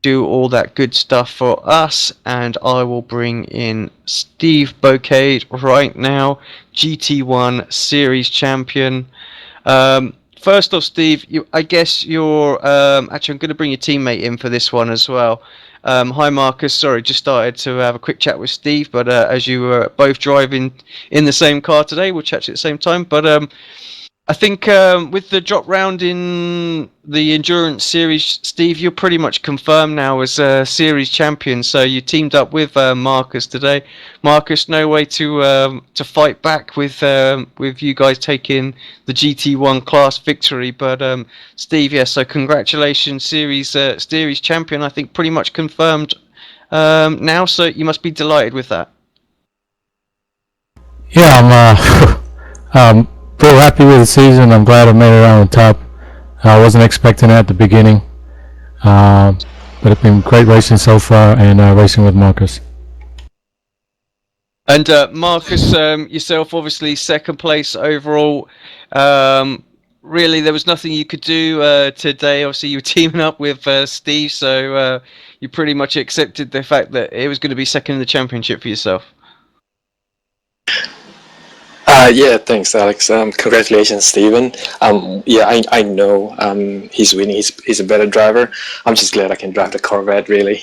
do all that good stuff for us. And I will bring in Steve Bouquet right now, GT1 Series champion. First off, Steve, I guess you're actually. I'm going to bring your teammate in for this one as well. Hi, Marcus. Sorry, just started to have a quick chat with Steve, but as you were both driving in the same car today, we'll chat at the same time. But I think with the drop round in the Endurance Series, Steve, you're pretty much confirmed now as Series champion. So you teamed up with Marcus today. Marcus, no way to fight back with you guys taking the GT1 class victory. But Steve, yeah, so congratulations, Series champion. I think pretty much confirmed now. So you must be delighted with that. Yeah, I'm real happy with the season. I'm glad I made it on the top. I wasn't expecting it at the beginning, but it's been great racing so far and racing with Marcus. And Marcus, yourself, obviously second place overall. Really, there was nothing you could do today. Obviously, you were teaming up with Steve, so you pretty much accepted the fact that it was going to be second in the championship for yourself. Yeah, thanks, Alex. Congratulations, Steven. Yeah, I know he's winning. He's a better driver. I'm just glad I can drive the Corvette, really.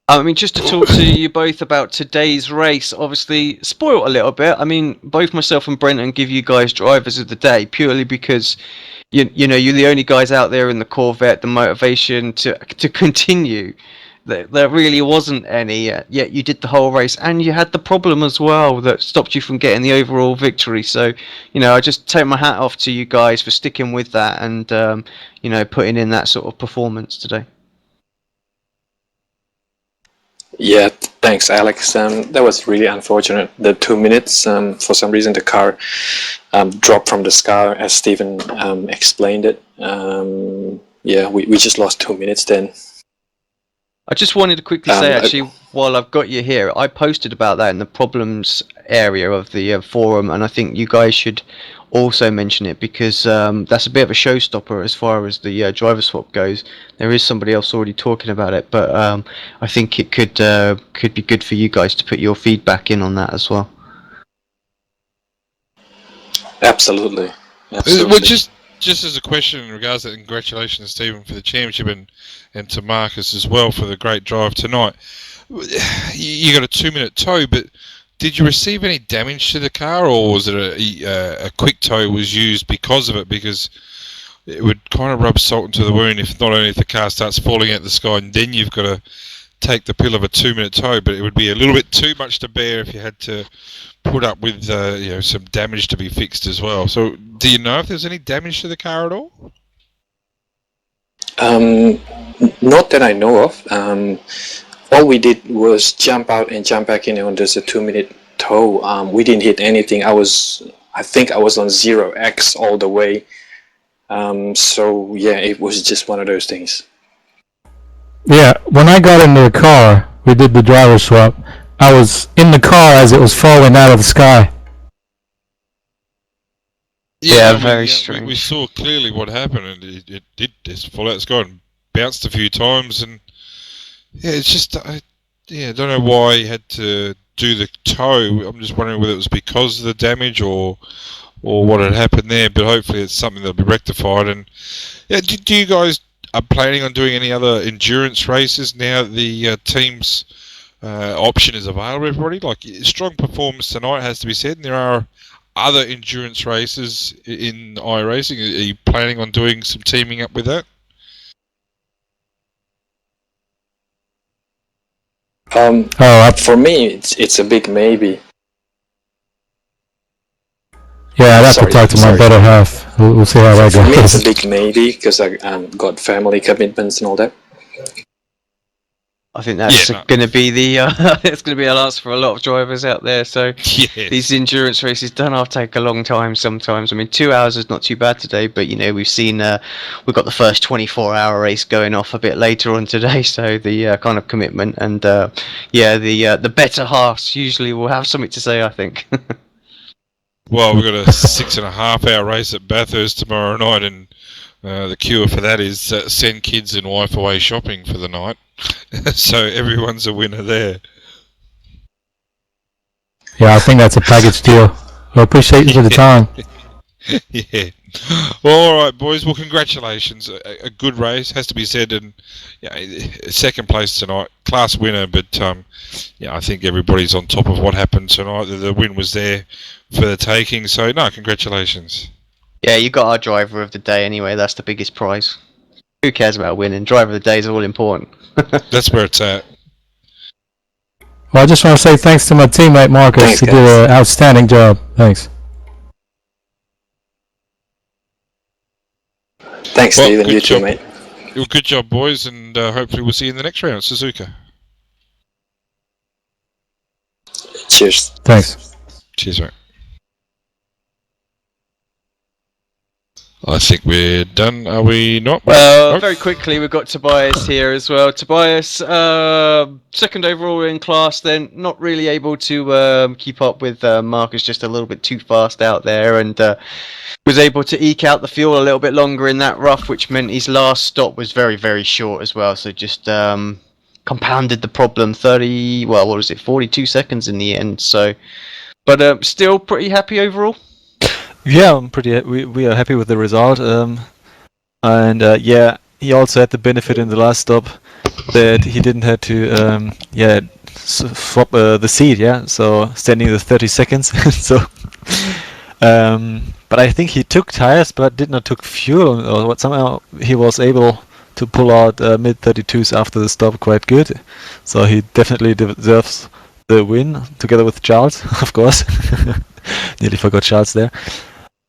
I mean, just to talk to you both about today's race, obviously spoiled a little bit. I mean, both myself and Brenton give you guys drivers of the day purely because you know you're the only guys out there in the Corvette. The motivation to continue. There really wasn't any, yet you did the whole race, and you had the problem as well that stopped you from getting the overall victory. So, you know, I just take my hat off to you guys for sticking with that and, you know, putting in that sort of performance today. Yeah, thanks, Alex. That was really unfortunate. The 2 minutes, for some reason, the car dropped from the sky, as Steven explained it. Yeah, we just lost 2 minutes then. I just wanted to quickly say, actually, while I've got you here, I posted about that in the problems area of the forum, and I think you guys should also mention it because that's a bit of a showstopper as far as the driver swap goes. There is somebody else already talking about it, but I think it could be good for you guys to put your feedback in on that as well. Absolutely. Well, just as a question in regards to that, congratulations, Stephen, for the championship and to Marcus as well for the great drive tonight. You got a 2 minute tow, but did you receive any damage to the car, or was it a quick tow was used because of it? Because it would kind of rub salt into the wound if not only if the car starts falling out the sky and then you've got to take the pill of a 2 minute tow, but it would be a little bit too much to bear if you had to put up with you know, some damage to be fixed as well. So do you know if there's any damage to the car at all? Not that I know of. All we did was jump out and jump back in on just a 2 minute tow. We didn't hit anything. I think I was on 0x all the way. So yeah, it was just one of those things. Yeah, when I got into the car, we did the driver swap. I was in the car as it was falling out of the sky. Yeah, very strange. We saw clearly what happened, and it did just fall out the sky and bounced a few times, and yeah, it's just I don't know why he had to do the tow. I'm just wondering whether it was because of the damage or or what had happened there, but hopefully it's something that'll be rectified. And yeah, do you guys are planning on doing any other endurance races now that the team's option is available? Everybody, like, strong performance tonight has to be said, and there are other endurance races in iRacing. Are you planning on doing some teaming up with that? For me, it's a big maybe. Yeah, I'd have to talk to my better half. We'll see how that For me, it's a goes. big maybe because I got family commitments and all that. I think that's Yeah, no. going to be the it's going to be a answer for a lot of drivers out there. So Yeah. these endurance races don't have to take a long time sometimes. I mean, 2 hours is not too bad today, but you know we've seen we've got the first 24-hour race going off a bit later on today. So the kind of commitment and the better halves usually will have something to say, I think. Well, we've got a 6.5-hour race at Bathurst tomorrow night, and the cure for that is send kids and wife away shopping for the night. So everyone's a winner there. Yeah, I think that's a package deal. I appreciate you for the time. Yeah. Well, all right, boys. Well, congratulations. A good race, has to be said, and second place tonight, class winner. But I think everybody's on top of what happened tonight. The win was there for the taking. So no, congratulations. Yeah, you got our driver of the day anyway. That's the biggest prize. Who cares about winning? Driver of the day is all important. That's where it's at. Well, I just want to say thanks to my teammate Marcus. Thanks, He did guys. an outstanding job. Thanks. Thanks, Well, Stephen. good You too, job. mate. Well, good job, boys, and hopefully we'll see you in the next round at Suzuka. Cheers. Thanks. Cheers, mate. I think we're done, are we not? Well, Nope. very quickly, we've got Tobias here as well. Tobias, second overall in class, then not really able to keep up with Marcus, just a little bit too fast out there, and was able to eke out the fuel a little bit longer in that rough, which meant his last stop was very, very short as well. So just compounded the problem. 42 seconds in the end. So, but still pretty happy overall. Yeah, I'm pretty. We are happy with the result. He also had the benefit in the last stop that he didn't have to swap the seat. Yeah, so standing the 30 seconds. So, but I think he took tires, but did not took fuel, or what. Somehow he was able to pull out mid 32s after the stop quite good. So he definitely deserves the win together with Charles, of course. Nearly forgot Charles there.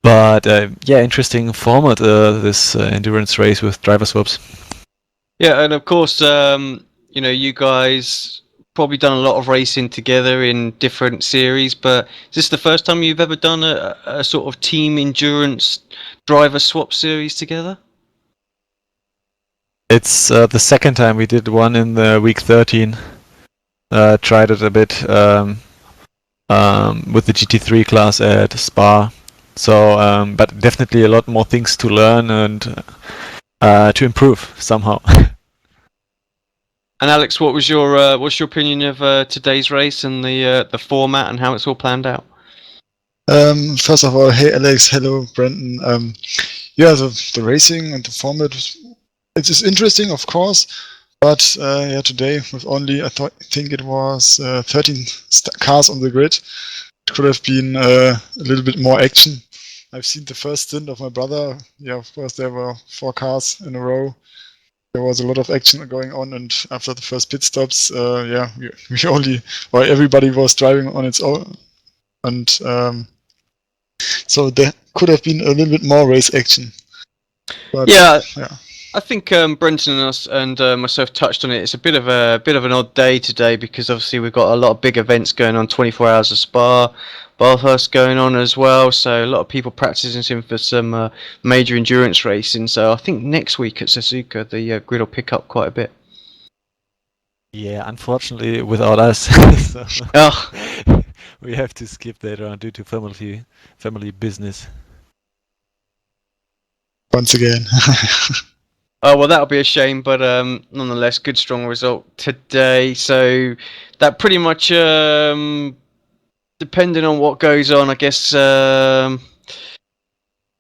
But interesting format, this endurance race with driver swaps. Yeah, and of course, you guys probably done a lot of racing together in different series, but is this the first time you've ever done a sort of team endurance driver swap series together? It's the second time. We did one in the week 13. Tried it a bit with the GT3 class at Spa. So, but definitely a lot more things to learn and to improve somehow. And Alex, what's your opinion of today's race and the format and how it's all planned out? First of all, hey Alex, hello Brendan. The racing and the format, it is interesting, of course, but today with only I think it was 13 cars on the grid, it could have been a little bit more action. I've seen the first stint of my brother. Yeah, of course there were 4 cars in a row. There was a lot of action going on, and after the first pit stops, everybody was driving on its own, and so there could have been a little bit more race action. But, yeah. I think Brenton and us and myself touched on it. It's a bit of an odd day today because obviously we've got a lot of big events going on. 24 hours of Spa, Bathurst going on as well. So a lot of people practicing for some major endurance racing. So I think next week at Suzuka the grid will pick up quite a bit. Yeah, unfortunately without us. So we have to skip that round due to family business. Once again. Oh, well, that'll be a shame, but nonetheless, good, strong result today. So that pretty much, depending on what goes on, I guess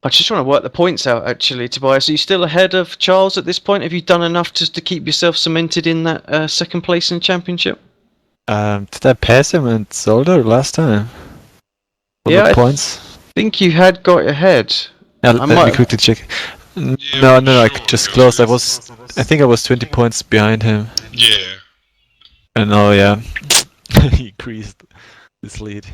I just want to work the points out, actually, Tobias. Are you still ahead of Charles at this point? Have you done enough just to keep yourself cemented in that second place in the championship? Did I pass him and Solder last time? For Yeah, the I points? think you had got ahead. Yeah, I let me might- quickly check. Yeah, No, I'm I sure just it closed. was- I think I was 20 points behind him. Yeah. And oh yeah, he increased his lead.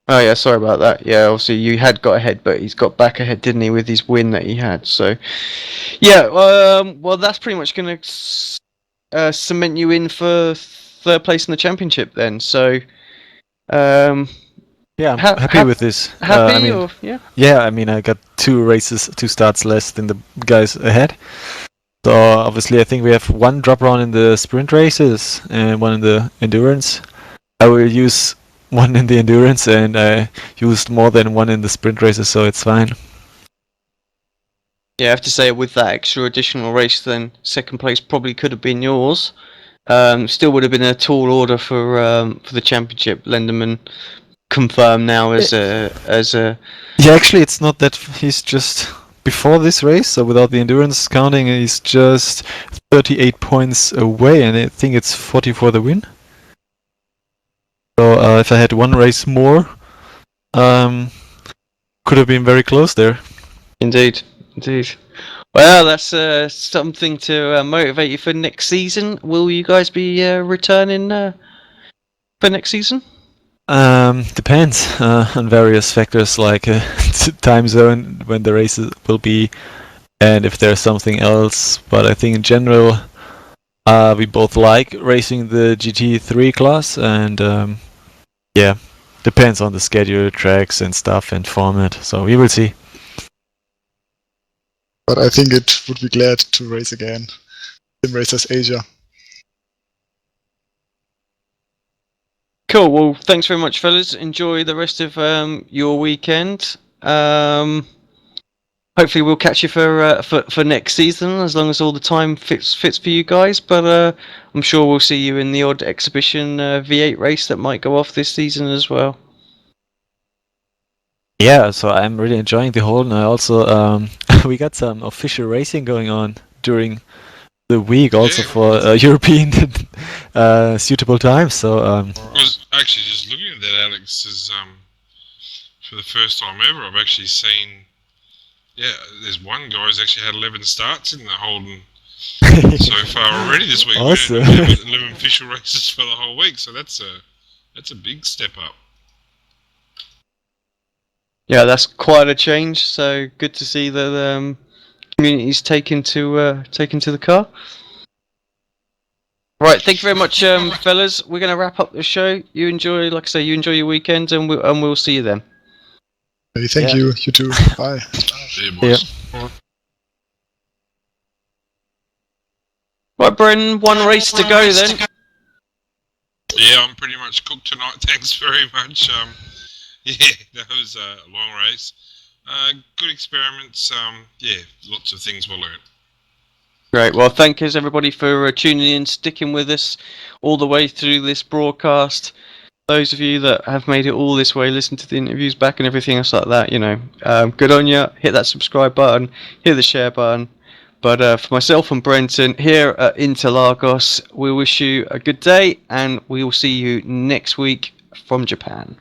Oh yeah, sorry about that. Yeah, obviously you had got ahead, but he's got back ahead, didn't he, with his win that he had? So, yeah. Well, that's pretty much going to cement you in for third place in the championship then. So, Yeah, I'm happy with this. happy I mean, or yeah? yeah, I mean, I got 2 starts less than the guys ahead. So obviously, I think we have 1 drop round in the sprint races and 1 in the endurance. I will use 1 in the endurance, and I used more than 1 in the sprint races, so it's fine. Yeah, I have to say with that extra additional race, then second place probably could have been yours. Still would have been a tall order for the championship. Lenderman confirmed now as a Yeah, actually, it's not that he's just before this race, so without the endurance counting, he's just 38 points away, and I think it's 40 for the win. So if I had 1 race more, could have been very close there. Indeed. Well, that's something to motivate you for next season. Will you guys be returning for next season? Depends on various factors like time zone when the races will be, and if there's something else. But I think in general, we both like racing the GT3 class, and yeah, depends on the schedule, tracks, and stuff, and format. So we will see. But I think it would be glad to race again. Sim Racers Asia. Cool. Well, thanks very much, fellas. Enjoy the rest of your weekend. Hopefully, we'll catch you for next season, as long as all the time fits for you guys. But I'm sure we'll see you in the odd exhibition V8 race that might go off this season as well. Yeah, so I'm really enjoying the whole, and I also we got some official racing going on during the week, also for European suitable times. So I was actually just looking at that, Alex, as for the first time ever, I've actually seen. Yeah, there's one guy who's actually had 11 starts in the Holden so far already this week. Awesome. 11 official races for the whole week, so that's a big step up. Yeah, that's quite a change. So good to see that community's taken to the car. Right, thank you very much, fellas. We're going to wrap up the show. You enjoy, like I say, you enjoy your weekend, and we'll see you then. Hey, thank Yeah. you. You too. Bye. See you, boys. Right, Brendan, 1 race to go then. Yeah, I'm pretty much cooked tonight. Thanks very much. Yeah, that was a long race. Good experiments. Yeah, lots of things were learned. Great. Well, thank you everybody for tuning in, sticking with us all the way through this broadcast. Those of you that have made it all this way, listen to the interviews back and everything else like that, good on you. Hit that subscribe button, hit the share button. But for myself and Brenton here at Interlagos, we wish you a good day, and we will see you next week from Japan.